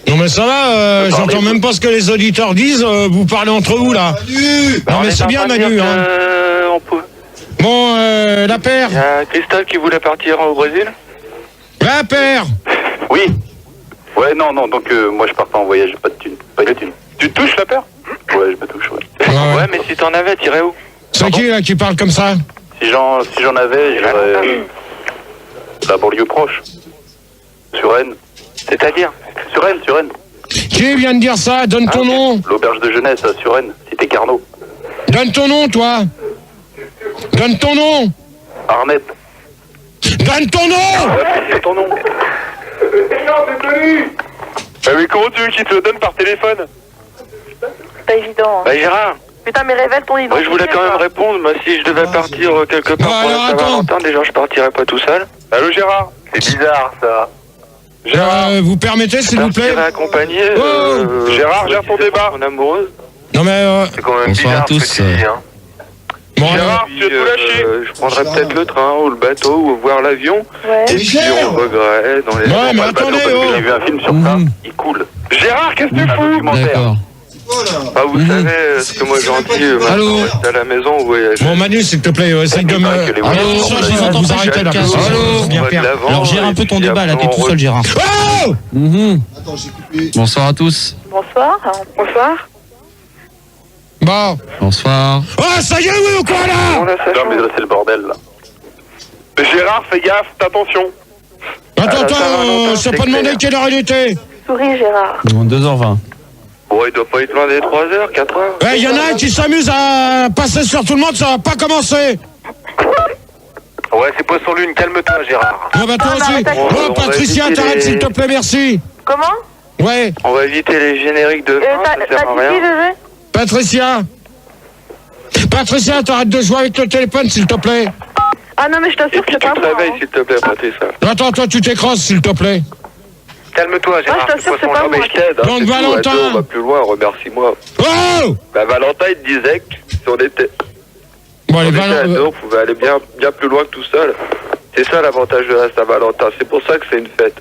Non mais ça va, j'entends même pas ce que les auditeurs disent, vous parlez entre vous là. Non mais c'est bien Manu, hein. On peut... Bon, La Paire. Il y a Christophe qui voulait partir au Brésil. La Paire. Oui. Ouais, non, donc moi je pars pas en voyage, j'ai pas de thune. Pas de thune. Tu te touches la paire? Ouais, je me touche, ouais. Ouais, mais si t'en avais, t'irais où? C'est qui là qui parle comme ça? Si j'en avais, j'irais la banlieue proche. Sur Rennes. C'est-à-dire? Sur Rennes. Qui vient de dire ça? Donne ton nom. L'auberge de jeunesse sur Rennes, cité Carnot. Donne ton nom, toi. Donne ton nom. Arnette. Donne ton nom. C'est ton nom. Mais comment tu veux qu'il te le donne par téléphone? Pas évident. Bah Gérard. Putain, mais révèle ton identité. Ouais, je voulais quand même répondre, mais si je devais partir quelque part pour la Saint-Valentin, déjà je partirais pas tout seul. Allô Gérard? C'est bizarre ça. Gérard, vous permettez s'il vous plaît? accompagné. Oh Gérard, gère ton débat. Mon amoureuse. Non mais C'est quand même Bonsoir bizarre à tous. ce que tu dis, hein. bon, Gérard, tu veux tout lâcher? Je prendrais peut-être le train ou le bateau ou voir l'avion. Ouais. Et puis on regret dans les... Ouais, mais attendez, J'ai vu un film sur ça, il coule. Gérard, qu'est-ce que tu fous? D'accord. Ah, vous savez ce que moi j'en dis, Allô? reste à la maison ou voyager. Bon Manu, s'il te plaît, essaye de me... que les voyages Allô, sont je bien. vous entends Vous pas, arrêtez arrêtez le là. casque. Allô? Bien faire. Alors gère un peu ton débat là, t'es tout seul Gérard. Oh Bonsoir à tous. Bonsoir. Bonsoir. Bon. Bonsoir. Oh, ça y est, oui ou quoi là? Non, mais là, c'est le bordel là. Gérard, fais gaffe, attention. Attends, Saint-Valentin, je t'ai c'est pas demandé clair. quelle heure il était. Souris, Gérard. 2h20. Bon, il doit pas être loin des 3h, 4h. Il y en a un qui s'amuse à passer sur tout le monde, ça va pas commencer. Ouais, c'est Poisson Lune, calme-toi Gérard. Bon bah toi Ah, aussi. non, mais Oh on va Patricia, éviter t'arrêtes les- s'il te plaît, merci. Comment? Ouais, On va éviter les génériques de fin, T'as ça dit sert à qui, rien. Gégé? Patricia. Patricia, t'arrêtes de jouer avec le téléphone s'il te plaît. Ah non, mais je t'assure que c'est pas moi. Hein. s'il te plaît, Patricia. Attends, toi tu t'écrasses s'il te plaît. Calme-toi Gérard. je t'assure, c'est pas moi. Mais je t'aide, hein, Donc, c'est tout. Valentin. Attends, on va plus loin, remercie-moi. Oh Bah Valentin, il te disait que si on était... Bon allez, On était à deux, Valentin. on pouvait aller bien plus loin que tout seul. C'est ça l'avantage de la Saint-Valentin. C'est pour ça que c'est une fête.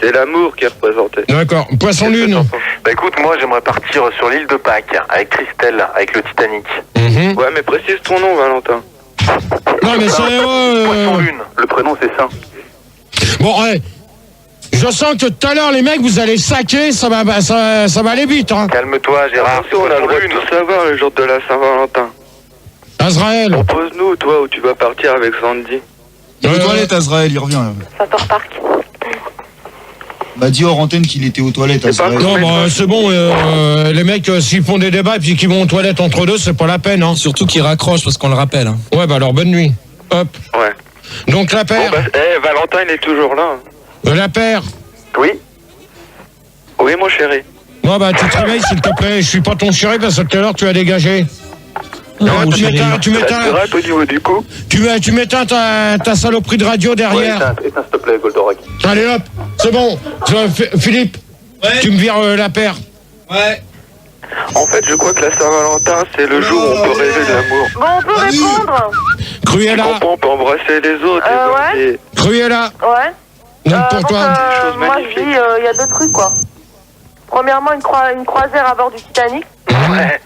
C'est l'amour qui est représenté. D'accord, Poisson Lune. Bah écoute, moi j'aimerais partir sur l'île de Pâques avec Christelle, avec le Titanic. Mhm. Ouais, mais précise ton nom, Valentin. Non mais c'est... Poisson Lune. Le prénom c'est ça. Bon, ouais. Je sens que tout à l'heure les mecs vous allez saquer, ça va aller vite hein. Calme-toi, Gérard. On a le droit de tout savoir le jour de la Saint-Valentin. Azraël. Propose-nous, toi, où tu vas partir avec Sandy. Il est aux toilettes, Azraël, il revient là. Center Park. M'a dit hors antenne qu'il était aux toilettes, Azraël. Non, bah, c'est bon, les mecs, s'ils font des débats et puis qu'ils vont aux toilettes entre deux, c'est pas la peine, hein. Surtout qu'ils raccrochent parce qu'on le rappelle. Hein. Ouais, bah alors, bonne nuit. Hop. Ouais. Donc, la paire. Bon, bah, Valentin, il est toujours là. La paire. Oui. Oui, mon chéri. Moi, bah, tu te réveilles, s'il te plaît. Je suis pas ton chéri parce que tout à l'heure, tu as dégagé. Non, tu m'éteins, au niveau du coup. tu m'éteins ta saloperie de radio derrière. Ouais, éteins, s'il te plaît, Goldorak. Allez, hop. C'est bon. Philippe. Ouais. Tu me vires la paire. Ouais. En fait, je crois que la Saint-Valentin, c'est le jour où on peut rêver de l'amour. Bon, on peut répondre. Cruella. On peut embrasser les autres. Ouais. Cruella. Ouais. Donc pour toi. Moi, je dis, il y a deux trucs, quoi. Premièrement, une croisière à bord du Titanic. Ouais.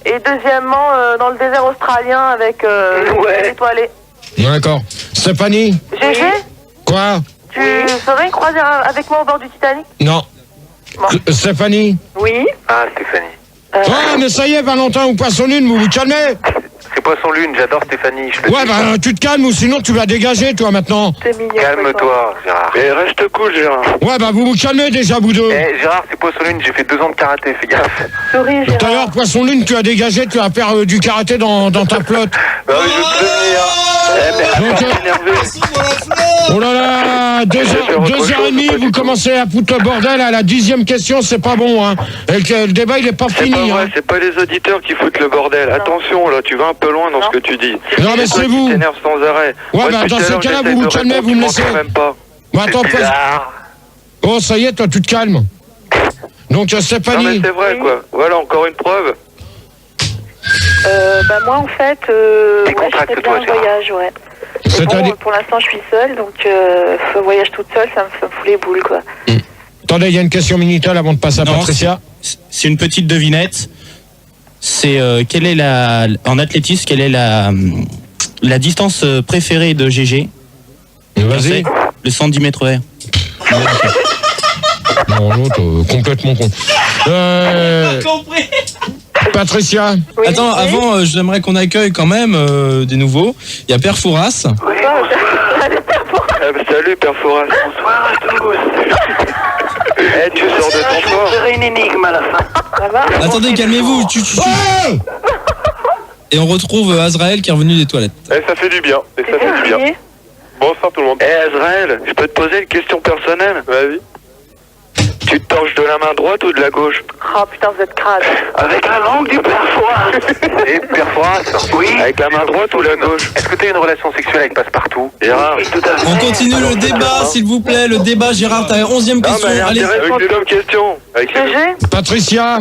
Et deuxièmement, dans le désert australien avec les étoilés. D'accord. Stéphanie. GG, Quoi? tu ferais une croisière avec moi au bord du Titanic? Non. Stéphanie. Oui. Ah, Stéphanie. Ah, mais ça y est, Valentin ou Poisson Lune, vous vous calmez? C'est Poisson Lune, j'adore Stéphanie. Je le Ouais, dis. bah tu te calmes ou sinon tu vas dégager, toi, maintenant. C'est mignon. Calme-toi, Gérard. Mais reste cool, Gérard. Ouais, bah vous vous calmez déjà, vous deux. Eh, Gérard, c'est Poisson Lune, j'ai fait 2 ans de karaté, fais gaffe. Souris, Tout à Gérard. l'heure, Poisson Lune, tu as dégagé, tu vas faire du karaté dans ta flotte. Bah oui, je veux te venir. Eh, mais Donc, arrête de m'énerver. oh là là, 2h30, vous commencez à foutre le bordel à la 10e question, c'est pas bon, hein. Et le débat, il est pas C'est fini, pas vrai, hein. c'est pas les auditeurs qui foutent le bordel. Attention, là, tu vas un peu loin dans ce que tu dis. Non, mais c'est toi vous. qui t'énerves sans arrêt. Ouais, Moi, bah, depuis dans tout à ces l'heure, cas-là, j'essaie vous vous de calmez, répondre, vous me tu laissez. m'entends même pas. Bah, attends, Bizarre. oh, ça y est, toi, tu te calmes. Donc, Non, mais Stéphanie. c'est vrai, quoi. Voilà, encore une preuve. Bah moi en fait, T'es ouais, je ferais contracte, bien toi, un Gérard. voyage, ouais. Mais C'est-à-dire- bon, pour l'instant je suis seule, donc ce voyage toute seule, ça me fout les boules, quoi. Attendez, il y a une question Minitel avant de passer à Non, Patricia. C'est une petite devinette. C'est quelle est en athlétisme, quelle est la distance préférée de GG? Vas-y. Le 110 mètres vert. Non, l'autre, complètement con. Patricia. Oui. Attends, avant, j'aimerais qu'on accueille quand même des nouveaux. Il y a Père Fouras. Salut, Père Foras. Bonsoir à tous. Eh, tu sors de ton corps. une énigme à la fin. Ça va? Attendez, calmez-vous. Et on retrouve Azraël qui est revenu des toilettes. Eh, ça fait du bien. Et ça fait du bien. Bonsoir tout le monde. Eh, Azraël, je peux te poser une question personnelle? Vas-y. Tu te torches de la main droite ou de la gauche? Oh putain, vous êtes crade. Avec la langue du Père Fouras. Et Père Fouras, oui. Avec la main droite ou la gauche? Est-ce que t'as une relation sexuelle avec Passepartout? Gérard. On continue le débat, s'il vous plaît. Le débat, Gérard, t'as 11e question. Allez. Avec les mêmes questions. Avec les GG? Patricia.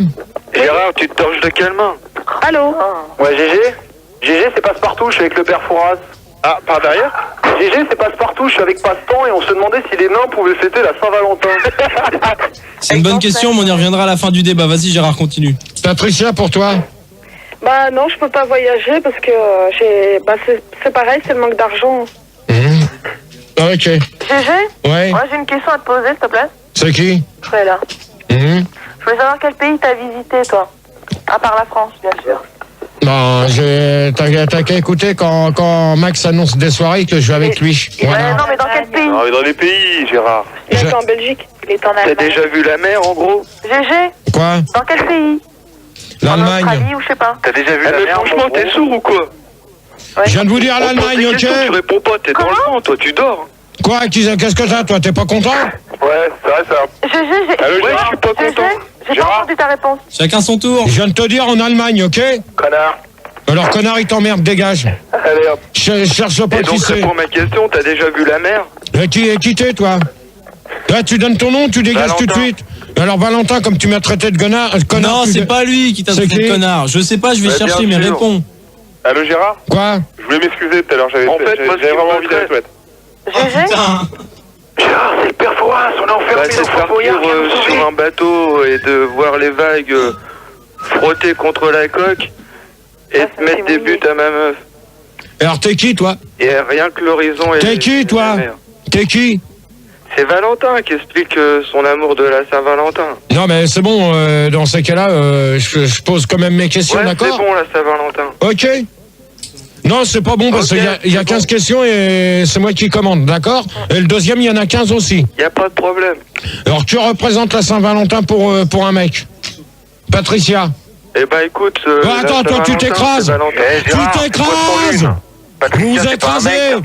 Gérard, tu te torches de quelle main? Allô? Ouais, GG. GG, c'est Passepartout, je suis avec le Père Fouras. Ah, par derrière? GG, c'est Passepartout, je suis avec Passe-Temps et on se demandait si les nains pouvaient fêter la Saint-Valentin. C'est une bonne question, mais on y reviendra à la fin du débat. Vas-y, Gérard, continue. Patricia, pour toi. Bah non, je peux pas voyager parce que c'est pareil, c'est le manque d'argent. Ok. GG? Ouais. Moi j'ai une question à te poser, s'il te plaît. C'est qui? Ouais, là. Je voulais savoir quel pays t'as visité, toi. À part la France, bien sûr. Bon, t'as qu'à écouter quand Max annonce des soirées que je vais avec lui. Voilà. Non, mais dans quel pays? Ah, mais dans les pays, Gérard. Il est en Belgique. Il est en T'as Allemagne. déjà vu la mer, en gros? GG? Quoi? Dans quel pays? En L'Allemagne. Australie ou je sais pas. T'as déjà vu Eh, la mais mer, franchement, mon t'es gros sourd ou quoi? Je viens de vous dire On pose l'Allemagne, des ok? questions, tu réponds pas, t'es dans le vent, toi, tu dors. Quoi? Qu'est-ce que t'as, toi? T'es pas content? Ouais, c'est vrai, ça. GG, Allô, Gérard, je suis pas content. J'ai pas Gérard entendu ta réponse. Chacun son tour. Je viens de te dire en Allemagne, ok? Connard. Alors, connard, il t'emmerde, dégage. Allez, hop. Cherche pas Et qui donc, c'est. réponds à ma question, t'as déjà vu la mer? Qui t'es, toi? Là, tu donnes ton nom, tu dégages Valentin. tout de suite. Alors, Valentin, comme tu m'as traité de connard, Non, tu c'est dé- pas lui qui t'a C'est traité de qui? connard. Je sais pas, je vais Bah, chercher, bien mais sûr. réponds. Allô, Gérard? Quoi? Je voulais m'excuser tout à l'heure, j'avais moi, ce qui vraiment envie m'intéresse- d'aller te mettre. GG? Gérard, c'est le Père Fouras, on est enfermé C'est de dans Fort Boyard, partir viens nous sauver. sur un bateau et de voir les vagues frotter contre la coque et Ah, de mettre des buts à ma meuf. Alors, t'es qui, toi? Et rien que l'horizon et T'es qui, toi? la mer. T'es qui? C'est Valentin qui explique son amour de la Saint-Valentin. Non, mais c'est bon, dans ces cas-là, je pose quand même mes questions, Ouais, c'est d'accord? bon la Saint-Valentin. Ok. Non, c'est pas bon parce Ok, qu'il y a c'est 15 bon. questions et c'est moi qui commande, d'accord? Et le deuxième, il y en a 15 aussi. Y a pas de problème. Alors, tu représentes la Saint-Valentin pour un mec. Patricia. Eh ben écoute. Attends, toi, tu t'écrases. Eh, Tu t'écrases. Vous vous écrasez.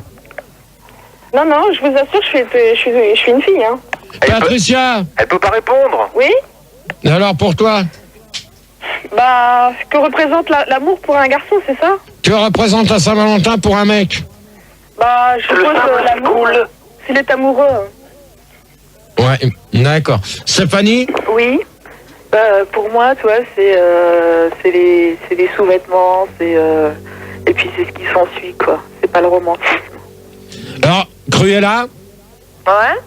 Non, non, je vous assure, je suis une fille, hein. Patricia. Elle peut pas répondre. Oui? Alors, pour toi, Bah, que représente l'amour pour un garçon, c'est ça? tu représentes la Saint-Valentin pour un mec. Bah, je suppose l'amour, s'il est amoureux. Ouais, d'accord. Stéphanie. Oui. Pour moi, tu vois, c'est les sous-vêtements, et puis c'est ce qui s'ensuit, quoi. C'est pas le romantisme. Alors, Cruella. Ouais?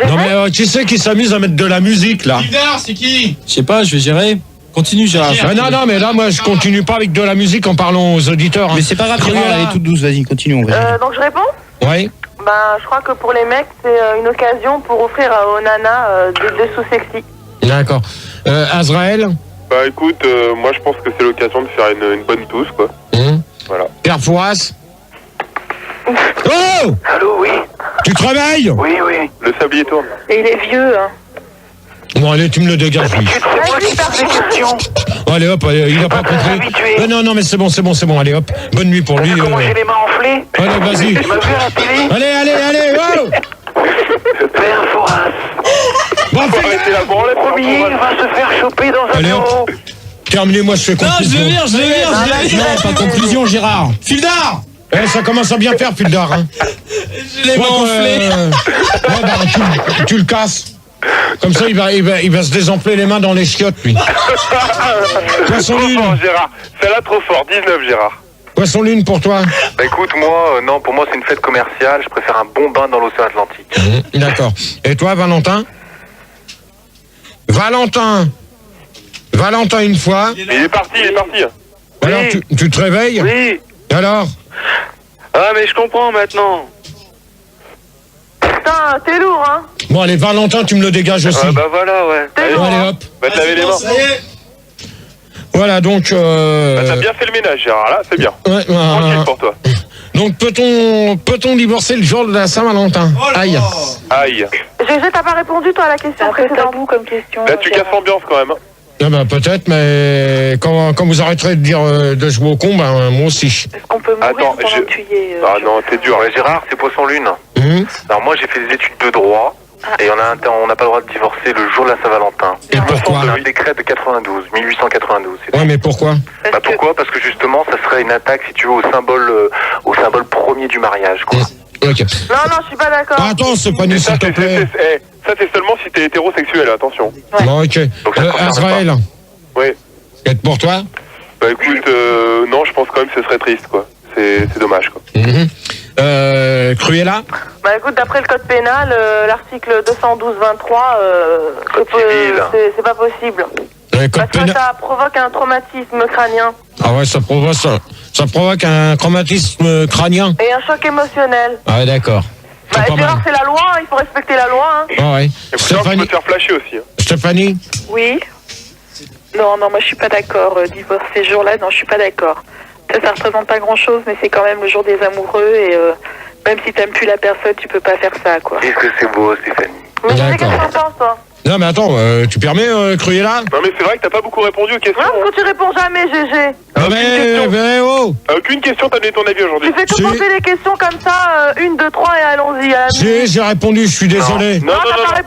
Non mais qui c'est qui s'amuse à mettre de la musique là? C'est qui? Je sais pas, je vais gérer. Continue Gérard. Non, mais là moi je continue pas avec de la musique en parlant aux auditeurs. Mais c'est pas grave, Gérard, elle est toute douce, vas-y, continue. Donc je réponds. Oui. Ben, je crois que pour les mecs, c'est une occasion pour offrir aux nanas des dessous sexy. D'accord. Azraël? Bah écoute, moi je pense que c'est l'occasion de faire une bonne tousse, quoi. Voilà. Pierre Fouras? Oh! Allô, oui. Tu te réveilles? Oui, oui. Le sablier tourne. Et il est vieux, hein. Bon, allez, tu me le dégages, lui. C'est moi qui pose des questions. Allez, hop, il a pas compris. Non, mais c'est bon, allez, hop. Bonne nuit pour lui. Comment j'ai les mains enflées? Allez, vas-y. Tu m'as vu à la télé? Allez, oh! Père Fouras. Bon, Arrêtez la branlette. Le premier va se faire choper dans un allez, bureau. hop. Terminez-moi, je fais conclusion. je le vire. Non, pas conclusion, Gérard. Fildar! Ça commence à bien faire, Fildar. Hein. Je l'ai gonflé. Tu le casses. Comme ça, il va se désenfler les mains dans les chiottes, lui. Poisson Trop lune. fort, Gérard. Celle-là, trop fort. 19, Gérard. Poisson lune pour toi. Bah écoute, moi, non, pour moi c'est une fête commerciale. Je préfère un bon bain dans l'océan Atlantique. D'accord. Et toi, Valentin? Valentin, une fois. Il est parti. Alors, tu te réveilles? Oui. Alors? Ah, mais je comprends maintenant. Putain, t'es lourd, hein. Bon, allez, Valentin, tu me le dégages aussi. Bah voilà, ouais. T'es lourd, Allez, hein. hop. Va te laver les mains. Voilà, donc... T'as bien fait le ménage, Gérard. Là, c'est bien. Ouais, Tranquille pour toi. donc, peut-on divorcer le jour de la Saint-Valentin? Aïe. Aïe. GG, t'as pas répondu, toi, à la question précédente. Comme question. Là, tu casses l'ambiance quand même. Ah bah, peut-être, mais quand vous arrêterez de dire de jouer au con, ben moi aussi. Est-ce qu'on peut mourir Attends, pendant que tu y es Ah non, t'es dur. Ouais, Gérard, c'est Poisson Lune. Alors moi j'ai fait des études de droit. Et on n'a pas le droit de divorcer le jour de la Saint-Valentin. Et pourquoi? C'est un décret de 92, 1892. Ouais, mais pourquoi? Bah pourquoi? Parce que justement, ça serait une attaque, si tu veux, au symbole premier du mariage, quoi. Ok. Non, je suis pas d'accord. Attends, c'est pas nu, s'il te plaît. Ça, c'est seulement si t'es hétérosexuel, attention. Bon, ok. Azraël? Oui. Et pour toi? Bah écoute, non, je pense quand même que ce serait triste, quoi. C'est dommage, quoi. Cruella? Bah écoute, d'après le code pénal, l'article 212-23, c'est pas possible. Parce que ça provoque un traumatisme crânien. Ah ouais, ça provoque un traumatisme crânien. Et un choc émotionnel. Ah ouais, d'accord. Bah Gérard, c'est la loi, il faut respecter la loi. Hein. Ah ouais. Stéphanie, tu peux te faire flasher aussi. Hein. Stéphanie? Oui. Non, moi je suis pas d'accord. Divorce ces jours-là, non, je suis pas d'accord. Ça représente pas grand-chose, mais c'est quand même le jour des amoureux et même si t'aimes plus la personne, tu peux pas faire ça, quoi. Qu'est-ce que c'est beau, Stéphanie. Mais qu'est-ce que t'en penses, toi? Non mais attends, tu permets Cruella? Non mais c'est vrai que t'as pas beaucoup répondu aux questions. Non, parce que tu réponds jamais, GG. Ah mais oh! Aucune question, t'as donné ton avis aujourd'hui. Tu fais que poser des questions comme ça, 1, 2, 3 et allons-y. J'ai répondu, je suis désolé. Non.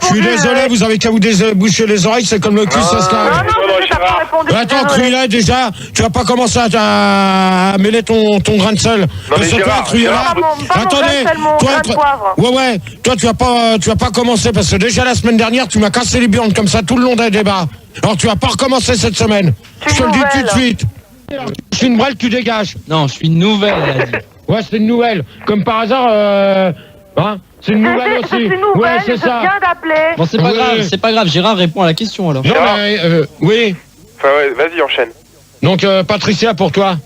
Je suis désolé, vous avez qu'à vous boucher les oreilles, c'est comme le cul, ça se lave. Non, t'as pas répondu. Attends, Cruella, déjà, tu vas pas commencer à mêler ton grain de sel. Non mais Gérard, attendez, ouais, toi tu vas pas commencer parce que déjà la semaine dernière tu m'as cassé les burnes comme ça tout le long des débats. Alors tu vas pas recommencer cette semaine. Je te le dis tout de suite. Je suis une brêle, tu dégages. Non, je suis une nouvelle, elle a dit. Ouais, c'est une nouvelle. Comme par hasard, c'est une nouvelle aussi. C'est une nouvelle, ouais, c'est ça. Je viens d'appeler. Bon, c'est pas grave, Gérard répond à la question alors. Non, mais, oui. Enfin ouais, vas-y, enchaîne. Donc, Patricia, pour toi.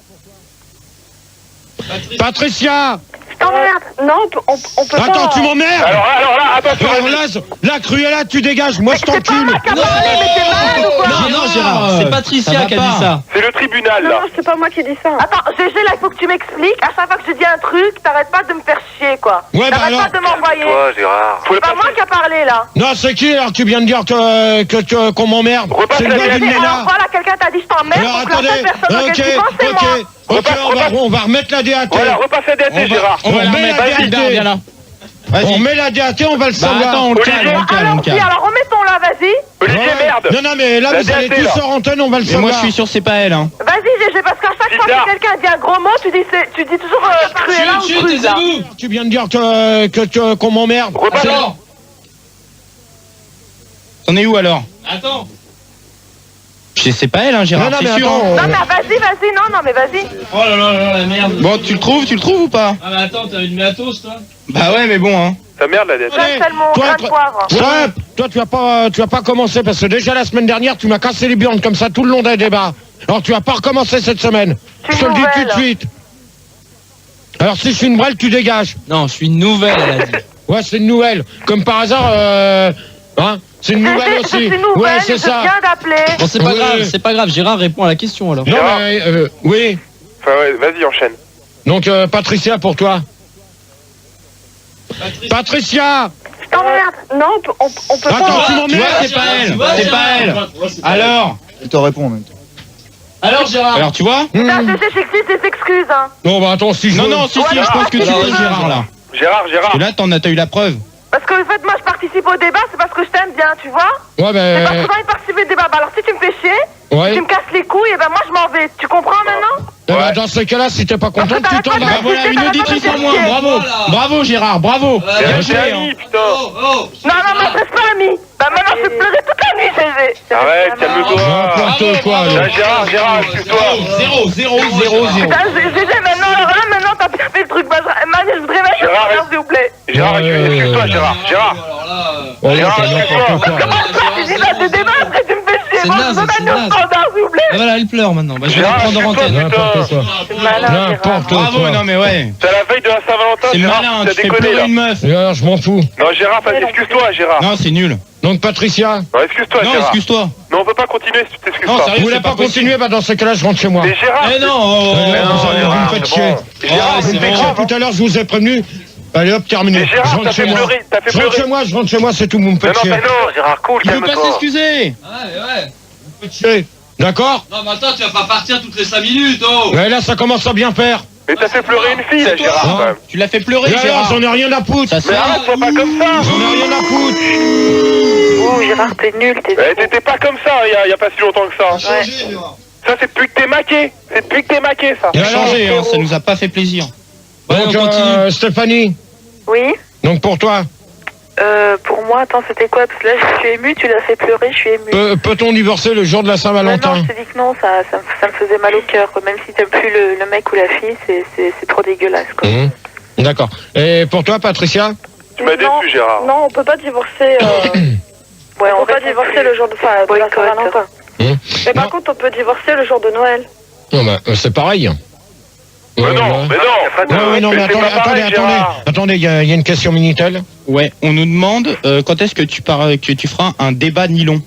Patricia! T'emmerdes. Non, on peut pas. Attends, tu m'emmerdes! Alors là, attention. Là, Cruella, tu dégages, moi je t'encule! Non, Gérard, c'est Patricia qui a dit ça. C'est le tribunal, là. Non, c'est pas moi qui dis ça. Attends, GG, là, il faut que tu m'expliques. À chaque fois que je dis un truc, t'arrêtes pas de me faire chier, quoi. Ouais, t'arrêtes pas de m'envoyer. Toi, Gérard. C'est pas moi qui a parlé, là. Non, c'est qui, alors, tu viens de dire qu'on m'emmerde? C'est le gars d'une nana. Voilà, quelqu'un t'a dit je t'emmerde, Alors, donc la seule personne auquel tu penses, c'est moi. Ok, on va remettre la DAT. Voilà, repasse la DAT, Gérard. On met la DAT. On met la DAT, on va le savoir. Attends, on le calme. Alors remettons-la, vas-y. Olivier, merde. Non, mais là, vous allez tous sur antenne, on va le savoir. Moi, je suis sûr, c'est pas elle. Hein. Vas-y, GG, parce qu'à chaque fois que quelqu'un dit un gros mot, tu dis toujours Cruella ou Cruella. Tu viens de dire qu'on m'emmerde. Alors T'en es où alors? Attends. C'est pas elle, hein, Gérard, c'est sûr. Non, mais vas-y, non, mais vas-y. Oh là là, la merde. Bon, tu le trouves ou pas? Ah, mais attends, t'as une matos, toi? Bah ouais, mais bon, hein. Ta merde, la dette. J'appelle mon Toi, grain de poire. toi, tu vas pas commencer parce que déjà la semaine dernière, tu m'as cassé les burnes comme ça tout le long des débats. Alors tu vas pas recommencer cette semaine. Je te le dis tout de suite. Alors si je suis une brêle, tu dégages. Non, je suis une nouvelle, elle a dit. Ouais, c'est une nouvelle. Comme par hasard, hein, c'est une nouvelle aussi. C'est une nouvelle, Ouais, c'est je ça. viens d'appeler. Bon, c'est pas grave, Gérard répond à la question alors. Non, mais, oui. Enfin, ouais, vas-y, enchaîne. Donc, Patricia, pour toi. Patricia. Je t'emmerde. Non, on peut Attends, pas. tu m'emmerdes. C'est pas elle. C'est pas elle. Alors. Je te réponds en même temps. Alors Gérard. Alors tu vois. T'as cessé sexy tes excuses, hein. Non, bah attends, si je... Non, si, je pense que tu es Gérard là. Gérard. Et là, t'as eu la preuve. Parce que en fait, moi, je participe au débat, c'est parce que je t'aime bien, tu vois. Ouais, C'est parce que j'ai envie de participer au débat. Bah, alors, si tu me fais chier, Ouais. si tu me casses les couilles, et ben moi, je m'en vais. Tu comprends maintenant? Eh ben, dans ce cas-là, si t'es pas content, Parce que tu t'en t'arrêtes pas vas. de Voilà, une auditrice en moins. Bravo. Bravo Gérard, bravo. Bien joué, hein. putain. Non, m'adresse pas ami. Bah, maintenant, je vais pleurer toute la nuit, GG. Arrête, calme-toi. N'importe quoi, Là, là. Gérard, excuse-toi. 0. Putain, GG, maintenant, t'as bien fait le truc. Bah, je voudrais mettre le Gérard, bonheur, s'il vous plaît. Gérard, excuse-toi, Gérard. Oh, là, Gérard, c'est n'importe quoi. Comment ça, tu dis là, de débat, après, tu me fais chier. C'est Moi, naze, je veux c'est mettre le naze. standard, s'il vous plaît. Ah, voilà, elle pleure maintenant. Bah, je vais la Gérard, prendre en excuse-toi, antenne. N'importe quoi. C'est malin, N'importe Gérard. Bravo, quoi. non mais ouais. C'est la veille de la Saint-Valentin, C'est Gérard, malin, t'as tu fais déconné, pleurer là. une meuf. Et alors, je m'en fous. Non, Gérard, excuse-toi, Gérard. Non, c'est nul. Donc, Patricia. Non, excuse-toi, Non, Gérard. excuse-toi. Non, on peut pas continuer si tu t'excuses Non, pas. sérieux, Vous voulez c'est pas possible. continuer? Bah, dans ce cas-là, je rentre chez moi. Mais Gérard, Eh non. Mais non, vous Gérard, me faites c'est chier. bon. Gérard, Vous c'est me faites grave, chier. Tout à l'heure, je vous ai prévenu. Allez hop, terminé. Mais Gérard, Je rentre t'as chez fait moi. pleurer, t'as fait Je rentre pleurer. chez moi, je rentre chez moi, c'est tout, vous me Mais faites non, chier. mais non, Gérard, cool, Il veut pas calme-toi. s'excuser. Chier. D'accord? Non, mais attends, tu vas pas partir toutes les 5 minutes, oh. Ouais, là, ça commence à bien faire. Mais t'as fait pleurer une fille, là, Gérard, quand même. Tu l'as fait pleurer, Et alors, Gérard. j'en ai rien à foutre. Ça se Mais fait. arrête, sois pas comme ça. J'en ai rien à foutre. Ouh, Gérard, t'es nul, t'es Eh, t'étais pas comme ça, il y a pas si longtemps que ça. Ouais. Ça, c'est depuis que t'es maqué. C'est depuis que t'es maqué, ça. Et Ça a alors, changé, hein, ça nous a pas fait plaisir. Ouais, donc, on continue. Stéphanie, Oui. donc pour toi, Pour moi, attends, c'était quoi? Parce que là, je suis émue, tu l'as fait pleurer, je suis émue. peut-on divorcer le jour de la Non, Saint-Valentin? je te dis que non, ça me faisait mal au cœur. Même si t'aimes plus le mec ou la fille, c'est trop dégueulasse, quoi. Mhm. D'accord. Et pour toi, Patricia? Tu m'as déçu, Gérard. Non, on peut pas divorcer. Ouais, On peut pas divorcer le jour de la Saint-Valentin. Mais par contre, on peut divorcer le jour de Noël. Non, bah, c'est pareil. Mais non, mais non. Ouais, non, mais c'est pas pareil, Gérard. attendez, il y a une question Minitel. Ouais, on nous demande quand est-ce que tu feras un débat nylon.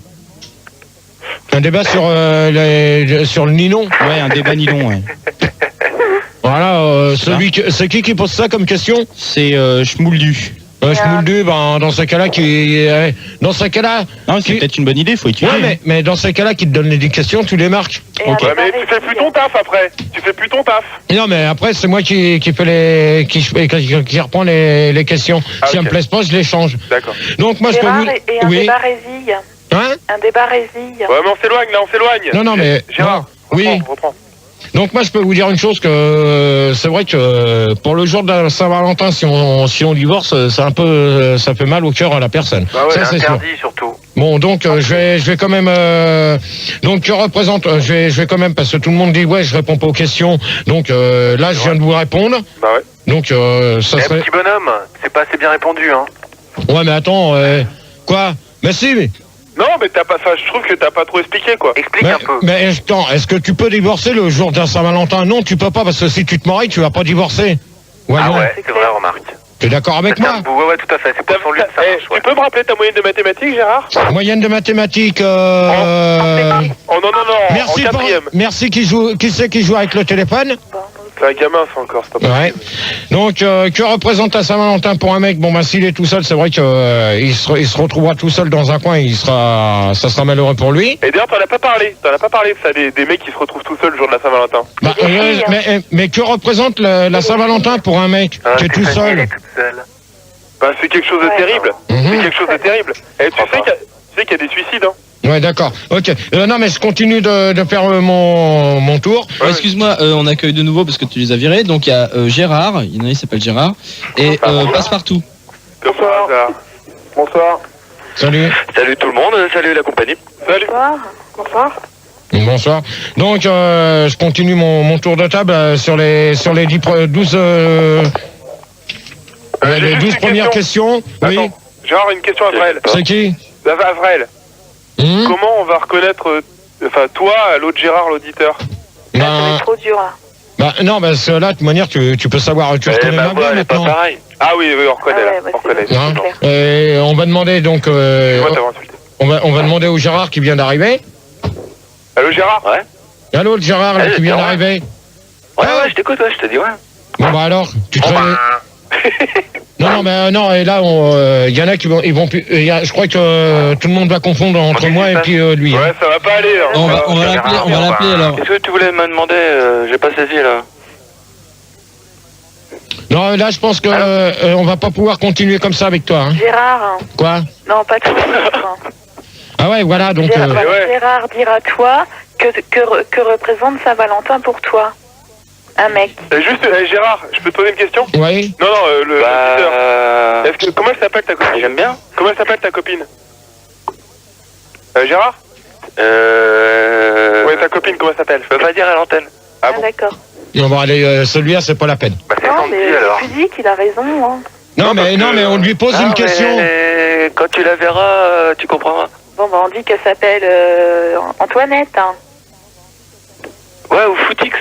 Un débat sur le nylon. Ouais, un débat nylon, ouais. Voilà, c'est qui pose ça comme question? C'est Schmouldu. Schmouldu, ben, dans ce cas-là, dans ce cas-là. Non, c'est peut-être une bonne idée, faut étudier. Ouais, mais dans ce cas-là, qui te donne les questions, tu les marques. Ok. Ouais, mais tu fais plus ton taf après. Tu fais plus ton taf. Non, mais après, c'est moi qui fais qui reprend les questions. Si elles me plaisent pas, je les change. D'accord. Donc, moi, je peux Gérard, vous. et un débat résille. Hein? Un débat résille. Ouais, mais on s'éloigne, là, on s'éloigne. Non, mais. Gérard, oui. reprends. Donc moi je peux vous dire une chose que c'est vrai que pour le jour de la Saint-Valentin si on divorce c'est un peu ça fait mal au cœur à la personne. Bah ouais, ça c'est sûr. interdit surtout. Bon donc je vais quand même donc tu représentes je vais quand même parce que tout le monde dit ouais je réponds pas aux questions donc là je viens de vous répondre. Bah ouais. Donc ça Eh, serait petit bonhomme, c'est pas assez bien répondu, hein. ouais mais attends quoi mais si mais Non, mais je trouve que t'as pas trop expliqué, quoi. Explique un peu. mais attends, est-ce que tu peux divorcer le jour de la Saint-Valentin? Non, tu peux pas parce que si tu te maries, tu vas pas divorcer. Ah ouais, c'est vrai, remarque. T'es d'accord avec moi? Ouais, tout à fait, c'est pour son lieu, ça marche, Tu peux me rappeler ta moyenne de mathématiques, Gérard? Moyenne de mathématiques. Oh non, Merci, en quatrième. merci qui c'est qui joue avec le téléphone? C'est un gamin, ça encore, c'est pas Ouais. Donc, que représente la Saint-Valentin pour un mec? Bon, ben, s'il est tout seul, c'est vrai que il se retrouvera tout seul dans un coin, ça sera malheureux pour lui. Et d'ailleurs, t'en as pas parlé de ça, des mecs qui se retrouvent tout seuls le jour de la Saint-Valentin. Bah, mais que représente la Saint-Valentin pour un mec qui est tout seul? Bah, c'est quelque chose de terrible. Mhm. C'est quelque chose de terrible. Et tu sais qu'il y a des suicides, hein. Ouais, d'accord. Ok. Non, mais je continue de faire mon tour. Excuse-moi, on accueille de nouveau parce que tu les as virés. Donc il y a Gérard, il y en a il s'appelle Gérard, et Passepartout. Bonsoir. Bonsoir. Salut. Salut tout le monde, salut la compagnie. Salut. Bonsoir. Bonsoir. Donc, je continue mon tour de table sur les 12... Les 12 premières questions. Oui. Attends, Gérard, une question à Avrel. C'est qui? Avrel. Comment on va reconnaître, toi, l'autre Gérard, l'auditeur? C'est trop dur, là. Bah non, bah là, de toute manière, tu peux savoir, tu reconnais ma voix maintenant. Pareil. Ah oui, on reconnaît là. On reconnaît. Hein, et on va demander donc. On va demander au Gérard qui vient d'arriver. Allô Gérard? Ouais. Allô le Gérard là, qui vient d'arriver. Ouais, je t'écoute, je te dis ouais. Bon bah alors, tu te Non, et là, il y en a qui vont, plus. Je crois que tout le monde va confondre entre moi et puis lui. Ouais, ça va pas aller. On va l'appeler alors. Qu'est-ce que tu voulais me demander? J'ai pas saisi là. Non, là, je pense que on va pas pouvoir continuer comme ça avec toi. Hein. Gérard. Quoi? Non, pas tout de suite. Ah ouais, voilà, donc. Gérard, dire à toi que représente Saint-Valentin pour toi. Un mec. Juste, Gérard, je peux te poser une question? Oui. Non, le comment elle s'appelle ta copine? J'aime bien. Comment elle s'appelle ta copine? Gérard? Ouais, ta copine, comment elle s'appelle? Je peux pas dire à l'antenne. Ah bon? D'accord. On va aller, celui-là, c'est pas la peine. Non, mais le physique, il a raison. Hein. Non, mais on lui pose une question. Quand tu la verras, tu comprendras. Bon, bah, on dit qu'elle s'appelle Antoinette. Hein. Ouais, ou Footix.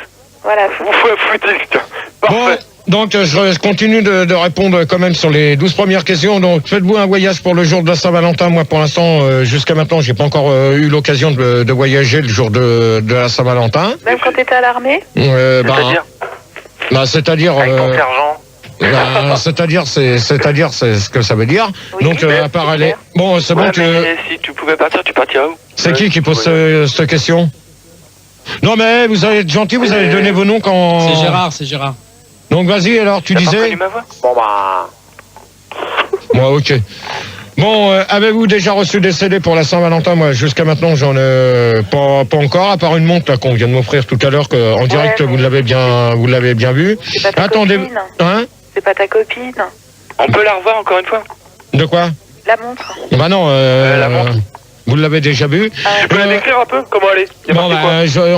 Voilà, Footix, tiens. Bon, donc je continue de répondre quand même sur les 12 premières questions. Donc, faites-vous un voyage pour le jour de la Saint-Valentin? Moi, pour l'instant, jusqu'à maintenant, j'ai pas encore eu l'occasion de voyager le jour de la Saint-Valentin. Même quand t'étais à l'armée? C'est-à-dire avec ton sergent. C'est-à-dire, c'est ce que ça veut dire. Oui, donc, à part aller. Bon, c'est bon que. Si tu pouvais partir, tu partirais où? C'est qui pose cette question? Non, mais vous allez être gentil, vous allez donner vos noms quand. C'est Gérard. Donc, vas-y, alors, tu disais. T'as pas reconnu ma voix? Bon, bah. Moi, ok. Bon, avez-vous déjà reçu des CD pour la Saint-Valentin? Moi, jusqu'à maintenant, j'en ai pas encore, à part une montre là qu'on vient de m'offrir tout à l'heure, en direct, vous l'avez bien vu. C'est pas ta copine. Hein? C'est pas ta copine. On peut la revoir encore une fois? De quoi? La montre. Bah non, la montre. Vous l'avez déjà vu. Tu peux la décrire un peu? Comment elle est? Bon,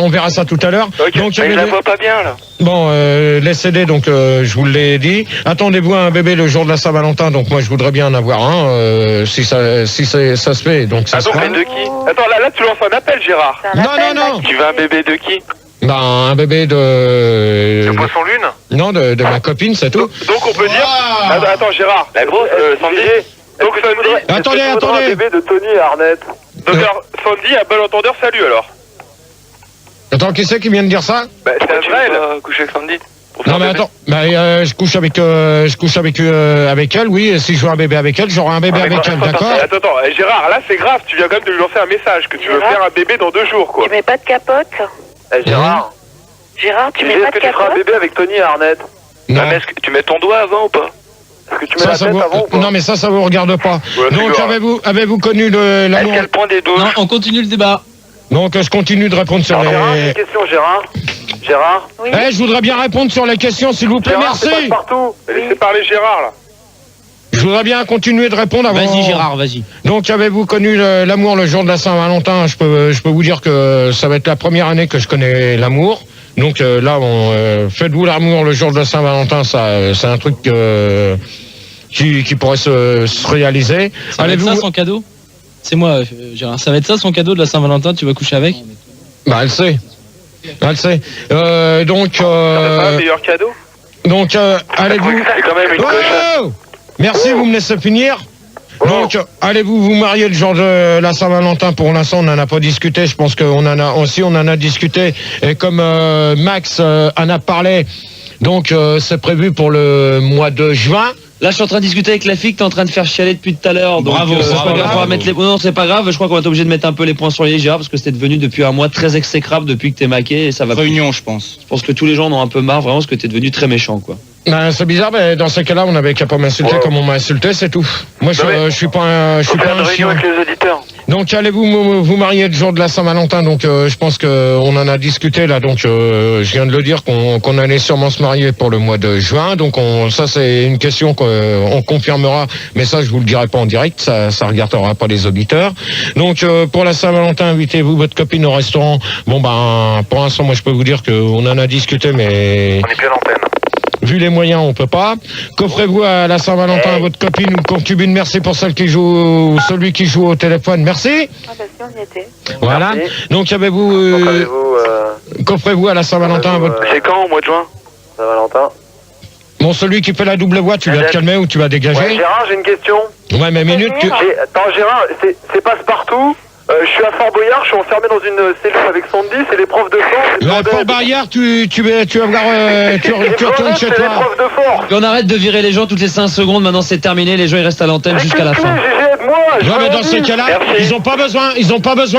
on verra ça tout à l'heure. Okay. Donc, je la vois pas bien là. Bon, les CD, donc je vous l'ai dit. Attendez-vous à un bébé le jour de la Saint-Valentin. Donc moi, je voudrais bien en avoir un, si ça se fait. Donc ça se fait. De qui? Attends, là, tu lances un appel, Gérard. Non. Tu veux un bébé de qui? Ben, un bébé de Poisson Lune? Non, de ma copine, c'est tout. Donc on peut dire. Attends, Gérard. La grosse, Sandy. Donc Sandy. Attendez. Un bébé de Tony et Arnett. Donc alors, Sandy, à bon entendeur, salut alors. Attends, qui c'est qui vient de dire ça? Bah, c'est Avrel. Coucher avec Sandy. Non mais attends, je couche avec elle, oui, et si je veux un bébé avec elle, j'aurai un bébé avec elle, d'accord? Attends, Gérard, là c'est grave, tu viens quand même de lui lancer un message, que tu veux faire un bébé dans 2 jours, quoi. Tu mets pas de capote? Gérard, tu mets pas de capote? est-ce que tu feras un bébé avec Tony et Arnett? Non. Mais est-ce que tu mets ton doigt avant ou pas? Est-ce que tu mets la tête avant ou pas? Non mais ça vous regarde pas. Donc avez-vous connu l'amour? Est-ce qu'elle prend des douches? Non, on continue le débat. Donc je continue de répondre sur Gérard, une question, Gérard. Oui. Je voudrais bien répondre sur les questions, s'il vous plaît, Gérard, merci. c'est pas partout. Laissez parler Gérard, là. Je voudrais bien continuer de répondre avant. Vas-y Gérard, vas-y. Donc avez-vous connu l'amour le jour de la Saint-Valentin? Je peux vous dire que ça va être la première année que je connais l'amour. Donc là, faites-vous l'amour le jour de la Saint-Valentin, ça, c'est un truc qui pourrait se réaliser. Ça va être ça son cadeau? C'est moi, Gérard. Ça va être ça son cadeau de la Saint-Valentin? Tu vas coucher avec? Bah elle sait. Donc. C'est pas un meilleur cadeau? Donc allez-vous. C'est quand même une coche. Merci, vous me laissez finir. Donc, allez-vous vous marier le jour de la Saint-Valentin? Pour l'instant, on n'en a pas discuté. Je pense qu'on en a discuté. Et comme Max en a parlé, donc c'est prévu pour le mois de juin. Là, je suis en train de discuter avec la fille que t'es en train de faire chialer depuis tout à l'heure. Bravo, c'est pas grave, on va mettre les... Non, c'est pas grave. Je crois qu'on va être obligé de mettre un peu les points sur les Gérard parce que c'était devenu depuis un mois très exécrable depuis que t'es maqué et ça va. Réunion, je pense. Je pense que tous les gens en ont un peu marre vraiment parce que t'es devenu très méchant, quoi. C'est bizarre, mais dans ces cas-là, on n'avait qu'à pas m'insulter comme on m'a insulté, c'est tout. Moi, je suis pas un chien. Avec les auditeurs. Donc, allez-vous vous marier le jour de la Saint-Valentin? Donc, je pense qu'on en a discuté là. Donc, je viens de le dire qu'on allait sûrement se marier pour le mois de juin. Donc, ça, c'est une question qu'on confirmera. Mais ça, je vous le dirai pas en direct. Ça regardera pas les auditeurs. Donc, pour la Saint-Valentin, invitez-vous votre copine au restaurant. Bon, pour l'instant, moi, je peux vous dire qu'on en a discuté, mais. On est plus à l'antenne. Vu les moyens, on peut pas. Qu'offrez-vous à la Saint-Valentin à votre copine ou concubine? Merci pour celui qui joue au téléphone. Merci. Ah bah si, on y était. Voilà. Merci. Donc, qu'offrez-vous à la Saint-Valentin à votre... C'est quand, au mois de juin? Saint-Valentin. Bon, celui qui fait la double voix, tu vas te calmer ou tu vas dégager? Ouais, Gérard, j'ai une question. Ouais, mais minute, Attends, Gérard, c'est Passe-Partout. Je suis à Fort Boyard, je suis enfermé dans une cellule avec Sandy, c'est l'épreuve de force. Fort Barrière, tu retournes chez toi. Et on arrête de virer les gens toutes les 5 secondes, maintenant c'est terminé, les gens ils restent à l'antenne jusqu'à la fin. Non, mais dans ces cas-là, ils ont pas besoin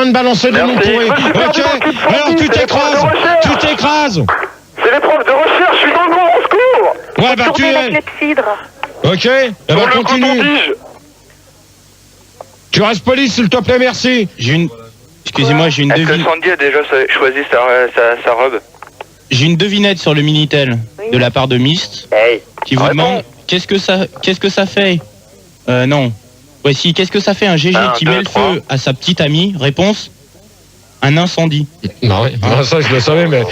de balancer des noms pourris. Ok, alors tu t'écrases. C'est l'épreuve de recherche, je suis dans le grand secours. Ouais, bah tu es. Ok, eh ben continue. Tu restes poli, s'il te plaît, merci. Excusez-moi, j'ai une Est-ce que devinette. Sandy a déjà choisi sa robe? J'ai une devinette sur le Minitel de la part de Myst qui vous demande qu'est-ce que ça fait. Non. Voici, qu'est-ce que ça fait un GG qui met le feu à sa petite amie? Réponse, un incendie. Non, ça je le savais, mais... Donc,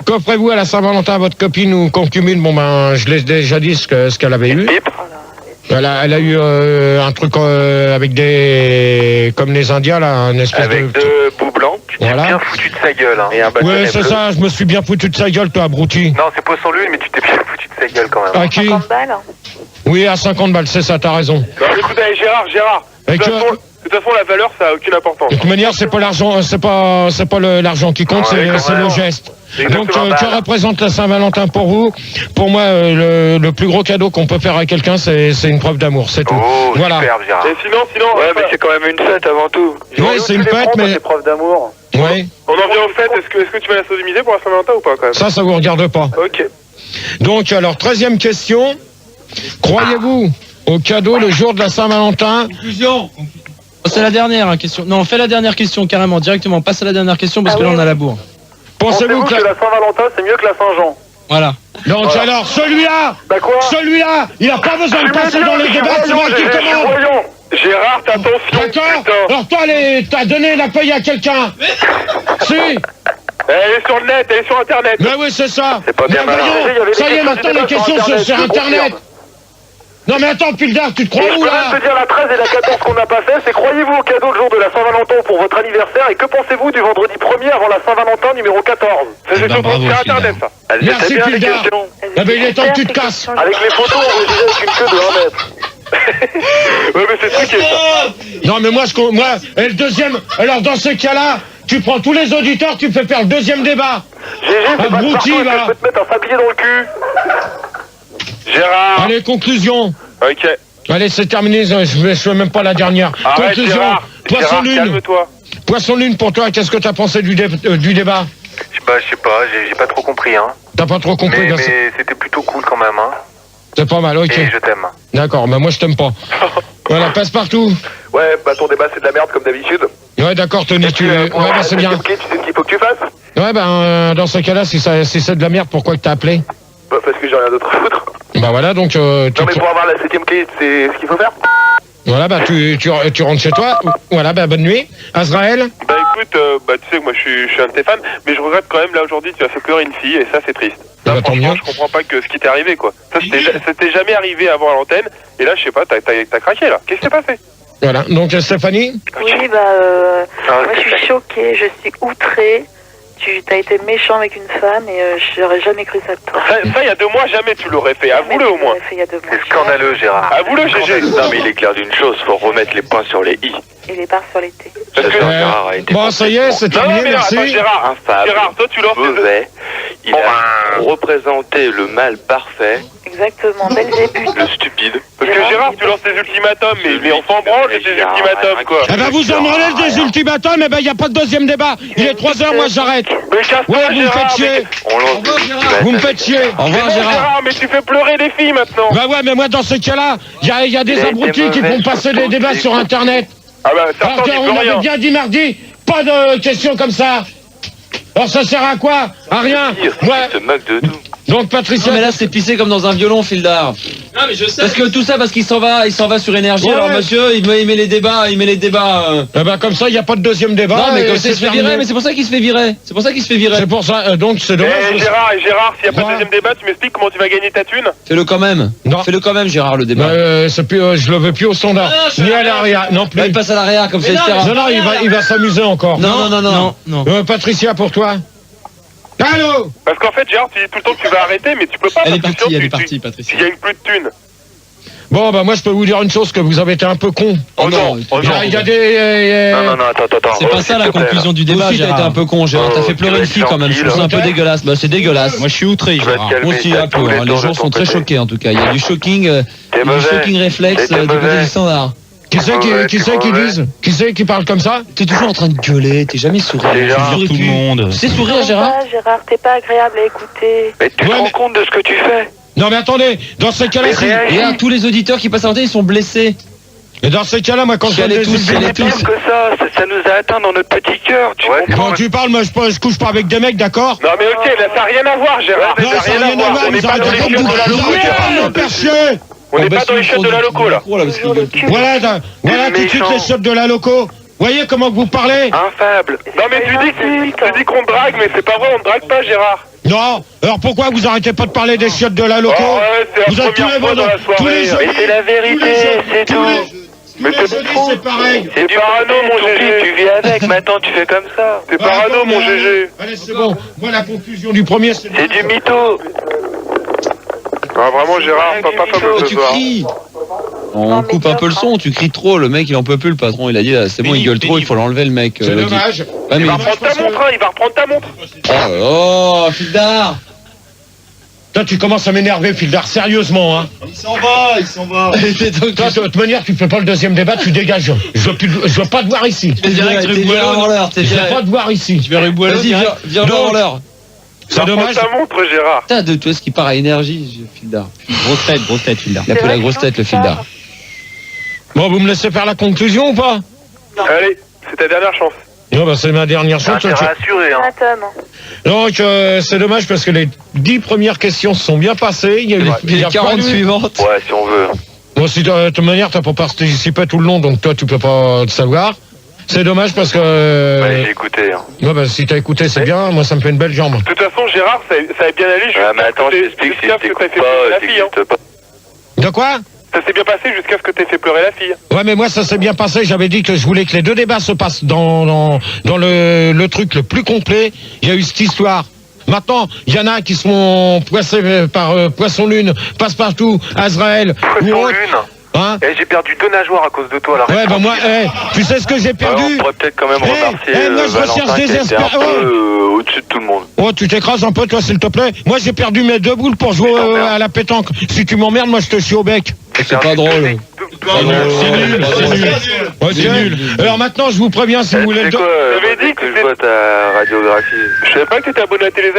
qu'offrez-vous à la Saint-Valentin à votre copine ou concubine? Bon ben, je l'ai déjà dit ce qu'elle avait eu. Elle a eu un truc avec des... comme les Indiens, là, un espèce avec deux bouts blancs, tu t'es bien foutu de sa gueule. Hein. Et un bâtonnet ouais, c'est bleu. ça, je me suis bien foutu de sa gueule, toi, abruti. Non, c'est pas sans l'une, mais tu t'es bien foutu de sa gueule quand même. À qui? 50 balles. Oui, à 50 balles, c'est ça, t'as raison. Non, écoute, Gérard. De toute façon, la valeur, ça a aucune importance. De toute manière, c'est pas l'argent, c'est pas l'argent qui compte, c'est le geste. Donc, que représente la Saint-Valentin pour vous? Pour moi, le plus gros cadeau qu'on peut faire à quelqu'un, c'est une preuve d'amour, c'est tout. Oh, voilà. superbe, Gérard. Et sinon, ouais, mais c'est quand même une fête avant tout. Oui, c'est une fête, mais... C'est preuve d'amour. Oui. On en vient aux fêtes. Est-ce que tu vas la sodomiser pour la Saint-Valentin ou pas, quand même? Ça vous regarde pas. Ok. Donc, alors, 13e question. Croyez-vous au cadeau le jour de la Saint-Valentin? Conclusion. C'est la dernière question. Non, fais la dernière question carrément, directement. Passe à la dernière question parce que là on a la bourre. Pensez-vous que la Saint-Valentin c'est mieux que la Saint-Jean? Voilà. Donc alors, celui-là, il n'a pas besoin de passer dans les débats, c'est moi qui commande. Gérard, attention. D'accord. Alors toi, t'as donné la feuille à quelqu'un. Si. Elle est sur le net, elle est sur Internet. Mais oui, c'est ça. C'est pas bien Mais malin. voyons, ça y est, maintenant les questions sont sur Internet. Non mais attends, Pildar, tu te crois où Je peux là? même te dire la 13 et la 14 qu'on n'a pas fait, c'est croyez-vous au cadeau le jour de la Saint-Valentin pour votre anniversaire et que pensez-vous du vendredi 1er avant la Saint-Valentin numéro 14? C'est sur Internet ça. Merci Pildar. Eh ben il est temps que tu te casses. Avec les photos enregistrées avec une queue de 1 mètre. Ouais mais c'est truqué ça. Non mais moi, et le deuxième, alors dans ce cas-là, tu prends tous les auditeurs, tu fais faire le deuxième débat. GG, c'est pas partout, est-ce que je peux te mettre un sablier dans le cul? Gérard. Allez, conclusion. Ok. Allez, c'est terminé, je fais même pas la dernière. Arrête, Conclusion. Gérard. Poisson Gérard, lune. calme-toi. Poisson lune pour toi, qu'est-ce que t'as pensé du débat? Je sais pas, j'ai pas trop compris, hein. T'as pas trop compris, mais c'était plutôt cool quand même, hein. C'est pas mal, ok. Et je t'aime. D'accord, mais moi je t'aime pas. Voilà, passe partout. Ouais, bah ton débat c'est de la merde comme d'habitude. Ouais, d'accord, Tony, ouais, bah c'est bien. Tu sais ce qu'il faut que tu fasses? Ouais, ben, dans ce cas-là, si c'est de la merde, pourquoi que t'as appelé? Bah, parce que j'ai rien d'autre à foutre. Bah voilà, donc... non, mais pour avoir la 7ème clé, c'est ce qu'il faut faire. Voilà, bah tu rentres chez toi. Voilà, bah bonne nuit. Azraël? Bah écoute, bah tu sais que moi je suis un de tes fans, mais je regrette quand même, là aujourd'hui, tu as fait pleurer une fille, et ça c'est triste. Ça, bah, franchement, je comprends pas que ce qui t'est arrivé, quoi. Ça, c'était jamais arrivé avant à l'antenne, et là, je sais pas, t'as craqué, là. Qu'est-ce qui s'est passé? Voilà, donc Stéphanie? Oui, moi je suis choquée, je suis outrée. Tu as été méchant avec une femme et j'aurais jamais cru ça de toi. Ça, il y a 2 mois, jamais tu l'aurais fait. Avoue-le au moins. C'est scandaleux, Gérard. Avoue-le, GG. Non, mais il est clair d'une chose, faut remettre les points sur les i. Et les barres sur les T. Gérard a été bon, ça y est, c'est terminé, merci. Attends, Gérard, toi tu lances mauvais. Il a représenté le mal parfait. Exactement, Belzébuth. Le stupide. Parce que Gérard, tu lances tes ultimatums, mais on s'en branle de tes ultimatums, quoi. Eh ben vous en branlez des ultimatums, eh ben y a pas de deuxième débat. Il est 3h, moi j'arrête. Mais casse-toi, Ouais, vous me faites chier. Vous me faites chier. Au revoir, Gérard. Mais tu fais pleurer des filles maintenant. Bah ouais, mais moi dans ce cas-là, il y a des abrutis qui font passer des débats sur Internet. Ah bah, alors qu'on avait bien dit mardi, pas de questions comme ça. Alors ça sert à quoi? À rien. Moi. Se moque de nous. Donc Patricia. Non mais là c'est pissé comme dans un violon, Fildar. Non mais je sais. Parce que tout ça parce qu'il s'en va sur énergie. Ouais. Alors monsieur, il met les débats. Eh ben comme ça, il n'y a pas de deuxième débat. Non mais et comme ça il se fait virer, mais c'est pour ça qu'il se fait virer. C'est pour ça, donc c'est dommage. Gérard, s'il n'y a pas de deuxième débat, tu m'expliques comment tu vas gagner ta thune? Fais-le quand même. Non. Fais-le quand même, Gérard, le débat. C'est plus, je le veux plus au standard. Ni à l'AREA, non plus. Là, il passe à l'AREA comme ça, etc. Non, il va s'amuser encore. Non. Patricia, pour toi. Allô? Parce qu'en fait, Gérard, tu dis tout le temps que tu vas arrêter, mais tu peux pas. Elle est parce que partie, sinon, elle est partie, Patricia. Tu gagnes plus de thunes. Bon, bah moi je peux vous dire une chose, que vous avez été un peu con. Oh non, Il y a des... Non, attends. C'est pas ça la conclusion du débat, Aussi, t'as été Gérard. un peu con, Gérard. T'as fait pleurer une fille quand même. Je trouve ça un peu dégueulasse. Bah, c'est dégueulasse. Moi je suis outré, Gérard. Moi aussi, un peu. Hein. Les gens sont très choqués en tout cas. Il y a du shocking réflexe du côté du standard. Qui c'est qui parle comme ça? T'es toujours en train de gueuler, t'es jamais sourire. Tout le monde. Tu sais sourire, Gérard? Gérard, t'es pas agréable à écouter. Mais tu te rends compte de ce que tu fais? Non mais attendez, dans ces cas-là, Regarde, tous les auditeurs qui passent à l'antenne, ils sont blessés. Et dans ces cas-là, moi quand je Chialez tous, chialez tous. Que ça nous a atteint dans notre petit cœur, tu comprends? Quand tu parles, moi je couche pas avec des mecs, d'accord? Non, mais ok, là, ça n'a rien à voir, Gérard. Non, ça n'a rien à voir, On n'est vous pas dans les arrêtez chiottes de la loco, Gérard. On n'est pas dans les chiottes de la loco, là. Voilà tout de suite les chiottes de la loco. Voyez comment vous parlez? Infable. Non, mais tu dis qu'on drague, mais c'est pas vrai, on ne drague pas, Gérard. Non, alors pourquoi vous arrêtez pas de parler des chiottes de la loco? Oh, ouais, c'est vous la êtes tous les première fois dans la vendredis, tous les soirée. jeudis, Mais c'est la vérité, c'est tout. Mais tous les jeudis, c'est pareil. C'est parano, mon GG. Tu vis avec, maintenant tu fais comme ça. C'est parano, mon GG. Allez, c'est bon. Moi, la conclusion du premier, c'est... C'est du mytho. Ah, vraiment, Gérard, pas fameux ce Tu soir. cries. On coupe un peu le son, tu cries trop, le mec il en peut plus, le patron il a dit là, c'est bon, il gueule trop, il faut l'enlever le mec. C'est dommage. Ouais, mais... Il va reprendre ta montre, hein, il va reprendre ta montre. Oh, Fildar. Toi, tu commences à m'énerver, Fildar, sérieusement, hein. Il s'en va. Toi, de toute manière, tu fais pas le deuxième débat, tu dégages. Je veux pas te voir ici. T'es viré avant l'heure, t'es Je veux viré. pas te voir ici. Tu vas Ruboileau Vas-y, direct. viens avant l'heure. C'est dommage. Ta montre, Gérard. Putain, de toi, ce qui part à énergie, Fildar. Grosse tête, Fildar. Il a pris la grosse tête, le Fildar. Bon, vous me laissez faire la conclusion ou pas? Allez, c'est ta dernière chance. Non, bah c'est ma dernière chance. T'as rassuré, hein. Attends. Donc, c'est dommage parce que les 10 premières questions se sont bien passées. Il y a eu Les 40 suivantes. Ouais, si on veut. Bon, si de toute manière, t'as pas participé tout le long, donc toi, tu peux pas te savoir. C'est dommage parce que... Ouais, j'ai écouté. Hein. Ouais, bah, si t'as écouté, c'est bien. Moi, ça me fait une belle jambe. De toute façon, Gérard, ça a bien allé jusqu'à mais attends, je t'explique, si ce que t'as fait t'écoutes pleurer la pas, fille. Hein. t'écoutes pas. De quoi? Ça s'est bien passé jusqu'à ce que t'aies fait pleurer la fille. Ouais, mais moi, ça s'est bien passé. J'avais dit que je voulais que les deux débats se passent dans le truc le plus complet. Il y a eu cette histoire. Maintenant, il y en a qui sont poissés par Poisson Lune, Passepartout, Azrael. Poisson Lune. Hein? J'ai perdu 2 nageoires à cause de toi, là. Ouais, bah moi, tu sais ce que j'ai perdu? On pourrait peut-être quand même remercier moi, je recherche Valentin qui était un désespérément. peu au-dessus de tout le monde. Oh, tu t'écrases un peu, toi, s'il te plaît. Moi, j'ai perdu mes 2 boules pour jouer à la pétanque. Si tu m'emmerdes, moi, je te chie au bec. C'est pas drôle. C'est nul. Alors maintenant, je vous préviens, si vous voulez le... C'est quoi J'avais dit que je vois ta radiographie. Je savais pas que t'étais abonné à TéléZ.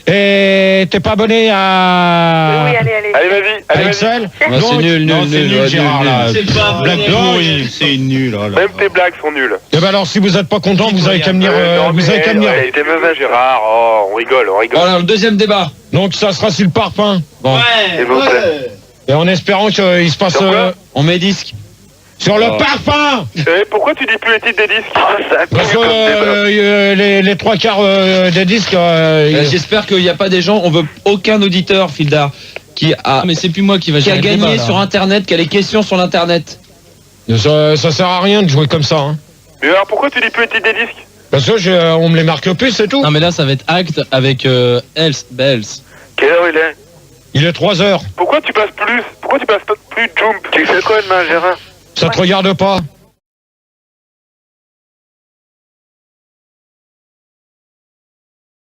Et t'es pas abonné à... Oui, allez. Allez, vas-y. À Excel? Ouais, c'est nul, Gérard, là. C'est pas Blague pourrie. C'est nul. Oh là Même là. tes blagues sont nulles. Eh ben alors, si vous êtes pas content, vous avez qu'à venir... vous avez qu'à venir. T'es mauvais, Gérard. Oh, on rigole. Voilà, le deuxième débat. Donc, ça sera sur le parfum. Bon. S'il vous plaît. Et en espérant qu'il se passe... Sur quoi On met disque. sur le parfum! Pourquoi tu dis plus les titres des disques? Parce que les 3 quarts des disques... J'espère qu'il n'y a pas des gens, on veut aucun auditeur, Fildar, qui a, Ah, mais c'est plus moi qui va qui a gérer le gagné débat, là. sur Internet, qui a les questions sur l'Internet. ça sert à rien de jouer comme ça. Hein. Mais alors pourquoi tu dis plus les titres des disques? Parce que on me les marque plus, c'est tout. Non mais là ça va être Act avec Else, Bells. Quelle heure il est? Il est 3h. Pourquoi tu passes plus? Pourquoi tu passes pas plus Jump? Tu fais quoi demain, Gérard? Ça te regarde pas.